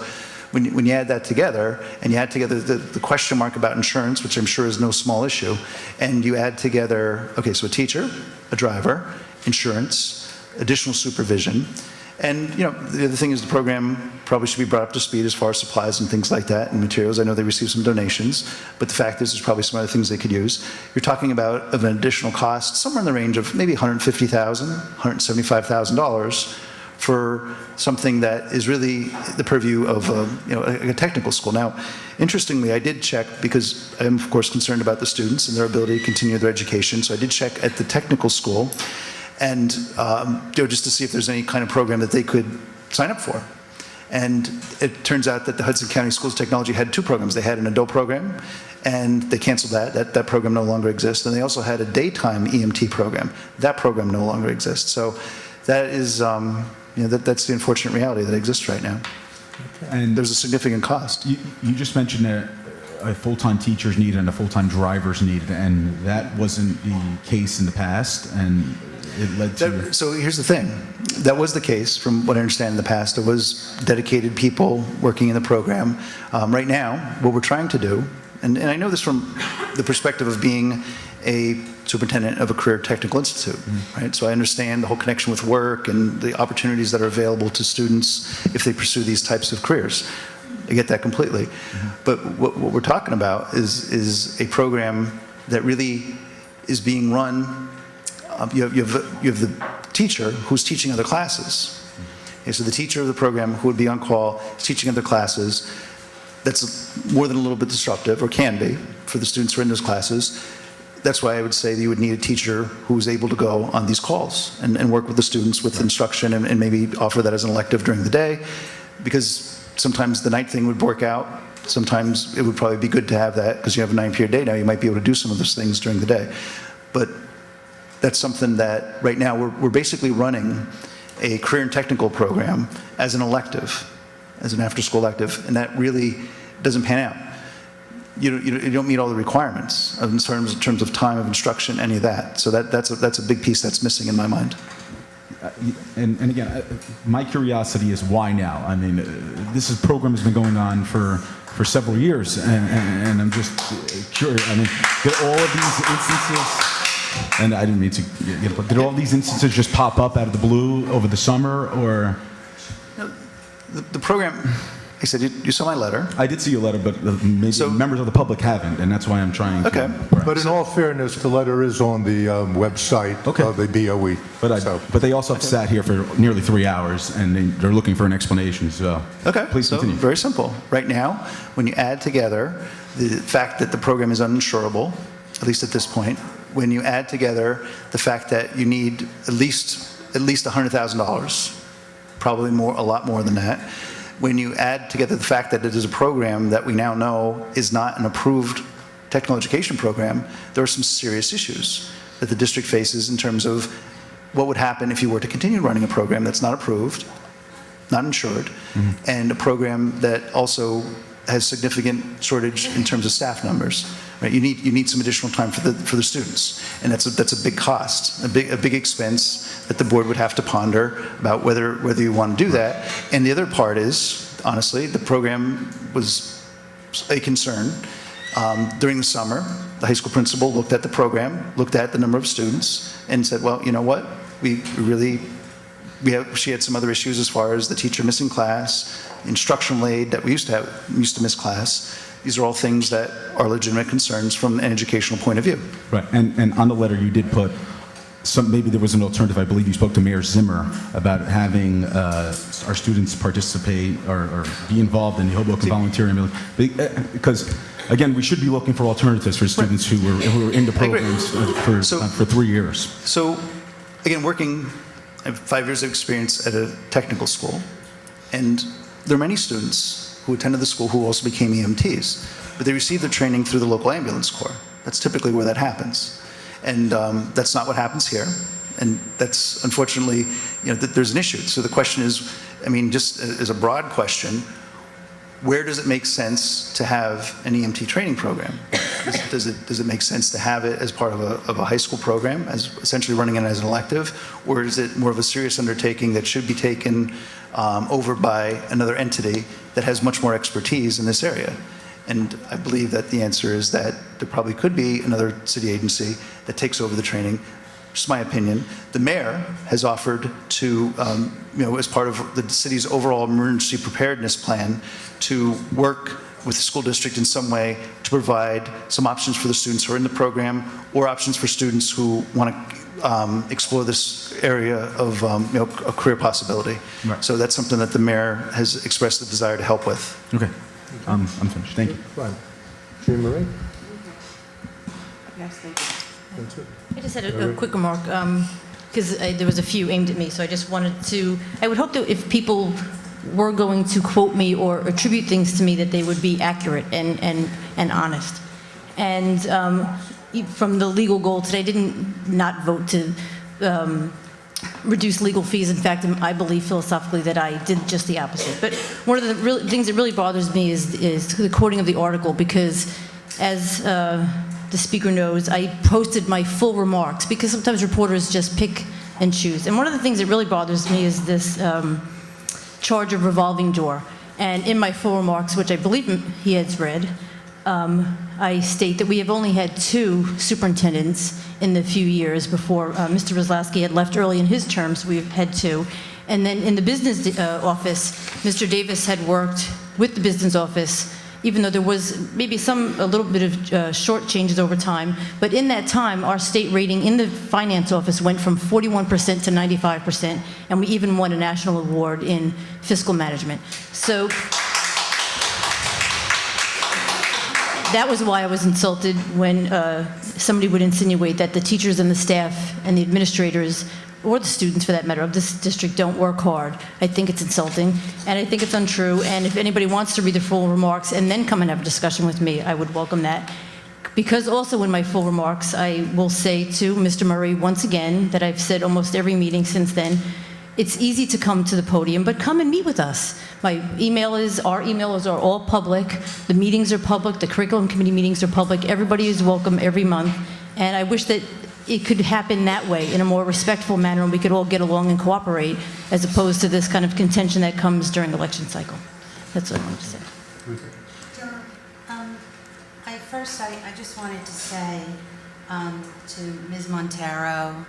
when you add that together, and you add together the question mark about insurance, which I'm sure is no small issue, and you add together, okay, so a teacher, a driver, insurance, additional supervision, and the other thing is the program probably should be brought up to speed as far as supplies and things like that and materials. I know they received some donations, but the fact is there's probably some other things they could use. You're talking about an additional cost somewhere in the range of maybe $150,000, $175,000 for something that is really the purview of a technical school. Now, interestingly, I did check, because I am, of course, concerned about the students and their ability to continue their education, so I did check at the technical school, and just to see if there's any kind of program that they could sign up for. And it turns out that the Hudson County Schools of Technology had two programs. They had an adult program, and they canceled that. That program no longer exists. And they also had a daytime EMT program. That program no longer exists. So that is, that's the unfortunate reality that exists right now. And there's a significant cost. You just mentioned a full-time teacher's needed and a full-time driver's needed, and that wasn't the case in the past, and it led to... So here's the thing. That was the case, from what I understand in the past. There was dedicated people working in the program. Right now, what we're trying to do, and I know this from the perspective of being a superintendent of a career technical institute, right? So I understand the whole connection with work and the opportunities that are available to students if they pursue these types of careers. I get that completely. But what we're talking about is a program that really is being run. You have the teacher who's teaching other classes. Okay, so the teacher of the program who would be on call is teaching other classes. That's more than a little bit disruptive, or can be, for the students who are in those classes. That's why I would say that you would need a teacher who's able to go on these calls and work with the students with instruction and maybe offer that as an elective during the day, because sometimes the night thing would work out. Sometimes it would probably be good to have that, because you have a 9-period day now. You might be able to do some of those things during the day. But that's something that right now we're basically running a career and technical program as an elective, as an after-school elective, and that really doesn't pan out. You don't meet all the requirements in terms of time of instruction, any of that. So that's a big piece that's missing in my mind. And again, my curiosity is why now? I mean, this program has been going on for several years, and I'm just curious. I mean, did all of these instances, and I didn't mean to get it, did all these instances just pop up out of the blue over the summer, or? No, the program, I said, you saw my letter. I did see your letter, but maybe members of the public haven't, and that's why I'm trying to. Okay. But in all fairness, the letter is on the website of the BOE. But they also have sat here for nearly 3 hours, and they're looking for an explanation, so. Okay, please so continue. very simple. Right now, when you add together the fact that the program is uninsurable, at least at this point, when you add together the fact that you need at least $100,000, probably a lot more than that, when you add together the fact that it is a program that we now know is not an approved technical education program, there are some serious issues that the district faces in terms of what would happen if you were to continue running a program that's not approved, not insured, and a program that also has significant shortage in terms of staff numbers. Right? You need some additional time for the students, and that's a big cost, a big expense that the board would have to ponder about whether you want to do that. And the other part is, honestly, the program was a concern during the summer. The high school principal looked at the program, looked at the number of students, and said, well, you know what, she had some other issues as far as the teacher missing class, instructional aid that we used to miss class. These are all things that are legitimate concerns from an educational point of view. Right, and on the letter you did put, maybe there was an alternative. I believe you spoke to Mayor Zimmer about having our students participate or be involved in the Hoboken volunteering, because again, we should be looking for alternatives for students who are in the programs for 3 years. So again, I have 5 years of experience at a technical school, and there are many students who attended the school who also became EMTs, but they received their training through the local ambulance corps. That's typically where that happens. And that's not what happens here. And that's, unfortunately, there's an issue. So the question is, I mean, just as a broad question, where does it make sense to have an EMT training program? Does it make sense to have it as part of a high school program, as essentially running it as an elective, or is it more of a serious undertaking that should be taken over by another entity that has much more expertise in this area? And I believe that the answer is that there probably could be another city agency that takes over the training. Just my opinion. The mayor has offered to, as part of the city's overall emergency preparedness plan, to work with the school district in some way to provide some options for the students who are in the program, or options for students who want to explore this area of a career possibility. Right. So that's something that the mayor has expressed the desire to help with. Okay. I'm finished. Thank you. Fine. Jean Marie? Yes, thank you. That's it. I just had a quick remark, because there was a few aimed at me, so I just wanted to, I would hope that if people were going to quote me or attribute things to me, that they would be accurate and honest. And from the legal goal today, I didn't not vote to reduce legal fees. In fact, I believe philosophically that I did just the opposite. But one of the things that really bothers me is the quoting of the article, because as the speaker knows, I posted my full remarks, because sometimes reporters just pick and choose. And one of the things that really bothers me is this charge of revolving door. And in my full remarks, which I believe he has read, I state that we have only had 2 superintendents in the few years before Mr. Roslowski had left early in his term, so we've had 2. And then in the business office, Mr. Davis had worked with the business office, even though there was maybe a little bit of short changes over time. But in that time, our state rating in the finance office went from 41% to 95%, and we even won a national award in fiscal management. So that was why I was insulted when somebody would insinuate that the teachers and the staff and the administrators, or the students for that matter, of this district don't work hard. I think it's insulting, and I think it's untrue, and if anybody wants to read the full remarks and then come and have a discussion with me, I would welcome that. Because also in my full remarks, I will say to Mr. Murray once again, that I've said almost every meeting since then, it's easy to come to the podium, but come and meet with us. Our emails are all public, the meetings are public, the curriculum committee meetings are public, everybody is welcome every month, and I wish that it could happen that way, in a more respectful manner, and we could all get along and cooperate, as opposed to this kind of contention that comes during election cycle. That's what I wanted to say. I just wanted to say to Ms. Montero,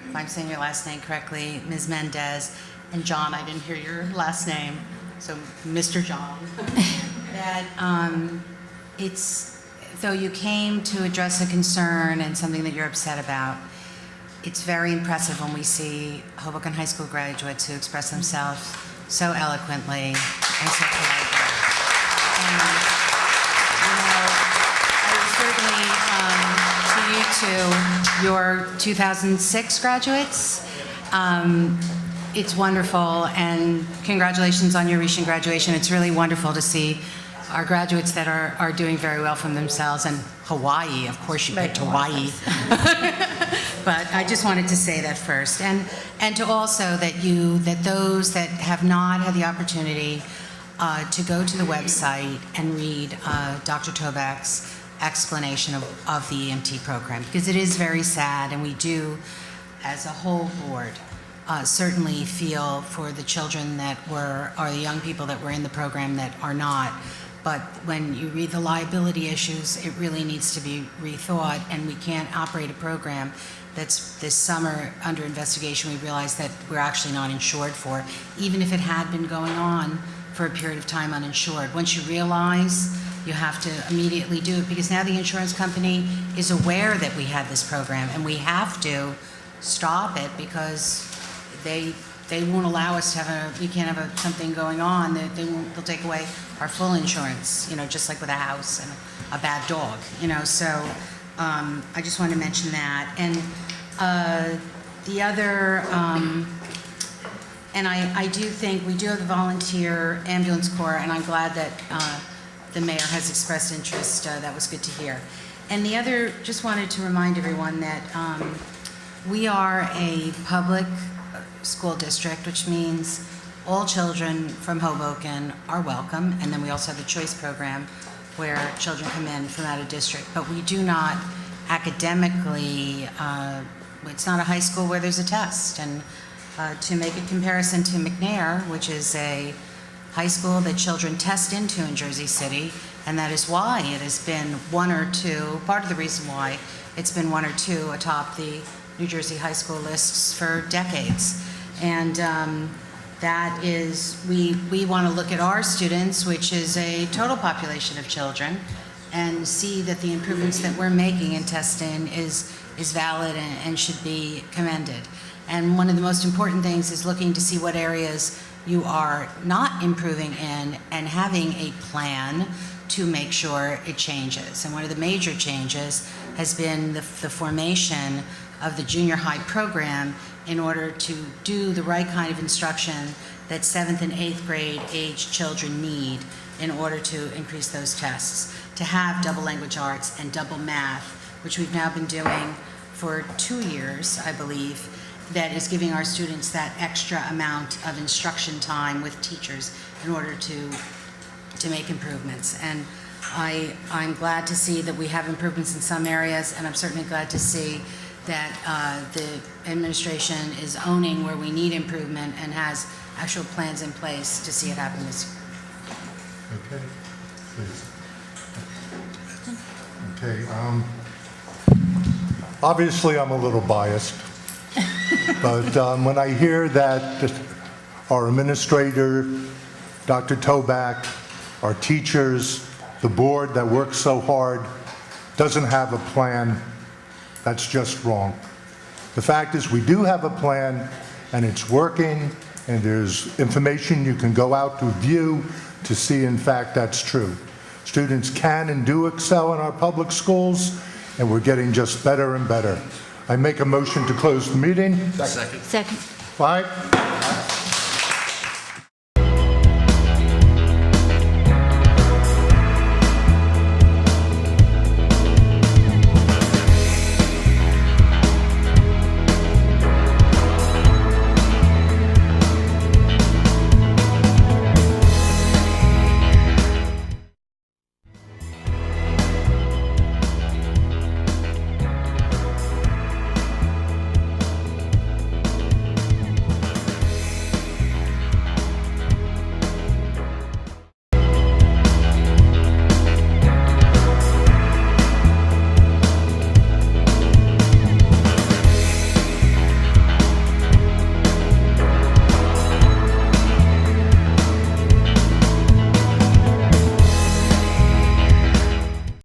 if I'm saying your last name correctly, Ms. Mendez, and John, I didn't hear your last name, so Mr. John, that though you came to address a concern and something that you're upset about, it's very impressive when we see Hoboken High School graduates who express themselves so eloquently and so politely. And, I certainly, to you two, your 2006 graduates, it's wonderful, and congratulations on your recent graduation. It's really wonderful to see our graduates that are doing very well for themselves, and Hawaii, of course you picked Hawaii. But I just wanted to say that first. And to also that those that have not had the opportunity to go to the website and read Dr. Toback's explanation of the EMT program, because it is very sad, and we do, as a whole board, certainly feel for the children that or the young people that were in the program that are not. But when you read the liability issues, it really needs to be rethought, and we can't operate a program that's this summer under investigation. We realized that we're actually not insured for, even if it had been going on for a period of time uninsured. Once you realize, you have to immediately do it, because now the insurance company is aware that we had this program, and we have to stop it, because they won't allow us to have we can't have something going on. They'll take away our full insurance, just like with a house and a bad dog, so I just wanted to mention that. And the other, and I do think we do have the volunteer ambulance corps, and I'm glad that the mayor has expressed interest. That was good to hear. And the other, just wanted to remind everyone that we are a public school district, which means all children from Hoboken are welcome, and then we also have the choice program where children come in from out of district. But we do not academically, it's not a high school where there's a test. And to make a comparison to McNair, which is a high school that children test into in Jersey City, and that is why it has been one or two, part of the reason why it's been one or two atop the New Jersey high school lists for decades. And that is, we want to look at our students, which is a total population of children, and see that the improvements that we're making in testing is valid and should be commended. And one of the most important things is looking to see what areas you are not improving in and having a plan to make sure it changes. And one of the major changes has been the formation of the junior high program in order to do the right kind of instruction that 7th and 8th grade age children need in order to increase those tests. To have double language arts and double math, which we've now been doing for 2 years, I believe, that is giving our students that extra amount of instruction time with teachers in order to make improvements. And I'm glad to see that we have improvements in some areas, and I'm certainly glad to see that the administration is owning where we need improvement and has actual plans in place to see it happen this year. Okay, please. Okay, obviously I'm a little biased, but when I hear that our administrator, Dr. Toback, our teachers, the board that works so hard, doesn't have a plan, that's just wrong. The fact is we do have a plan and it's working, and there's information you can go out to view to see in fact that's true. Students can and do excel in our public schools, and we're getting just better and better. I make a motion to close the meeting. Second. Second. 5.